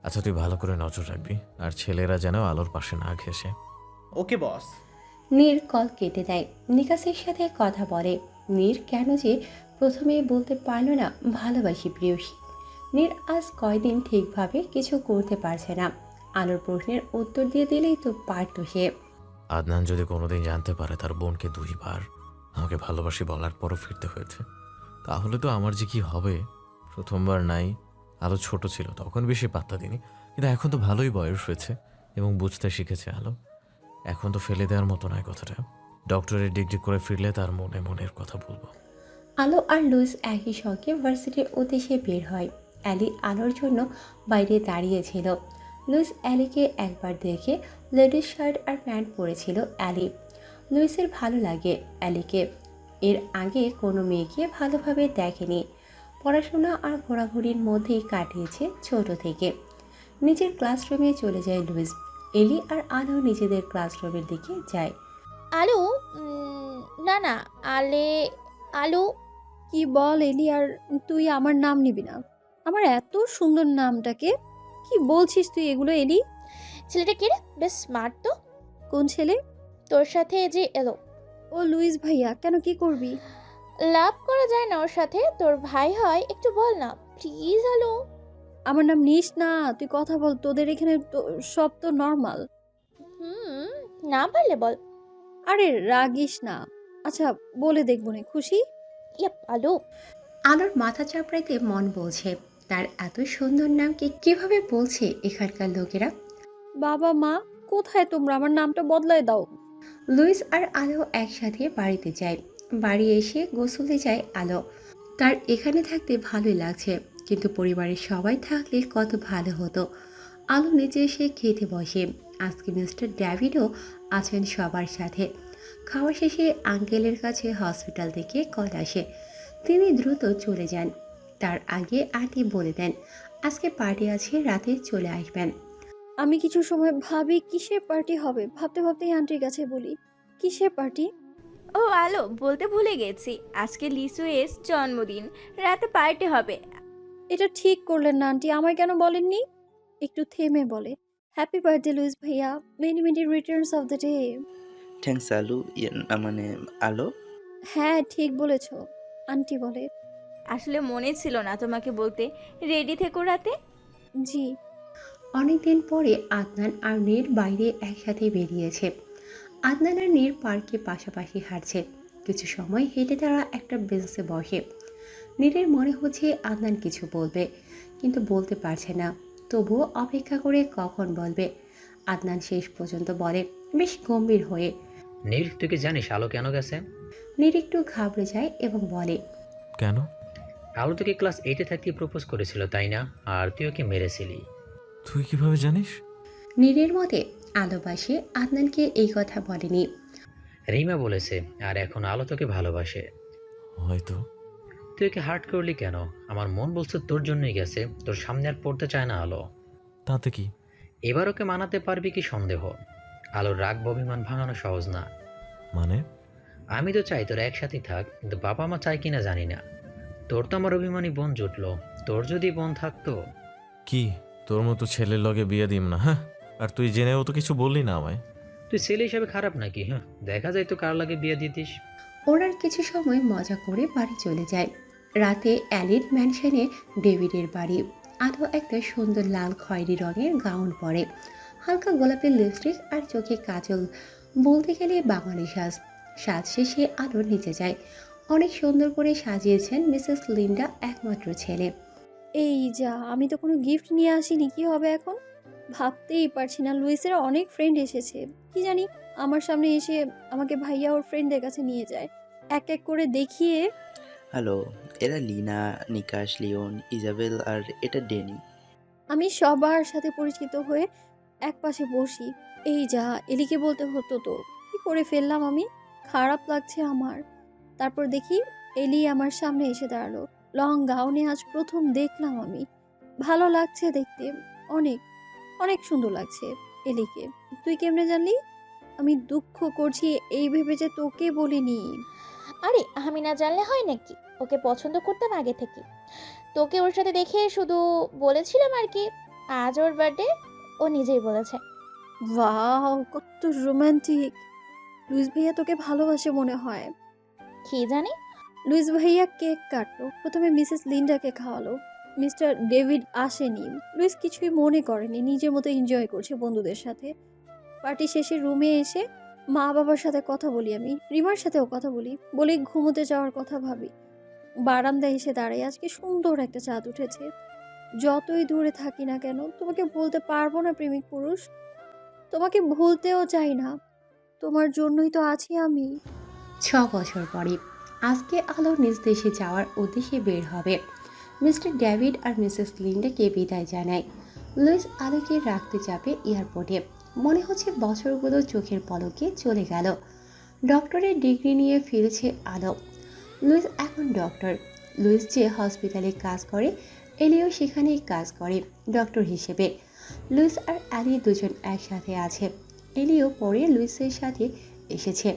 আচ্ছা, তুই ভালো করে নজর রাখবি, আর ছেলেরা যেন আলোর পাশে না ঘেসে। ওকে বস। নীর কল কেটে দেয়। নিকাশের সাথে কথা বলে। নীর কেন যে প্রথমে বলতে পারল না ভালোবাসি প্রিয়সী। নীর আজ কয়দিন ঠিকভাবে কিছু করতে পারছে না। আলোর প্রশ্নের উত্তর দিয়ে দিলেই তো পারত সে। আদনান যদি কোনোদিন জানতে পারে তার বোনকে 2 বার আমাকে ভালোবাসি বলার পরও ফিরতে হয়েছে, তাহলে তো আমার যে কি হবে। প্রথমবার নাই, আলো ছোট ছিল তখন বেশি পাত্তা দিনি, কিন্তু এখন তো ভালোই বয়স হয়েছে এবং বুঝতে শিখেছে আলো। এখন তো ফেলে দেওয়ার মতো নয় কথাটা। ডক্টরের ডিগ্রি করে ফিরলে তার মনে মনের কথা বলবো। আলো আর লুইস একই সঙ্গে ভার্সিটির উদ্দেশ্যে বের হয়। অ্যালি আলোর জন্য বাইরে দাঁড়িয়েছিল। লুইস অ্যালিকে একবার দেখে লেডিস শার্ট আর প্যান্ট পরেছিল অ্যালি। লুইসের ভালো লাগে অ্যালিকে। এর আগে কোনো মেয়েকে ভালোভাবে দেখেনি। পড়াশোনা আর ঘোরাঘুরির মধ্যেই কাটিয়েছে ছোট থেকে। নিজের ক্লাসরুমে চলে যায় লুইস। এলি আর আলো নিজেদের ক্লাসরুমের দিকে যায়। আলু, না না, আলু। কি বল এলি, আর তুই আমার নাম নিবি না? আমার এত সুন্দর নামটাকে কি বলছিস তুই এগুলো এলি? ছেলেটা কে রে? বেশ স্মার্ট তো। কোন ছেলে? তোর সাথে যে এলো। ও লুইস ভাইয়া। কেন, কি করবি? লাভ করা যায় না ওর সাথে, তোর ভাই হয়। একটু বল না প্লিজ। আলু, আমার নাম নিস না, তুই কথা বল। তোদের এখানে তো সব তো নর্মাল। না পারলে বল। আরে রাগিস না। আচ্ছা বলে দেখবো না, খুশি? ইয়াপ আলু। আলোর মাথা চাপড়াইতে মন বলছে তার এত সুন্দর নামকে কিভাবে বলছে এখানকার লোকেরা। বাবা মা কোথায় তোমরা? আমার নামটা বদলায় দাও। লুইস আর আলো একসাথে বাড়িতে যায়। বাড়ি এসে গোসলে যায় আলো। তার এখানে থাকতে ভালোই লাগছে, কিন্তু পরিবারের সবাই থাকলে কত ভালো হতো। আলো নিচে এসে খেতে বসে। আজকে মিস্টার ডেভিডও আছেন সবার সাথে। খাওয়া শেষে আঙ্কেলের কাছে হসপিটাল থেকে কল আসে। তিনি দ্রুত চলে যান। তার আগে আন্টি বলে দেন আজকে পার্টি আছে, রাতে চলে আসবেন। আমি কিছু সময় ভাবি কিসের পার্টি হবে। ভাবতে ভাবতেই আন্টির কাছে বলি, কিসের পার্টি? ও আলো, বলতে ভুলে গেছি, আজকে লিসুয়ের জন্মদিন, রাতে পার্টি হবে। এটা ঠিক করলেন না আন্টি, আমায় কেন বলেননি? একটু থেমে বলে, হ্যাপি বার্থডে লুইস ভাইয়া, many many Returns of the day. Thanks আলু, না মানে আলো। হ্যাঁ ঠিক বলেছো, আন্টি বলে। আসলে মনে ছিল না তোমাকে বলতে। রেডি থেকো রাতে। জি। অনেকদিন পরে আদনান আর নীর বাইরে একসাথে বেরিয়েছে। আদনান আর নীর পার্কে পাশাপাশি হাঁটছে। কিছু সময় হেঁটে তারা একটা বেঞ্চে বসে। নীরের মনে হচ্ছে আদনান কিছু বলবে, কিন্তু বলতে পারছে না। তবুও অপেক্ষা করে কখন বলবে। আদনান শেষ পর্যন্ত বলে, বেশ গম্ভীর হয়ে। নীল, তুই কি জানিস আলো কেন গেছে? নীর একটু ঘাবড়ে যায় এবং বলে, কেন? আলো তোকে ক্লাস 8-এ থাকতে প্রপোজ করেছিল, তাই না? আর তুই ওকে মেরেছিলি। তুই কিভাবে জানিস? নীরের মতে আলোবাসে আদনানকে এই কথা বলেনি। রিমা বলেছে, আর এখন আলো তোকে ভালোবাসে। হয়তো। তুই ওকে হার্ট করলি কেন? আমার মন বলছে তোর জন্যই গেছে, তোর সামনে আর পড়তে চায় না আলো। তাতে কি? এবার ওকে মানাতে পারবি কি সন্দেহ। আলোর রাগ অভিমান ভাঙানো সহজ না। মানে? আমি তো চাই তোরা একসাথেই থাক, কিন্তু বাবা মা চাই কিনা জানি না। তোর তো আমার অভিমানী বোন জুটলো, তোর যদি বোন থাকতো। কি তোর মতো ছেলের লগে বিয়ে দিম না? হ্যাঁ, আর তুই জেনেও তো কিছু বললি না আমায়। তুই ছেলে হিসাবে খারাপ নাকি? হ্যাঁ, দেখা যায় তো কার লাগে বিয়ে দিতিস। ওরা কিছু সময় মজা করে বাড়ি চলে যায়। রাতে অ্যালির ম্যানশনে ডেভিডের বাড়ি। আলো একটা সুন্দর লাল খয়েরি রঙের গাউন পরে, হালকা গোলাপি লিপস্টিক আর চোখে কাজল, বলতে গেলে বাঙালি সাজ। সাজ শেষে আলো নিচে যায়। অনেক সুন্দর করে সাজিয়েছেন মিসেস লিন্ডা, একমাত্র ছেলে। এই যা, আমি তো কোনো গিফট নিয়ে আসিনি, কি হবে এখন? ভাবতেই পারছি না, লুইসের অনেক ফ্রেন্ড এসেছে। কি জানি আমার সামনে এসে আমাকে ভাইয়া ওর ফ্রেন্ডদের কাছে নিয়ে যায়, এক এক করে দেখিয়ে। হ্যালো, এরা লিনা, নিকাশ, লিওন, ইজাবেল আর এটা ডেনি। আমি সবার সাথে পরিচিত হয়ে এক পাশে বসি। এই যা, এলিকে বলতে হতো তো, কি করে ফেললাম আমি, খারাপ লাগছে আমার। তারপর দেখি এলি আমার সামনে এসে দাঁড়ালো, লং গাউনে। আজ প্রথম দেখলাম আমি, ভালো লাগছে দেখতে, অনেক অনেক সুন্দর লাগছে এলিকে। তুই কেমনে জানলি? আমি দুঃখ করছি এই ভেবে যে তোকে বলিনি। আরে আমি না জানলে হয় নাকি? ওকে পছন্দ করতাম আগে থেকে। তোকে ওর সাথে দেখে শুধু বলেছিলাম আর কি। আজ ওর বার্থডে, ও নিজেই বলেছে। ওয়াও, কত রোমান্টিক। লুইস ভাইয়া তোকে ভালোবাসে মনে হয়। কি জানি। লুইস ভাইয়া কেক কাটলো, প্রথমে মিসেস লিন্ডাকে খাওয়ালো। মিস্টার ডেভিড আসেনি। লুইস কিছুই মনে করেনি, নিজের মতো এনজয় করছে বন্ধুদের সাথে। পার্টি শেষে রুমে এসে মা বাবার সাথে কথা বলি, আমি রিমার সাথেও কথা বলি ঘুমোতে যাওয়ার কথা ভাবি। বারান্দায় এসে দাঁড়াই, আজকে সুন্দর একটা চাঁদ উঠেছে। যতই দূরে থাকি না কেন তোমাকে বলতে পারবো না প্রেমিক পুরুষ, তোমাকে ভুলতেও চাই না, তোমার জন্যই তো আছি আমি। 6 বছর পরে আজকে আলো নিজ দেশে যাওয়ার উদ্দেশ্যে বের হবে। মিস্টার ডেভিড আর মিসেস লিন্ডাকে বিদায় জানায়। লুইস আলোকে রাখতে যাবে এয়ারপোর্টে। মনে হচ্ছে বছরগুলো চোখের পলকে চলে গেল। ডক্টরের ডিগ্রি নিয়ে ফিরেছে আলো। লুইস এখন ডক্টর। লুইস যে হসপিটালে কাজ করে, এলিও সেখানেই কাজ করে ডক্টর হিসেবে। লুইস আর অ্যালি দুজন একসাথে আছে। এলিও পরে লুইসের সাথে এসেছে।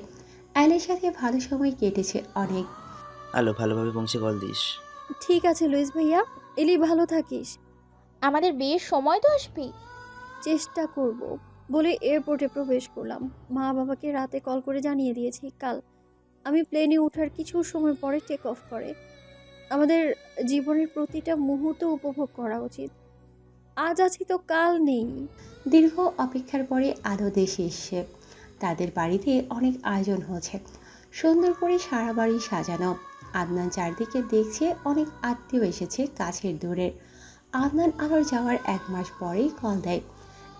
অ্যালির সাথে ভালো সময় কেটেছে অনেক। আলো, ভালোভাবে পৌঁছে কল দিস। ঠিক আছে লুইস ভাইয়া, এলি ভালো থাকিস। আমাদের বিয়ের সময় তো আসবি। চেষ্টা করব বলে এয়ারপোর্টে প্রবেশ করলাম। মা বাবাকে রাতে কল করে জানিয়ে দিয়েছি কাল আমি প্লেনে ওঠার কিছু সময় পরে টেক অফ করে। আমাদের জীবনের প্রতিটা মুহূর্ত উপভোগ করা উচিত। আজ আছি তো কাল নেই। দীর্ঘ অপেক্ষার পরে আলো দেশে এসছে। তাদের বাড়িতে অনেক আয়োজন হচ্ছে, সুন্দর করে সারা বাড়ি সাজানো। আদনান চারদিকে দেখছে, অনেক আত্মীয় এসেছে কাছের দূরের। আদনান আলোর যাওয়ার 1 মাস পরেই কল দেয়।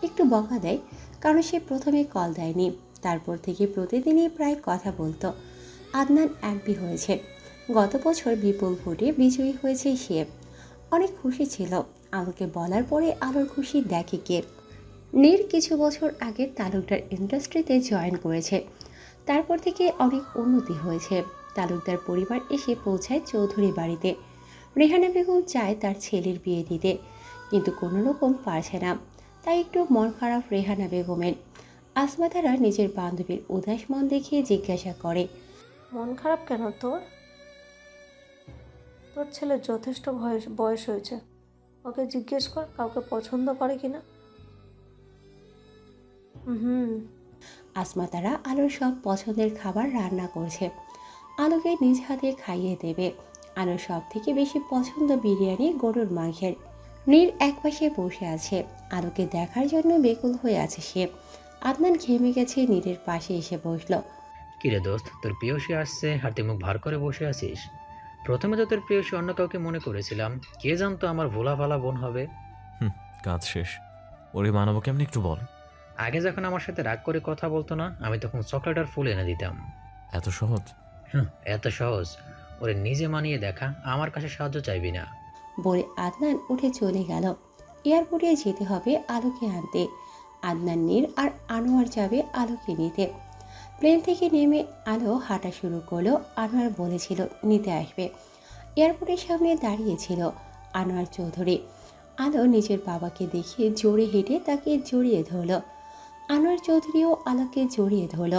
একটু বকা দেয়, কারণ সে প্রথমে কল দেয়নি। তারপর থেকে প্রতিদিনই প্রায় কথা বলতো। আদনান এমপি হয়েছে। গত বছর বিপুল ভোটে বিজয়ী হয়েছে সে। অনেক খুশি ছিল। আলোকে বলার পরে আলোর খুশি দেখে কে। নীর কিছু বছর আগে তালুকদার ইন্ডাস্ট্রিতে জয়েন করেছে। তারপর থেকে অনেক উন্নতি হয়েছে। তালুকদার পরিবার এসে পৌঁছায় চৌধুরী বাড়িতে। রেহানা বেগম চায় তার ছেলের বিয়ে দিতে, কিন্তু কোনো রকম পারছে না। তাই একটু মন খারাপ রেহানা বেগমের। আসমা তারা নিজের বান্ধবীর উদাস মন দেখিয়ে জিজ্ঞাসা করে, মন খারাপ কেন তোর? তোর ছেলে যথেষ্ট বয়স হয়েছে, ওকে জিজ্ঞেস কর কাউকে পছন্দ করে কিনা। হুম। আসমা তারা আলোর সব পছন্দের খাবার রান্না করছে, আলোকে নিজ হাতে খাইয়ে দেবে। আলোর সব থেকে বেশি পছন্দ বিরিয়ানি গরুর মাংসের। নীর একপাশে বসে আছে, আলোকে দেখার জন্য বেকুল হয়ে আছে সে। আদনান ঘেমে গেছে, নীরের পাশে এসে বসলো। কিরে দোস্ত, তোর প্রিয়সী আসছে আর তুই মুখ ভার করে বসে আছিস? প্রথমে তো তোর প্রিয়সী অন্য কাউকে মনে করেছিলাম, কে জানতো আমার ভোলা ভালা বোন হবে। কাজ শেষ, ওরে মানব কেমনি একটু বল। আগে যখন আমার সাথে রাগ করে কথা বলতো না, আমি তখন চকলেট আর ফুল এনে দিতাম। এত সহজ? এত সহজ? ওরে নিজে মানিয়ে দেখা, আমার কাছে সাহায্য চাইবি না। বলে আদনান উঠে চলে গেল। এয়ারপোর্টে যেতে হবে আলোকে আনতে। আদনান, নীর আর আনোয়ার যাবে আলোকে নিতে। প্লেন থেকে নেমে আলো হাঁটা শুরু করলো। আনোয়ার বলেছিল নিতে আসবে। এয়ারপোর্টের সামনে দাঁড়িয়েছিল আনোয়ার চৌধুরী। আলো নিজের বাবাকে দেখে জোরে হেঁটে তাকে জড়িয়ে ধরল। আনোয়ার চৌধুরীও আলোকে জড়িয়ে ধরল।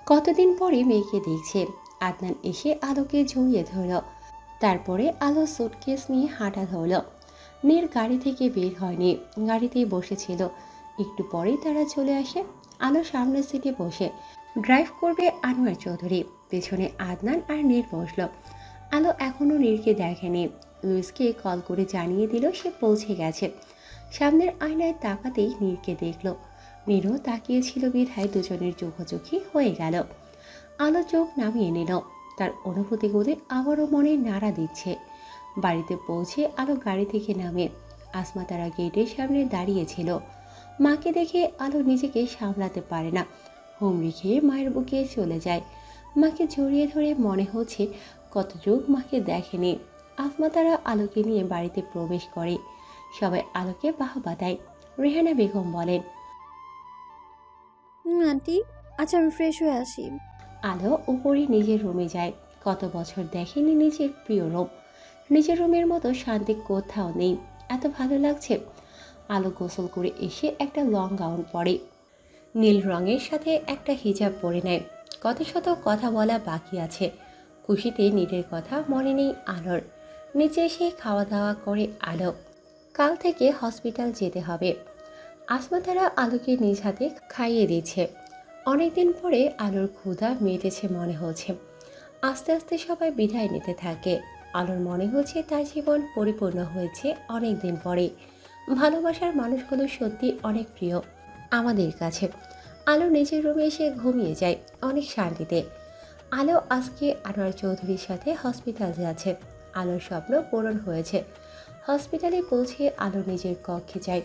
কতদিন পরে মেয়েকে দেখছে। আদনান এসে আলোকে জড়িয়ে ধরল। তারপরে আলো সুটকেস নিয়ে হাঁটা ধরল। নীর গাড়ি থেকে বের হয়নি, গাড়িতেই বসেছিল। একটু পরেই তারা চলে আসে। আলো সামনের সিটে বসে ড্রাইভ করবে আনোয়ার চৌধুরী, পেছনে আদনান আর নীর বসল। আলো এখনও নীরকে দেখেনি। লুইসকে কল করে জানিয়ে দিল সে পৌঁছে গেছে। সামনের আয়নায় তাকাতেই নীরকে দেখল। নীরও তাকিয়েছিল বিধায় দুজনের চোখাচোখি হয়ে গেল। আলো চোখ নামিয়ে নিল। তার অনুভূতিগুলি আবারও মনে নাড়া দিচ্ছে। বাড়িতে পৌঁছে আলো গাড়ি থেকে নামে। আসমা তারা গেটের সামনে দাঁড়িয়েছিল। মাকে দেখে আলো নিজেকে সামলাতে পারে না, হুমড়ি খেয়ে মায়ের বুকে চলে যায়। মাকে জড়িয়ে ধরে মনে হচ্ছে কত যুগ মাকে দেখেনি। আসমা তারা আলোকে নিয়ে বাড়িতে প্রবেশ করে। সবাই আলোকে বাহবা দেয়। রেহানা বেগম বলেন, আন্টি আচ্ছা আমি ফ্রেশ হয়ে আসি। আলো উপরে নিজের রুমে যায়। কত বছর দেখেনি নিজের প্রিয় রুম। নিজের রুমের মতো শান্তি কোথাও নেই। এত ভালো লাগছে। আলো গোসল করে এসে একটা লং গাউন পরে, নীল রঙের সাথে একটা হিজাব পরে নেয়। কত শত কথা বলা বাকি আছে। খুশিতে নীলের কথা মনে নেই আলোর। নিচে এসে খাওয়া দাওয়া করে আলো। কাল থেকে হসপিটাল যেতে হবে। আসমা তারা আলোকে নিজ হাতে খাইয়ে দিচ্ছে। অনেকদিন পরে আলোর ক্ষুধা মেটেছে মনে হচ্ছে। আস্তে আস্তে সবাই বিদায় নিতে থাকে। আলোর মনে হচ্ছে তার জীবন পরিপূর্ণ হয়েছে অনেক দিন পরে। ভালোবাসার মানুষগুলো সত্যি অনেক প্রিয় আমাদের কাছে। আলো নিজের রুমে এসে ঘুমিয়ে যায় অনেক শান্তিতে। আলো আজকে আনোয়ার চৌধুরীর সাথে হসপিটাল যাচ্ছে। আলোর স্বপ্ন পূরণ হয়েছে। হসপিটালে পৌঁছে আলো নিজের কক্ষে যায়।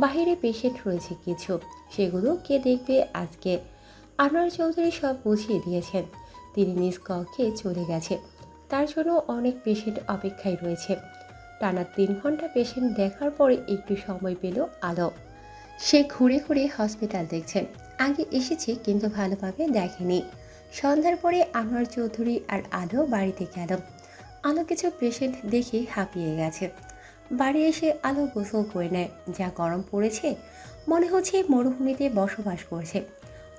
বাহিরে পেশেন্ট রয়েছে কিছু, সেগুলো কে দেখবে আজকে। আনোয়ার চৌধুরী সব বুঝিয়ে দিয়েছেন। তিনি নিজ কক্ষে চলে গেছে। তার জন্য অনেক পেশেন্ট অপেক্ষায় রয়েছে। টানা 3 ঘন্টা পেশেন্ট দেখার পরে একটু সময় পেল আলো। সে ঘুরে ঘুরে হসপিটাল দেখছেন। আগে এসেছে কিন্তু ভালোভাবে দেখেনি। সন্ধ্যার পরে আনোয়ার চৌধুরী আর আলো বাড়িতে গেল। আলো কিছু পেশেন্ট দেখে হাঁপিয়ে গেছে। বাড়ি এসে আলো গোসল করে নেয়। যা গরম পড়েছে, মনে হচ্ছে মরুভূমিতে বসবাস করছে।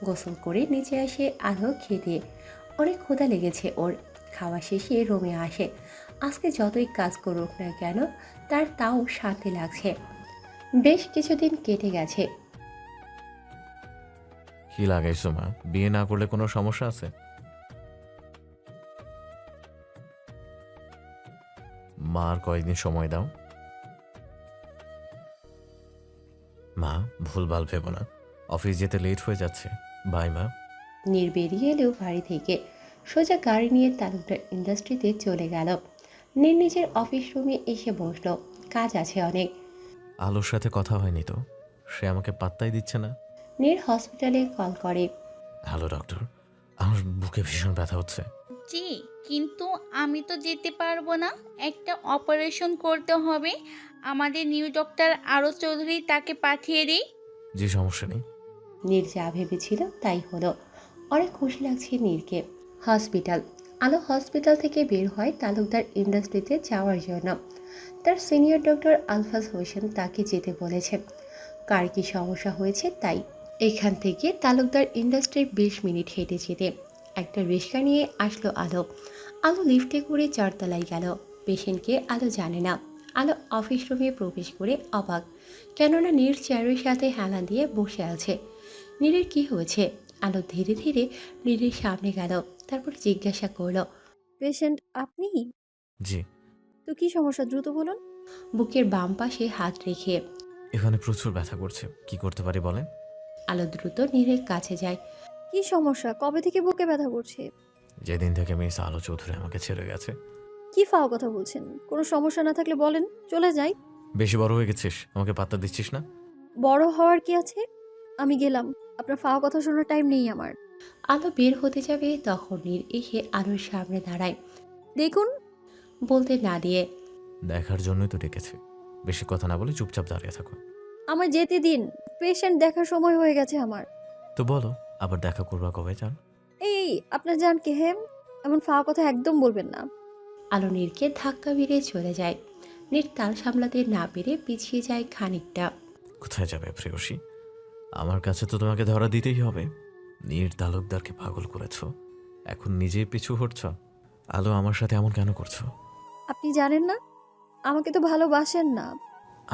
গোসল করে নিচে আসে আলো খেতে। অনেক ক্ষুধা লেগেছে ওর। খাওয়া শেষে রুমে আসে। আজকে যতই কাজ করুক না কেন তার তাও শান্তি লাগছে। বেশ কিছুদিন কেটে গেছে। কি লাগাইছো মা? বিয়ে না করলে কোনো সমস্যা আছে? মা আর কয়েকদিন সময় দাও। মা ভুলভাল ভেবো না, অফিস যেতে লেট হয়ে যাচ্ছে। বাই মা। নীর বেরিয়ে এলেও বাড়ি থেকে সোজা গাড়ি নিয়ে তালুকদার ইন্ডাস্ট্রিতে চলে গেল। নীর নিজের অফিস রুমে এসে বসলো। কাজ আছে অনেক। আলোর সাথে কথা হয়নি তো, সে আমাকে পাত্তাই দিচ্ছে না। নীর হসপিটালে কল করে। হ্যালো ডক্টর, আমার বুকে ভীষণ ব্যথা হচ্ছে। জি, কিন্তু আমি তো যেতে পারবো না, একটা অপারেশন করতে হবে। আমাদের নিউ ডক্টর আরও চৌধুরী তাকে পাঠিয়ে দিই। জি সমস্যা নেই। নীর যা ভেবেছিল তাই হলো। অনেক খুশি লাগছে নীরকে। হসপিটাল। আলো হসপিটাল থেকে বের হয় তালুকদার ইন্ডাস্ট্রিতে যাওয়ার জন্য। তার সিনিয়র ডক্টর আলফাজ হোসেন তাকে যেতে বলেছে। কার কি সমস্যা হয়েছে তাই। এখান থেকে তালুকদার ইন্ডাস্ট্রির 20 মিনিট হেঁটে যেতে একটা রিক্সা নিয়ে আসলো আলো। আলো লিফটে করে 4 তলায় গেল। পেশেন্টকে আলো জানে না। আলো অফিস রুমে প্রবেশ করে অবাক, কেননা নীর চেয়ারের সাথে হেলান দিয়ে বসে আছে। নীরের কি হয়েছে? আলো ধীরে ধীরে নীরের সামনে গেল, তারপর জিজ্ঞাসা করলো, পেশেন্ট আপনি? জি। তো কি সমস্যা দ্রুত বলুন। বুকের বাম পাশে হাত রেখে। এখানে প্রচুর ব্যথা করছে, কি করতে পারি বলেন? আলো দ্রুত নীরের কাছে যায়। কি সমস্যা? কবে থেকে বুকে ব্যথা করছে? যেদিন থেকে মিস আলো চৌধুরী আমাকে ছেড়ে গেছে। কি ফাও কথা বলছেন? কোনো সমস্যা না থাকলে বলেন, চলে যাই। বেশি বড় হয়ে গেছিস, আমাকে পাত্তা দিচ্ছিস না। বড় হওয়ার কি আছে? আমি গেলাম, আপনার ফাও কথা শোনার টাইম নেই আমার। আলো বের হতে যাবে তখন নীর এসে আলোর সামনে দাঁড়ায়, দেখুন। বলতে না দিয়ে। দেখার জন্যই তো ডেকেছি, বেশি কথা না বলে চুপচাপ দাঁড়িয়ে থাকো। আমায় যেতে দিন, পেশেন্ট দেখার সময় হয়ে গেছে আমার। তো বলো, আবার দেখা করবা কবে চান? এই আপনার জান কে হেম, এমন ফাও কথা একদম বলবেন না। আলো নীরকে ধাক্কা মেরে চলে যায়। নীর তাল সামলাতে না পেরে পিছিয়ে যায় খানিকটা। কোথায় যাবে প্রেয়সী? আমার কাছে তো তোমাকে ধরা দিতেই হবে। নীর তালুকদারকে পাগল করেছো, এখন নিজে পিছু হটছ। আলো, আমার সাথে এমন কেন করছো? আপনি জানেন না, আমাকে তো ভালোবাসেন না।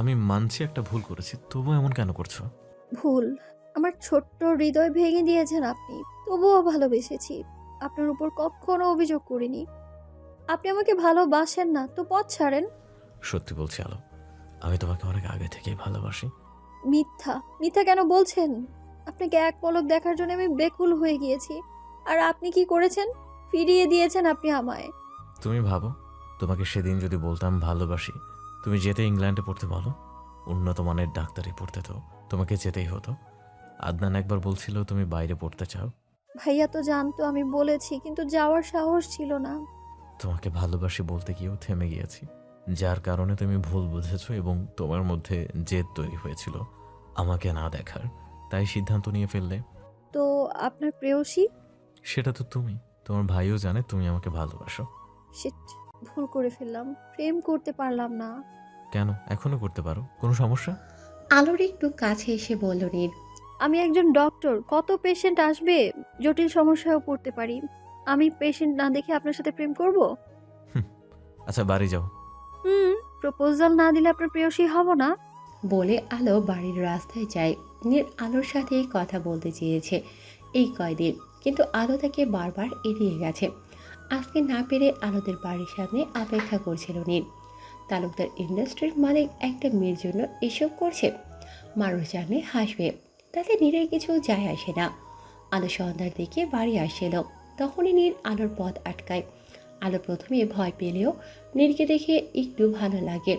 আমি মানছি একটা ভুল করেছি, তবুও এমন কেন করছো? ভুল? আমার ছোট্ট হৃদয় ভেঙে দিয়েছেন আপনি, তবুও ভালোবেসেছি। আপনার উপর কখনো অভিযোগ করিনি। আপনি আমাকে ভালোবাসেন না তো পথ ছাড়েন। সত্যি বলছি আলো, আমি তোমাকে অনেক আগে থেকেই ভালোবাসি। মিথ্যা? মিথ্যা কেন বলছেন? আপনাকে এক পলক দেখার জন্য আমি বেকুল হয়ে গিয়েছি, আর আপনি কি করেছেন? ফিরিয়ে দিয়েছেন আপনি আমায়। তুমি ভাবো, তোমাকে সেদিন যদি বলতাম ভালোবাসি, তুমি যেতে ইংল্যান্ডে পড়তে বলো, উন্নত মানের ডাক্তারি পড়তে, তো তোমাকে যেতেই হতো। আদনান একবার বলছিল তুমি বাইরে পড়তে চাও। ভাইয়া তো জানতো আমি বলেছি, কিন্তু যাওয়ার সাহস ছিল না। তোমাকে ভালোবাসি বলতে গিয়েও থেমে গিয়েছি, যার কারণে তুমি ভুল বুঝেছো এবং তোমার মধ্যে জেদ তৈরি হয়েছিল আমাকে না দেখার, তাই সিদ্ধান্ত নিয়ে ফেললে। তো আপনার প্রেয়সী? সেটা তো তুমি, তোমার ভাইও জানে তুমি আমাকে ভালোবাসো। শিট, ভুল করে ফেললাম, প্রেম করতে পারলাম না। কেন, এখনো করতে পারো, কোনো সমস্যা? আলোর একটু কাছে এসে বলল নীর, আমি একজন ডক্টর, কত পেশেন্ট আসবে, জটিল সমস্যায়ও পড়তে পারি। আমি পেশেন্ট না দেখে আপনার সাথে প্রেম করব? আচ্ছা বাড়ি যাও। প্রপোজাল না দিলে আপনার প্রেয়সী হব না। বলে আলো বাড়ির রাস্তায় যায়। নীর আলোর সাথে কথা বলতে চেয়েছে এই কয়দিন, কিন্তু আলো তাকে বারবার এড়িয়ে গেছে। আজকে না পেরে আলোদের বাড়ির সামনে অপেক্ষা করছিল নীর। তালুকদার ইন্ডাস্ট্রির মালিক একটা মেয়ের জন্য এসব করছে, মানুষ জানলে হাসবে, তাতে নীরের কিছু যায় আসে না। আলো সন্ধ্যার দিকে বাড়ি আসছিল, তখনই নীর আলোর পথ আটকায়। আলো প্রথমে ভয় পেলেও নীরকে দেখে একটু ভালো লাগে।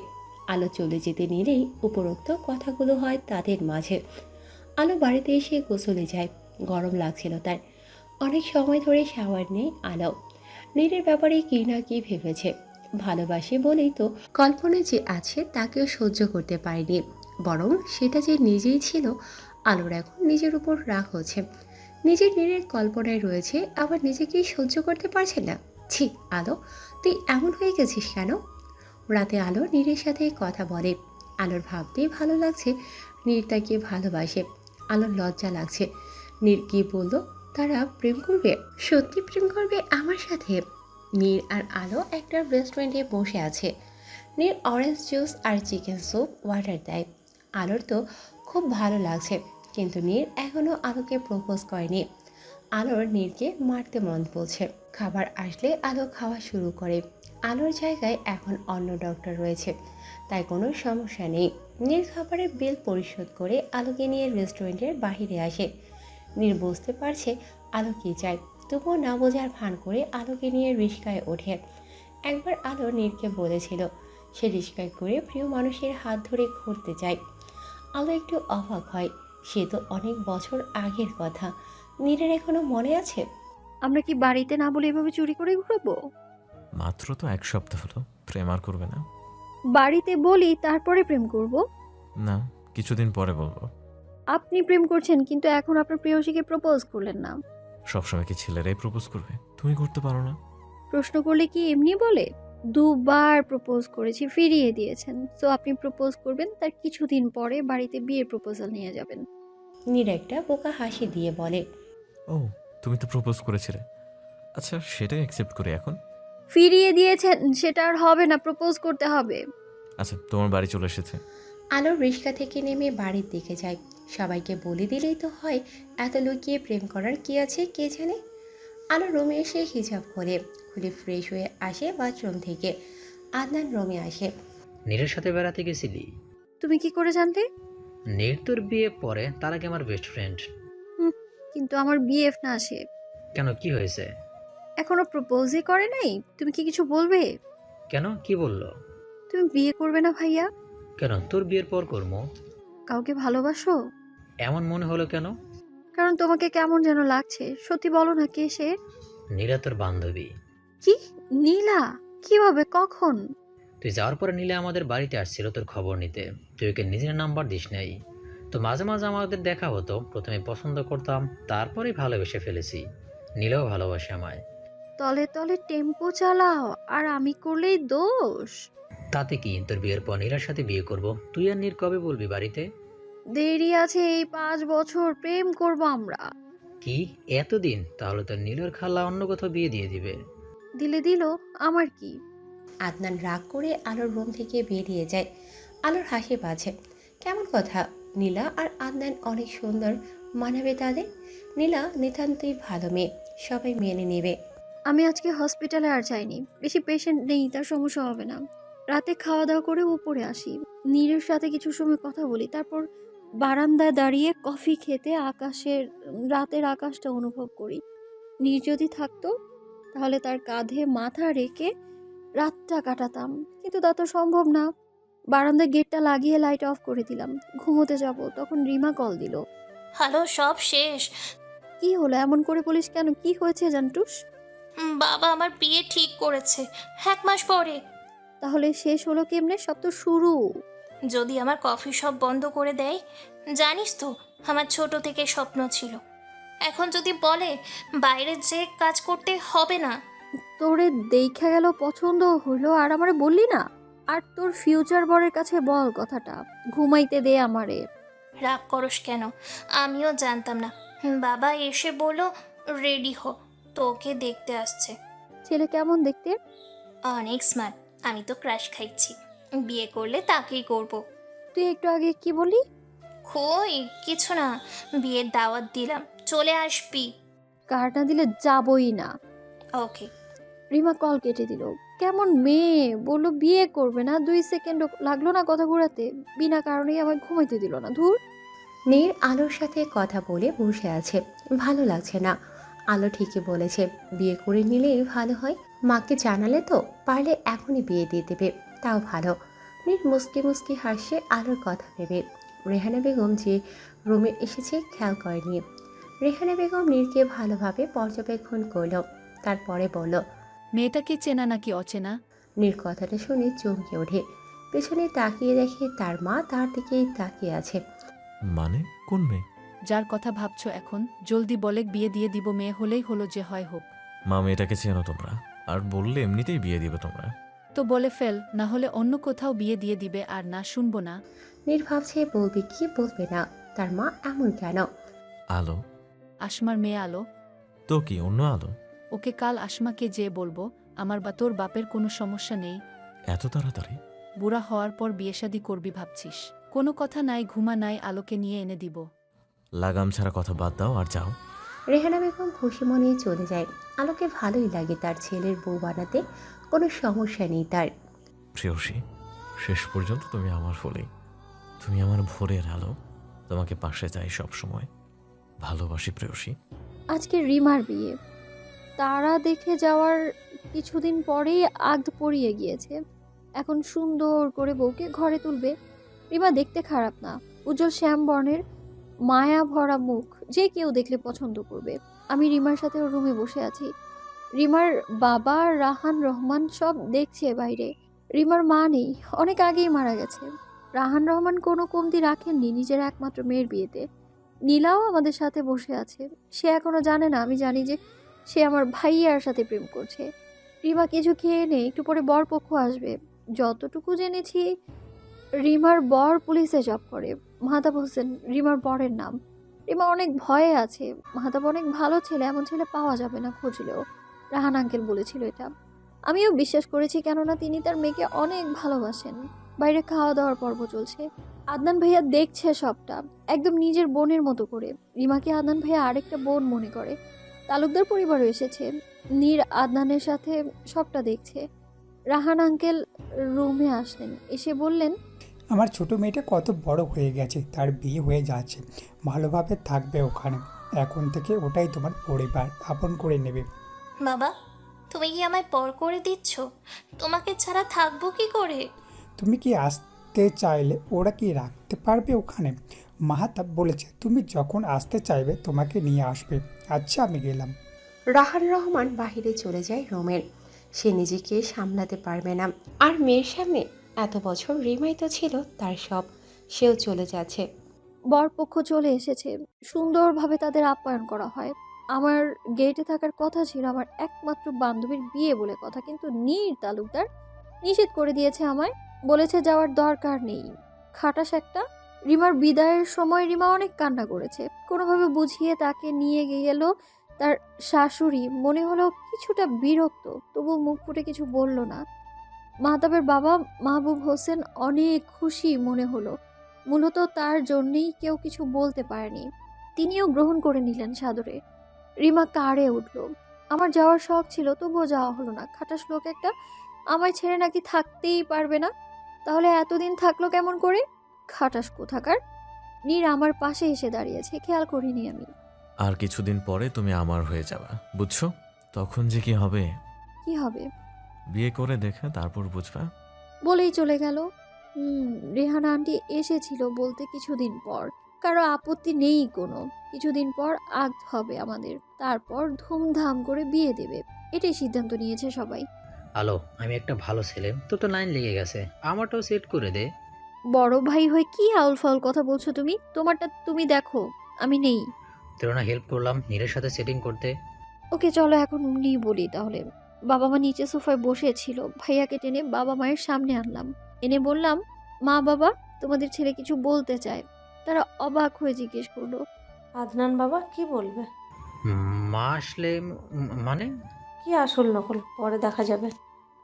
আলো চলে যেতে নিলেই উপরোক্ত কথাগুলো হয় তাদের মাঝে। আলো বাড়িতে এসে গোসলে যায়, গরম লাগছিল তার। অনেক সময় ধরে শাওয়ার নেই আলো। নীরের ব্যাপারে কি না কি ভেবেছে, ভালোবাসে বলেই তো কল্পনা যে আছে তাকেও সহ্য করতে পারেনি, বরং সেটা যে নিজেই ছিল। আলোর এখন নিজের উপর রাগ হচ্ছে, নিজের নীরের কল্পনায় রয়েছে, আবার নিজেকেই সহ্য করতে পারছে না। ছি আলো, তুই এমন হয়ে গেছিস কেন? রাতে আলো নীরের সাথে কথা বলে। আলোর ভাবতেই ভালো লাগছে নীর তাকে ভালোবাসে। আলোর লজ্জা লাগছে, নীর কি বললো তারা প্রেম করবে? সত্যি প্রেম করবে আমার সাথে? নীর আর আলো একটা রেস্টুরেন্টে বসে আছে। নীর অরেঞ্জ জুস আর চিকেন স্যুপ অর্ডার দেয়। আলোর তো খুব ভালো লাগছে, কিন্তু নীর এখনও আলোকে প্রপোজ করেনি। আলোর নীরকে মারতে মন বলছে। খাবার আসলে আলো খাওয়া শুরু করে। আলোর জায়গায় এখন অন্য ডক্টর রয়েছে, তাই কোনো সমস্যা নেই। নীর খাবারের বিল পরিশোধ করে আলোকে নিয়ে রেস্টুরেন্টের বাহিরে আসে। নীর বুঝতে পারছে আলো কী চায়, তবুও না বোঝার ভান করে আলোকে নিয়ে রিস্কায় ওঠে। একবার আলো নীরকে বলেছিল সে রিস্কায় করে প্রিয় মানুষের হাত ধরে ঘুরতে চায়। আলো একটু অবাক হয়, সে তো অনেক বছর আগের কথা। নীরের এখনো মনে আছে? আমরা কি বাড়িতে না বলে এভাবে চুরি করে ঘুরবো? মাত্র তো 1 সপ্তাহ হলো, প্রেম আর করবে না? বাড়িতে বলি তারপরে প্রেম করব? না, কিছুদিন পরে বলবো। আপনি প্রেম করছেন, কিন্তু এখন আপনার প্রেয়সীকে প্রপোজ করলেন না। সবসময় কি ছেলেরাই প্রপোজ করবে? তুমি করতে পারো না? প্রশ্ন করলে কি এমনি বলে? 2 বার প্রপোজ করেছি, ফিরিয়ে দিয়েছেন। সো আপনি প্রপোজ করবেন, তার কিছুদিন পরে বাড়িতে বিয়ের প্রপোজাল নিয়ে যাবেন। নীর একটা বোকা হাসি দিয়ে বলে, ও, তুমি তো প্রপোজ করেছিলে। আচ্ছা, সেটাই অ্যাকসেপ্ট করি এখন। ফিরিয়ে দিয়েছেন, সেটা আর হবে না, প্রপোজ করতে হবে। আচ্ছা, তোমার বাড়ি চলে এসেছে। আলো রিক্সা থেকে নেমে বাড়ির দিকে যায়। সবাইকে বলে দিলেই তো হয়, এত লুকিয়ে প্রেম করার কি আছে কে জানে। আলো রুমে এসে হিজাব খুলে ফ্রেশ হয়ে আসে বাথরুম থেকে। আদনান রুমে আসে। নীরের সাথে বেড়াতে গেছিলি? তুমি কি করে জানলে? নীর তোর বিয়ে পরে, তার আগে আমার বেস্ট ফ্রেন্ড। কিন্তু আমার বিএফ না সে। কেন, কি হয়েছে? এখনো প্রপোজই করে নাই। তুমি কি কিছু বলবে? কেন, কি বললো? তুমি বিয়ে করবে না ভাইয়া? কেন, তোর বিয়ের পর করবো। কাউকে ভালোবাসো? এমন মনে হলো কেন? কারণ তোমাকে কেমন যেন লাগছে। সত্যি বলো না, কে সে? নীরা তোর বান্ধবী। কি? নীলা? কিভাবে, কখন? তুই যাওয়ার পরে নীলা আমাদের বাড়িতে আসছিল তোর খবর নিতে। তুই ওকে নিজের নাম্বার দিস নাই। তো মাঝে মাঝে আমাদের দেখা হতো। প্রথমে পছন্দ করতাম, তারপরেই ভালোবেসে ফেলেছি। নীলাও ভালোবাসে আমায়। তলে তলে টেম্পো চালাও, আর আমি করলেই দোষ? তাতে কি, তোর বিয়ের পর নীলার সাথে বিয়ে করব। তুই আর নীর কবে বলবি বাড়িতে? দেরি আছে, এই 5 বছর প্রেম করব আমরা। কি এতদিন? তাহলে তোর নীলের খালা অন্য কোথাও বিয়ে দিয়ে দিবে। দিলে দিল, আমার কি? আদনান রাগ করে আলোর রুম থেকে বেরিয়ে যায়। আলোর হাসি বাজে। কেমন কথা, নীলা আর আদনান অনেক সুন্দর, মানাবে তাদের। নীলা নিতান্তই ভালো মেয়ে, সবাই মেনে নেবে। আমি আজকে হসপিটালে আর যাইনি। বেশি পেশেন্ট নেই, তার সমস্যা হবে না। রাতে খাওয়া দাওয়া করে উপরে আসি, নীরের সাথে কিছু সময় কথা বলি, তারপর বারান্দায় দাঁড়িয়ে কফি খেতে রাতের আকাশটা অনুভব করি। নীর যদি থাকতো তাহলে তার কাঁধে মাথা রেখে রাতটা কাটাতাম, কিন্তু তা তো সম্ভব না। বারান্দায় গেটটা লাগিয়ে লাইট অফ করে দিলাম। ঘুমোতে যাব, তখন রিমা কল দিল। হ্যালো, সব শেষ। কি হলো, এমন করে বলিস কেন? কি হয়েছে জান্টুস? বাবা আমার বিয়ে ঠিক করেছে 1 মাস পরে। তাহলে শেষ হলো কেমনে? সব তো শুরু। যদি আমার কফি শপ বন্ধ করে দেয়। জানিস তো, আমার ছোট থেকে স্বপ্ন ছিল। এখন যদি বলে বাইরে যে কাজ করতে হবে না। তোরে দেখা গেল, পছন্দ হইলো, আর আমারে বললি না? আর তোর ফিউচার বরের কাছে বল কথাটা, ঘুমাইতে দে আমারে। রাগ করস কেন? আমিও জানতাম না। বাবা এসে বলল রেডি হ, তোকে দেখতে আসছে। ছেলে কেমন দেখতে? অনেক স্মার্ট। আমি তো ক্রাশ খাইছি। বিয়ে করলে তাকেই করব। তুই একটু আগে কি বললি? কই কিছু না, বিয়ের দাওয়াত দিলাম, চলে আসবি। কার্ড না দিলে যাবই না। ওকে। রিমা কল কেটে দিল। কেমন মেয়ে, বললো বিয়ে করবে না, 2 সেকেন্ড লাগলো না কথা ঘোরাতে। বিনা কারণেই আমায় ঘুমাইতে দিল না। ধুর। নীর আলোর সাথে কথা বলে বসে আছে, ভালো লাগছে না। আলো ঠিকই বলেছে, বিয়ে করে নিলেই ভালো হয়। মাকে জানালে তো পারলে এখনই বিয়ে দিয়ে দেবে, তাও ভালো। নীর মুসকি মুসকি হাসছে আলোর কথা ভেবে। রেহানা বেগম যে রুমে এসেছে খেয়াল করেনি। রেহানা বেগম নীরকে ভালোভাবে পর্যবেক্ষণ করলো, তারপরে বলল, মেয়েটাকে চেনা নাকি অচেনা? নীর কথাটা শুনে চমকে ওঠে। পেছনে তাকিয়ে দেখে তার মা তার দিকেই তাকিয়ে আছে। মানে কোন মেয়ে? যার কথা ভাবছো এখন, জলদি বলে বিয়ে দিয়ে দিব। মেয়ে হলেই হলো, যে হয় হোক। মা, মেয়েটাকে চেনো তোমরা, আর বললে এমনিতেই বিয়ে দিবে তোমরা। তো বলে ফেল, না হলে অন্য কোথাও বিয়ে দিয়ে দিবে, আর না শুনবো না। নীর ভাবছে বলবে কি বলবে না, তার মা এমন কেন। আলো? আসমার মেয়ে আলো। তো কি অন্য আলো? ওকে কাল আসমাকে যে বলবো, আমার বা তোর বাপের কোনো সমস্যা নেই। এত তাড়াতাড়ি? বুড়া হওয়ার পর বিয়ে শাদী করবি ভাবছিস? কোনো কথা নাই, ঘুমা নাই, আলোকে নিয়ে এনে দিব। লাগাম ছাড়া কথা বাদ দাও আর যাও। রেহানা বেগম খুশি মনে চলে যায়। আলোকে ভালোই লাগে তার ছেলের বউ বানাতে, কোনো সমস্যা নেই তার। প্রেয়সী, শেষ পর্যন্ত তুমি আমার ফলে, তুমি আমার ভোরের আলো। তোমাকে পাশে চাই সব সময়। ভালোবাসি প্রেয়সী। আজকে রিমার বিয়ে। তারা দেখে যাওয়ার কিছুদিন পরেই আগ পড়িয়ে গিয়েছে। এখন সুন্দর করে বউকে ঘরে তুলবে। রিমা দেখতে খারাপ না, উজ্জ্বল শ্যাম বর্ণের, মায়া ভরা মুখ, যে কেউ দেখলে পছন্দ করবে। আমি রিমার সাথে ওর রুমে বসে আছি। রিমার বাবা রাহান রহমান সব দেখছে বাইরে। রিমার মা নেই, অনেক আগেই মারা গেছে। রাহান রহমান কোনো কমতি রাখেননি নিজের একমাত্র মেয়ের বিয়েতে। নীলাও আমাদের সাথে বসে আছে। সে এখনো জানে না আমি জানি যে সে আমার ভাইয়ার সাথে প্রেম করছে। রিমা কিছু খেয়ে নে, একটু পরে বরপক্ষ আসবে। যতটুকু জেনেছি, রিমার বর পুলিশে জব করে। মাহতাব হোসেন রিমার বরের নাম। রিমা অনেক ভয়ে আছে। মাহতাব অনেক ভালো ছেলে, এমন ছেলে পাওয়া যাবে না খুঁজলেও। রাহান আঙ্কেল বলেছিল এটা। আমিও বিশ্বাস করেছি, কেননা তিনি তার মেয়েকে অনেক ভালোবাসেন। বাইরে খাওয়া দাওয়ার পর্ব চলছে। আদনান ভাইয়া দেখছে সবটা, একদম নিজের বোনের মতো করে। রিমাকে আদনান ভাইয়া আরেকটা বোন মনে করে। তালুকদার পরিবারও এসেছে। নীর আদনানের সাথে সবটা দেখছে। রাহান আঙ্কেল রুমে আসলেন, এসে বললেন, আমার ছোট মেয়েটা কত বড় হয়ে গেছে, তার বিয়ে হয়ে যাচ্ছে, ভালোভাবে থাকবে ওখানে। এখন থেকে ওটাই তোমার পরিবার, আপন করে নেবে। বাবা, তুমি কি আমায় পর করে দিচ্ছ? তোমাকে ছাড়া থাকবো কি করে? তুমি কি আসতে চাইলে ওরা কি রাখতে পারবে ওখানে? মাহাতাব বলেছে তুমি যখন আসতে চাইবে তোমাকে নিয়ে আসবে। আচ্ছা, আমি গেলাম। রাহান রহমান বাহিরে চলে যায় রোমের। সে নিজেকে সামলাতে পারবে না। আর মেয়ের সামনে এত বছর রিমাই তো ছিল তার সব, সেও চলে যাচ্ছে। বরপক্ষ চলে এসেছে। সুন্দরভাবে তাদের আপ্যায়ন করা হয়। আমার গেটে থাকার কথা ছিল, আমার একমাত্র বান্ধবীর বিয়ে বলে কথা, কিন্তু নীর তালুকদার নিষেধ করে দিয়েছে আমায়। বলেছে যাওয়ার দরকার নেই। খাটাস একটা। রিমার বিদায়ের সময় রিমা অনেক কান্না করেছে। কোনোভাবে বুঝিয়ে তাকে নিয়ে গেল তার শাশুড়ি। মনে হলো কিছুটা বিরক্ত, তবু মুখ ফুটে কিছু বলল না। মাহতাবের বাবা মাহবুব হোসেন অনেক খুশি মনে হলো। মূলত তার জন্যেই কেউ কিছু বলতে পারেনি। তিনিও গ্রহণ করে নিলেন সাদরে। রিমা কারে উঠল। আমার যাওয়ার শখ ছিল, তবুও যাওয়া হলো না। খাটাস লোক একটা, আমায় ছেড়ে নাকি থাকতেই পারবে না। তাহলে এতদিন থাকলো কেমন করে? খাটাস কোথাকার। নীর আমার পাশে এসে দাঁড়িয়েছে, খেয়াল করিনি আমি। আর কিছুদিন পরে তুমি আমার হয়ে যাবা, বুঝছো? তখন যে কি হবে? কি হবে? বিয়ে করে দেখে তারপর বুঝবা। বলেই চলে গেল। রেহানা আন্টি এসেছিল বলতে কিছুদিন পর। কারো আপত্তি নেই কোনো। কিছুদিন পর আগদ হবে আমাদের, তারপর ধুমধাম করে বিয়ে দেবে, এটাই সিদ্ধান্ত নিয়েছে সবাই। আলো, আমি একটা ভালো ছেলে, তোর তো লাইন লেগে গেছে, আমারটাও সেট করে দে। বড় ভাই হয়ে কি আউল ফাউল কথা বলছো তুমি? তোমারটা তুমি দেখো, আমি নেই। তোর না হেল্প করলাম নীরের সাথে সেটিং করতে। ওকে চলো এখন নিয়ে বলি তাহলে। বাবা মা নিচে সোফায় বসে ছিল, ভাইয়াকে টেনে বাবা মায়ের সামনে আনলাম। এনে বললাম, মা বাবা, তোমাদের ছেলে কিছু বলতে চায়। তারা অবাক হয়ে জিজ্ঞেস করলো, আদনান বাবা কি বলবে? মা আসলে মানে? কি আসল নকল পরে দেখা যাবে।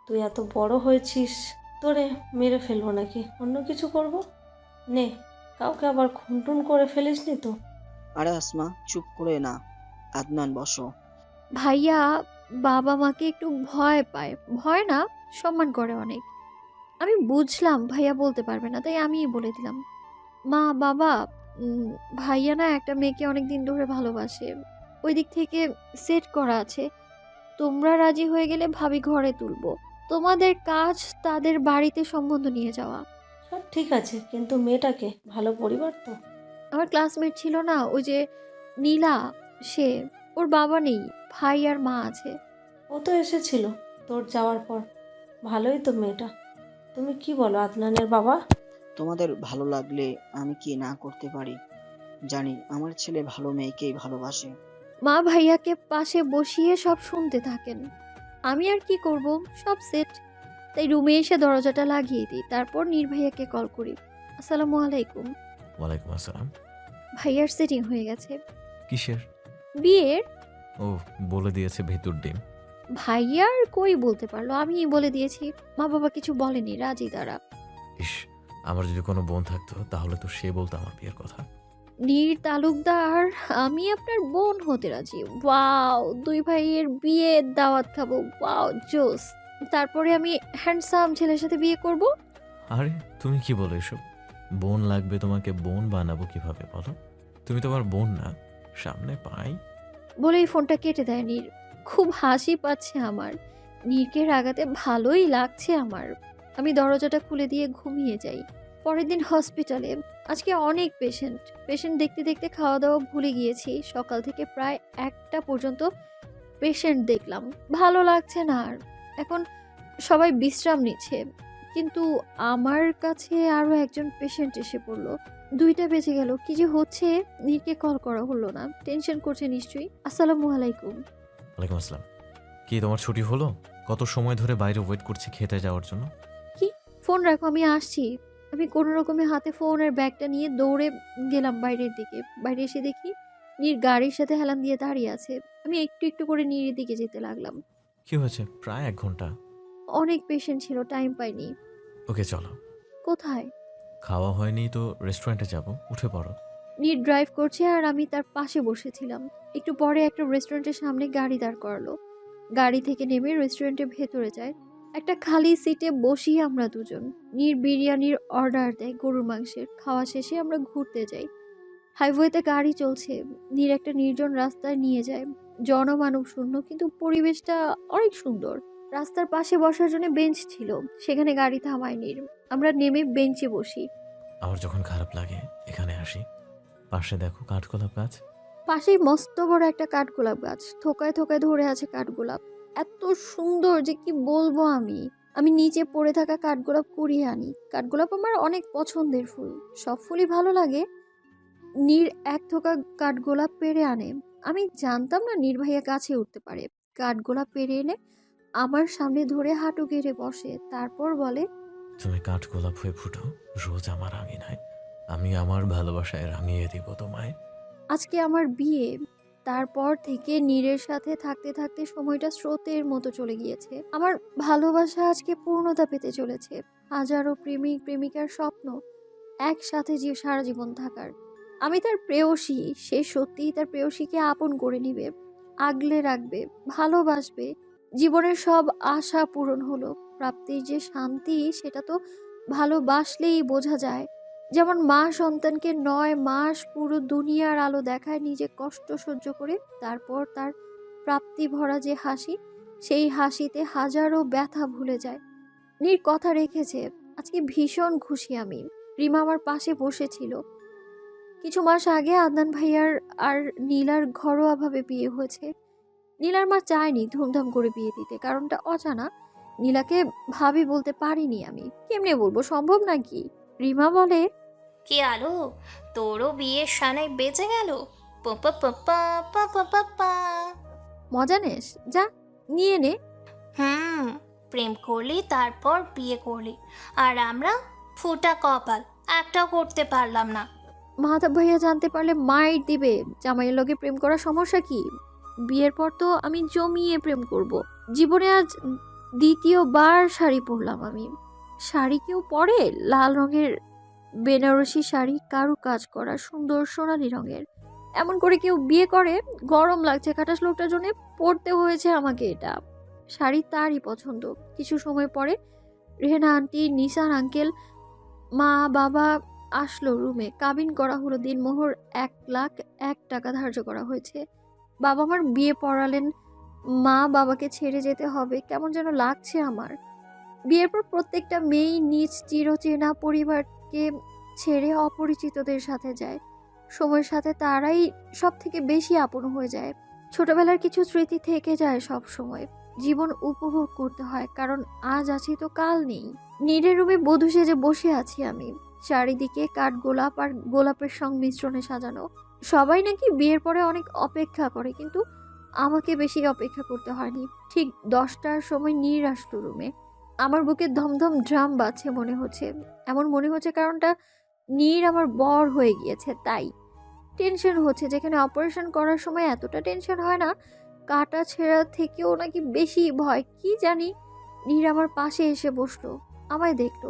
তুই এত বড় হয়েছিস, তোরে মেরে ফেলবো নাকি অন্য কিছু করব? নে, কাউকে আবার খুনটুন করে ফেলিসনি তো? আরে আসমা, চুপ করে না। আদনান, বসো। ভাইয়া বাবা মাকে একটু ভয় পায়। ভয় না, সম্মান করে অনেক। আমি বুঝলাম ভাইয়া বলতে পারবে না, তাই আমিই বলে দিলাম, মা বাবা, ভাইয়া না একটা মেয়েকে অনেক দিন ধরে ভালোবাসে। ওই দিক থেকে সেট করা আছে। তোমরা রাজি হয়ে গেলে ভাবি ঘরে তুলবো। তোমাদের কাজ তাদের বাড়িতে সম্বন্ধ নিয়ে যাওয়া। সব ঠিক আছে, কিন্তু মেয়েটাকে ভালো পরিবার তো? আমার ক্লাসমেট ছিল না ওই যে নীলা, সে, ওর বাবা নেই, ভাই আর মা আছে। ও তো এসেছিল তোর যাওয়ার পর। ভালোই তো মেয়েটা। তুমি কি বলো আদনানের বাবা? তোমাদের ভালো লাগলে আমি কি না করতে পারি? জানি আমার ছেলে ভালো মেয়েকেই ভালোবাসে। মা ভাইয়াকে পাশে বসিয়ে সব শুনতে থাকেন। আমি আর কি করব, সব সেট। তাই রুমে এসে দরজাটা লাগিয়ে দিই, তারপর নীর ভাইয়াকে কল করি। আসসালামু আলাইকুম। ওয়ালাইকুম আসসালাম। ভাইয়ার সেটিং হয়ে গেছে। কিসের? বিয়ের। ও, বলে দিয়েছে ভেতর ডিম। ভাইয়ার কই বলতে পারলো, আমিই বলে দিয়েছি। মা বাবা কিছু বলেনি, রাজি তারা। ইস, আমার যদি কোনো বোন থাকতো তাহলে তো সে বলতো আমার বিয়ের কথা। নীর তালুকদার, আমি আপনার বোন হতে রাজি। ওয়াও, দুই ভাইয়ের বিয়ের দাওয়াত খাবো। ওয়াও, জোস। তারপরে আমি হ্যান্ডসাম ছেলের সাথে বিয়ে করব। আরে তুমি কি বলো এসব? বোন লাগবে তোমাকে, বোন বানাবো কিভাবে বলো? তুমি তো আমার বোন না। সামনে পাই। বলেই ফোনটা কেটে দেয় নীর। খুব হাসি পাচ্ছে আমার। নীরকে রাগাতে ভালোই লাগছে আমার। আমি দরজাটা খুলে দিয়ে ঘুমিয়ে যাই। পরের দিন হসপিটালে। আজকে অনেক পেশেন্ট দেখতে দেখতে খাওয়া দাওয়া ভুলে গিয়েছি। সকাল থেকে প্রায় 1টা পর্যন্ত পেশেন্ট দেখলাম। ভালো লাগছে না আর। এখন সবাই বিশ্রাম নিচ্ছে, কিন্তু আমার কাছে আরও একজন পেশেন্ট এসে পড়লো। 2টা বেজে গেল। কি যে হচ্ছে, নীরকে কল করা হলো না। টেনশন করছে নিশ্চয়ই। আসসালামু আলাইকুম। ওয়ালাইকুম আসসালাম। কি তোমার ছুটি হলো? কত সময় ধরে বাইরে ওয়েট করছি খেতে যাওয়ার জন্য। কি? ফোন রাখো, আমি আসছি। আমি কোনো রকমে হাতে ফোনের ব্যাগটা নিয়ে দৌড়ে গেলাম বাইরের দিকে। বাইরে এসে দেখি নীর গাড়ির সাথে হেলান দিয়ে দাঁড়িয়ে আছে। আমি একটু একটু করে নীরের দিকে যেতে লাগলাম। কি হয়েছে? প্রায় 1 ঘন্টা। অনেক পেশেন্ট ছিল, টাইম পাইনি। ওকে চলো। কোথায়? খাওয়া হয়নি তো রেস্টুরেন্টে যাব, উঠে পড়ো। নীর ড্রাইভ করছে আর আমি তার পাশে বসেছিলাম। একটু পরে একটা রেস্টুরেন্টের সামনে গাড়ি দাঁড় করালো। গাড়ি থেকে নেমে রেস্টুরেন্টের ভেতরে যায়। একটা খালি সিটে বসি আমরা দুজন। নীর বিরিয়ানির অর্ডার দেয়, গরুর মাংসের। খাওয়া শেষে আমরা ঘুরতে যাই। হাইওয়েতে গাড়ি চলছে। নীর একটা নির্জন রাস্তায় নিয়ে যায়। জনমানব শূন্য, কিন্তু পরিবেশটা অনেক সুন্দর। রাস্তার পাশে বসার জন্য বেঞ্চ ছিল, সেখানে গাড়ি থামায় নীর। আমরা নেমে বেঞ্চে বসি। আমার যখন খারাপ লাগে এখানে আসি। পাশে দেখো কাঠগোলাপ গাছ। পাশেই মস্ত বড় একটা কাঠগোলাপ গাছ, থোকায় থোকায় ধরে আছে কাঠগোলাপ। এত সুন্দর যে কি বলবো আমি। আমি নিচে পড়ে থাকা কাঠগোলাপ কুড়িয়ে আনি। কাঠগোলাপ আমার অনেক পছন্দের ফুল, সব ফুলই ভালো লাগে। নীর এক থোকা কাঠগোলাপ পেড়ে আনে। আমি জানতাম না নীর ভাইয়া গাছে উঠতে পারে। কাঠগোলাপ পেড়ে এনে আমার সামনে ধরে হাঁটু গেড়ে বসে, তারপর বলে, তুমি কাঠগোলাপ হয়ে ফুটো রোজ আমার আঙিনায়, আমি আমার ভালোবাসায় রাঙিয়ে দিব তোমায়। আজকে আমার বিয়ে। তারপর থেকে নীরের সাথে থাকতে থাকতে সময়টা স্রোতের মতো চলে গিয়েছে। আমার ভালোবাসা আজকে পূর্ণতা পেতে চলেছে। হাজারো প্রেমিক প্রেমিকার স্বপ্ন একসাথে যে সারা জীবন থাকার। আমি তার প্রেয়সী, সে সত্যিই তার প্রেয়সীকে আপন করে নিবে, আগলে রাখবে, ভালোবাসবে। জীবনের সব আশা পূরণ হলো। প্রাপ্তির যে শান্তি, সেটা তো ভালোবাসলেই বোঝা যায়। যেমন মা সন্তানকে 9 মাস পুরো দুনিয়ার আলো দেখায়, নিজে কষ্ট সহ্য করে, তারপর তার প্রাপ্তি ভরা যে হাসি, সেই হাসিতে হাজারো ব্যথা ভুলে যায়। নীর কথা রেখেছে। আজকে ভীষণ খুশি আমি। রিমা আমার পাশে বসেছিল। কিছু মাস আগে আদনান ভাইয়ার আর নীলার ঘরোয়াভাবে বিয়ে হয়েছে। নীলার মা চায়নি ধুমধাম করে বিয়ে দিতে, কারণটা অজানা। নীলাকে ভাবি বলতে পারিনি আমি। কেমনে বলবো, সম্ভব নাকি? রিমা বলে, কি আলো, তোরও বিয়ের সানাই বেজে গেল। পা পা পা পা পা পা পা। মজা নেস, যা নিয়ে নে। প্রেম করলি, তারপর বিয়ে করলি, আর আমরা ফুটা কপাল, একটাও করতে পারলাম না। মাহাতাব ভাইয়া জানতে পারলে মাইর দিবে। জামাইয়ের লগে প্রেম করার সমস্যা কি? বিয়ের পর তো আমি জমিয়ে প্রেম করব। জীবনে আজ দ্বিতীয়বার শাড়ি পরলাম আমি। শাড়ি কেউ পরে? লাল রঙের বেনারসি শাড়ি, কারু কাজ করা, সুন্দর সোনালি রঙের। এমন করে কেউ বিয়ে করে? গরম লাগছে খাটাস লোকটার জন্য পরতে হয়েছে আমাকে এটা। শাড়ি তারই পছন্দ। কিছু সময় পরে রেহেনা আন্টি, নিসার আঙ্কেল, মা, বাবা আসলো রুমে। কাবিন করা হলো। দিনমোহর 1,01,000 টাকা ধার্য করা হয়েছে। বাবা আমার বিয়ে পড়ালেন। মা বাবাকে ছেড়ে যেতে হবে, কেমন যেন লাগছে আমার। বিয়ের পর প্রত্যেকটা মেয়েই নিজ চিরচেনা পরিবারকে ছেড়ে অপরিচিতদের সাথে যায়। সময়ের সাথে তারাই সব থেকে বেশি আপন হয়ে যায়। ছোটবেলার কিছু স্মৃতি থেকে যায় সব সময়। জীবন উপভোগ করতে হয়, কারণ আজ আছি তো কাল নেই। নীরের রুমে বধূ সেজে বসে আছি আমি। চারিদিকে কাঠ গোলাপ আর গোলাপের সংমিশ্রণে সাজানো। সবাই নাকি বিয়ের পরে অনেক অপেক্ষা করে, কিন্তু আমাকে বেশি অপেক্ষা করতে হয়নি। ঠিক 10টার সময় নীর আসলো রুমে। আমার বুকে ধমধম ড্রাম বাজছে মনে হচ্ছে। এমন মনে হচ্ছে কারণটা নীর আমার বর হয়ে গিয়েছে, তাই টেনশন হচ্ছে। যেখানে অপারেশন করার সময় এতটা টেনশন হয় না, কাটা ছেঁড়া থেকেও নাকি বেশি ভয়, কি জানি। নীর আমার পাশে এসে বসলো, আমায় দেখলো।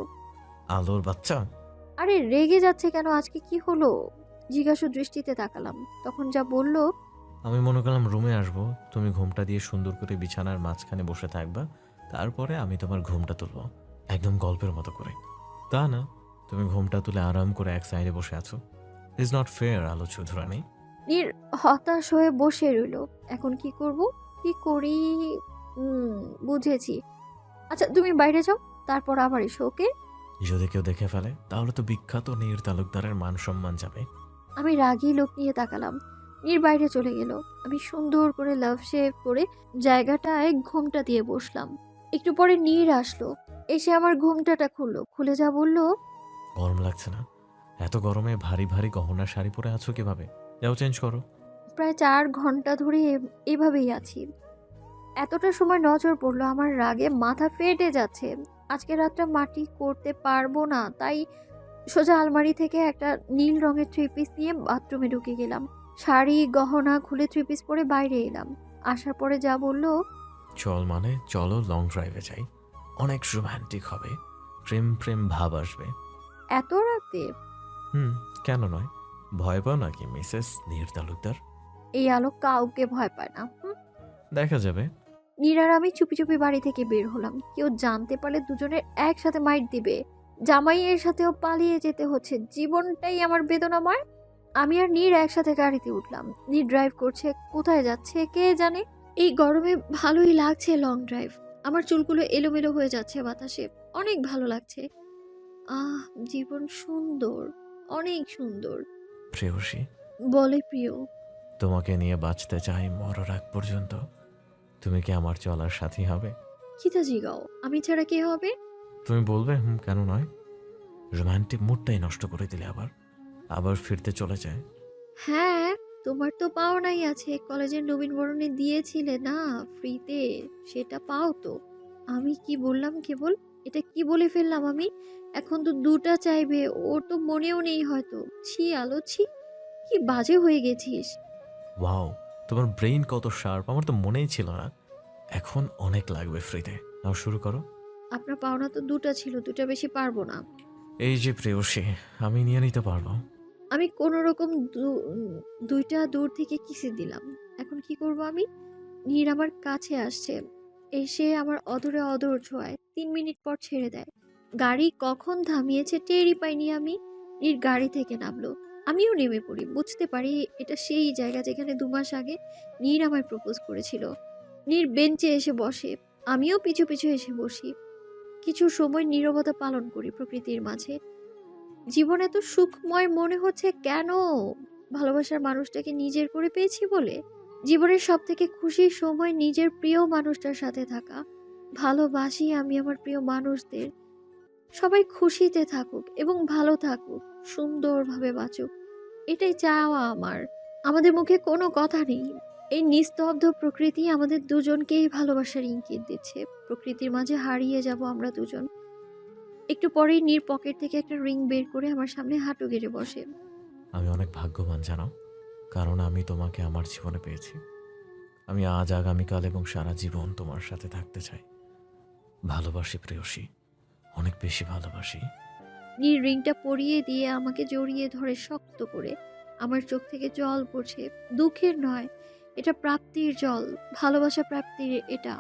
আলোর বাচ্চা। আরে রেগে যাচ্ছে কেন? আজকে কি হলো? জিজ্ঞাসা দৃষ্টিতে তাকালাম। তখন যা বলল, আমি মনে করলাম রুমে আসবো, তুমি ঘুমটা দিয়ে সুন্দর করে বিছানার মাঝখানে বসে থাকবা, তারপরে আমি তোমার ঘুমটা তুলবো, একদম গল্পের মতো করে। তা না, তুমি ঘুমটা তুলে আরাম করে এক সাইডে বসে আছো। ইজ নট ফেয়ার আলো চৌধুরানী। নীর হতাশ হয়ে বসে রইল। এখন কি করব, কি করি? বুঝেছি। আচ্ছা তুমি বাইরে যাও, তারপর আবার এসো, ওকে? যদি কেউ দেখে ফেলে তাহলে তো বিখ্যাত নীর তালুকদারের মান সম্মান যাবে। আমি রাগী লোক নিয়ে তাকালাম। নীর বাইরে চলে গেল। আমি সুন্দর করে লাভ শেভ করে জায়গাটায় ঘুমটা দিয়ে বসলাম। একটু পরে নীর আসলো, এসে আমার ঘুমটাটা খুললো। খুলে যা বলল, গরম লাগছে না? এত গরমে ভারী ভারী গহনা শাড়ি পরে আছো কিভাবে? যাও চেঞ্জ করো। প্রায় 4 ঘন্টা ধরে এভাবেই আছি। এতটা সময় নজর পড়লো, আমার রাগে মাথা ফেটে যাচ্ছে। আজকে রাতটা মাটি করতে পারবো না, তাই সোজা আলমারি থেকে একটা নীল রঙের 3 পিস নিয়ে বাথরুমে ঢুকে গেলাম। শাড়ি গহনা খুলে 3 পিস পরে বাইরে এলাম। আসার পরে যা বললো, চল মানে চলো লং ড্রাইভে যাই। অনেক রোমান্টিক হবে, প্রেম প্রেম ভাব আসবে। এত রাতে? কেন নয়? ভয় পাও নাকি মিসেস নীর তালুকদার? এই আলো কাউকে ভয় পায় না। দেখা যাবে। নীর আর আমি চুপি চুপি বাড়ি থেকে বের হলাম। কেউ জানতে পারলে দুজনের একসাথে মাইট দিবে। জামাইয়ের সাথেও পালিয়ে যেতে হচ্ছে, জীবনটাই আমার বেদনাময়। আমি আর নীর একসাথে গাড়িতে উঠলাম। নীর ড্রাইভ করছে, কোথায় যাচ্ছে কে জানে। এই গরমে ভালোই লাগছে লং ড্রাইভ। আমার চুলগুলো এলোমেলো হয়ে যাচ্ছে বাতাসে, অনেক ভালো লাগছে। জীবন সুন্দর, অনেক সুন্দর। প্রেয়সী, বলে প্রিয়। তোমাকে নিয়ে বাঁচতে চাই মরার আগ পর্যন্ত। তুমি কি আমার চলার সাথী হবে? কিতা জিগাও, আমি ছাড়া কে হবে? তুমি বলবে কেন নয়? রোমান্টিক মুডটাই নষ্ট করে দিলে আবার আবার ফিরতে চলে যায়। হ্যাঁ, তোমার তো পাওনাই আছে, কলেজের নবীনবরণে দিয়েছিলে না ফ্রিতে, সেটা পাও তো। আমি কি বললাম কেবল, এটা কি বলে ফেললাম আমি। এখন তো দুটা চাইবে, ওর তো মনেও নেই হয়তো। ছি আলো ছি, কি বাজে হয়ে গেছিস। ওয়াও, তোমার ব্রেইন কত শার্প, আমার তো মনেই ছিল না। এখন অনেক লাগবে ফ্রিতে। নাও শুরু করো। আপনার পাওনা তো দুটা ছিল, দুটা বেশি পারবো না। এই যে প্রেয়সী, আমি নিয়ে নিতে পারবো। আমি কোনো রকম দুইটা দূর থেকে কিসে দিলাম। এখন কি করব আমি? নীর আমার কাছে আসছে, এসে আমার অদরে অদর ছোঁয়ায় 3 মিনিট পর ছেড়ে দেয়। গাড়ি কখন থামিয়েছে টেরই পাইনি আমি। নীর গাড়ি থেকে নামলো, আমিও নেমে পড়ি। বুঝতে পারি এটা সেই জায়গা যেখানে 2 মাস আগে নীর আমায় প্রপোজ করেছিল। নীর বেঞ্চে এসে বসে, আমিও পিছু পিছু এসে বসি। কিছু সময় নীরবতা পালন করি প্রকৃতির মাঝে। জীবন এত সুখময় মনে হচ্ছে কেন? ভালোবাসার মানুষটাকে নিজের করে পেয়েছি বলে। জীবনের সব থেকে খুশির সময় নিজের প্রিয় মানুষটার সাথে থাকা। ভালোবাসি আমি আমার প্রিয় মানুষদের। সবাই খুশিতে থাকুক এবং ভালো থাকুক, সুন্দরভাবে বাঁচুক, এটাই চাওয়া আমার। আমাদের মুখে কোনো কথা নেই। এই নিস্তব্ধ প্রকৃতি আমাদের দুজনকেই ভালোবাসার ইঙ্গিত দিচ্ছে। প্রকৃতির মাঝে হারিয়ে যাব আমরা দুজন। একটু পরেই নীর পকেট থেকে একটা রিং বের করে আমার সামনে হাঁটু গেড়ে বসে। আমি অনেক ভাগ্যবান জানো, কারণ আমি তোমাকে আমার জীবনে পেয়েছি। আমি আজ, আগামীকাল এবং সারা জীবন তোমার সাথে থাকতে চাই। ভালোবাসি প্রেয়সী, অনেক বেশি ভালোবাসি। নীর রিংটা পরিয়ে দিয়ে আমাকে জড়িয়ে ধরে শক্ত করে। আমার চোখ থেকে জল পড়ছে, দুঃখের নয়, এটা প্রাপ্তির জল, ভালোবাসা প্রাপ্তির এটা।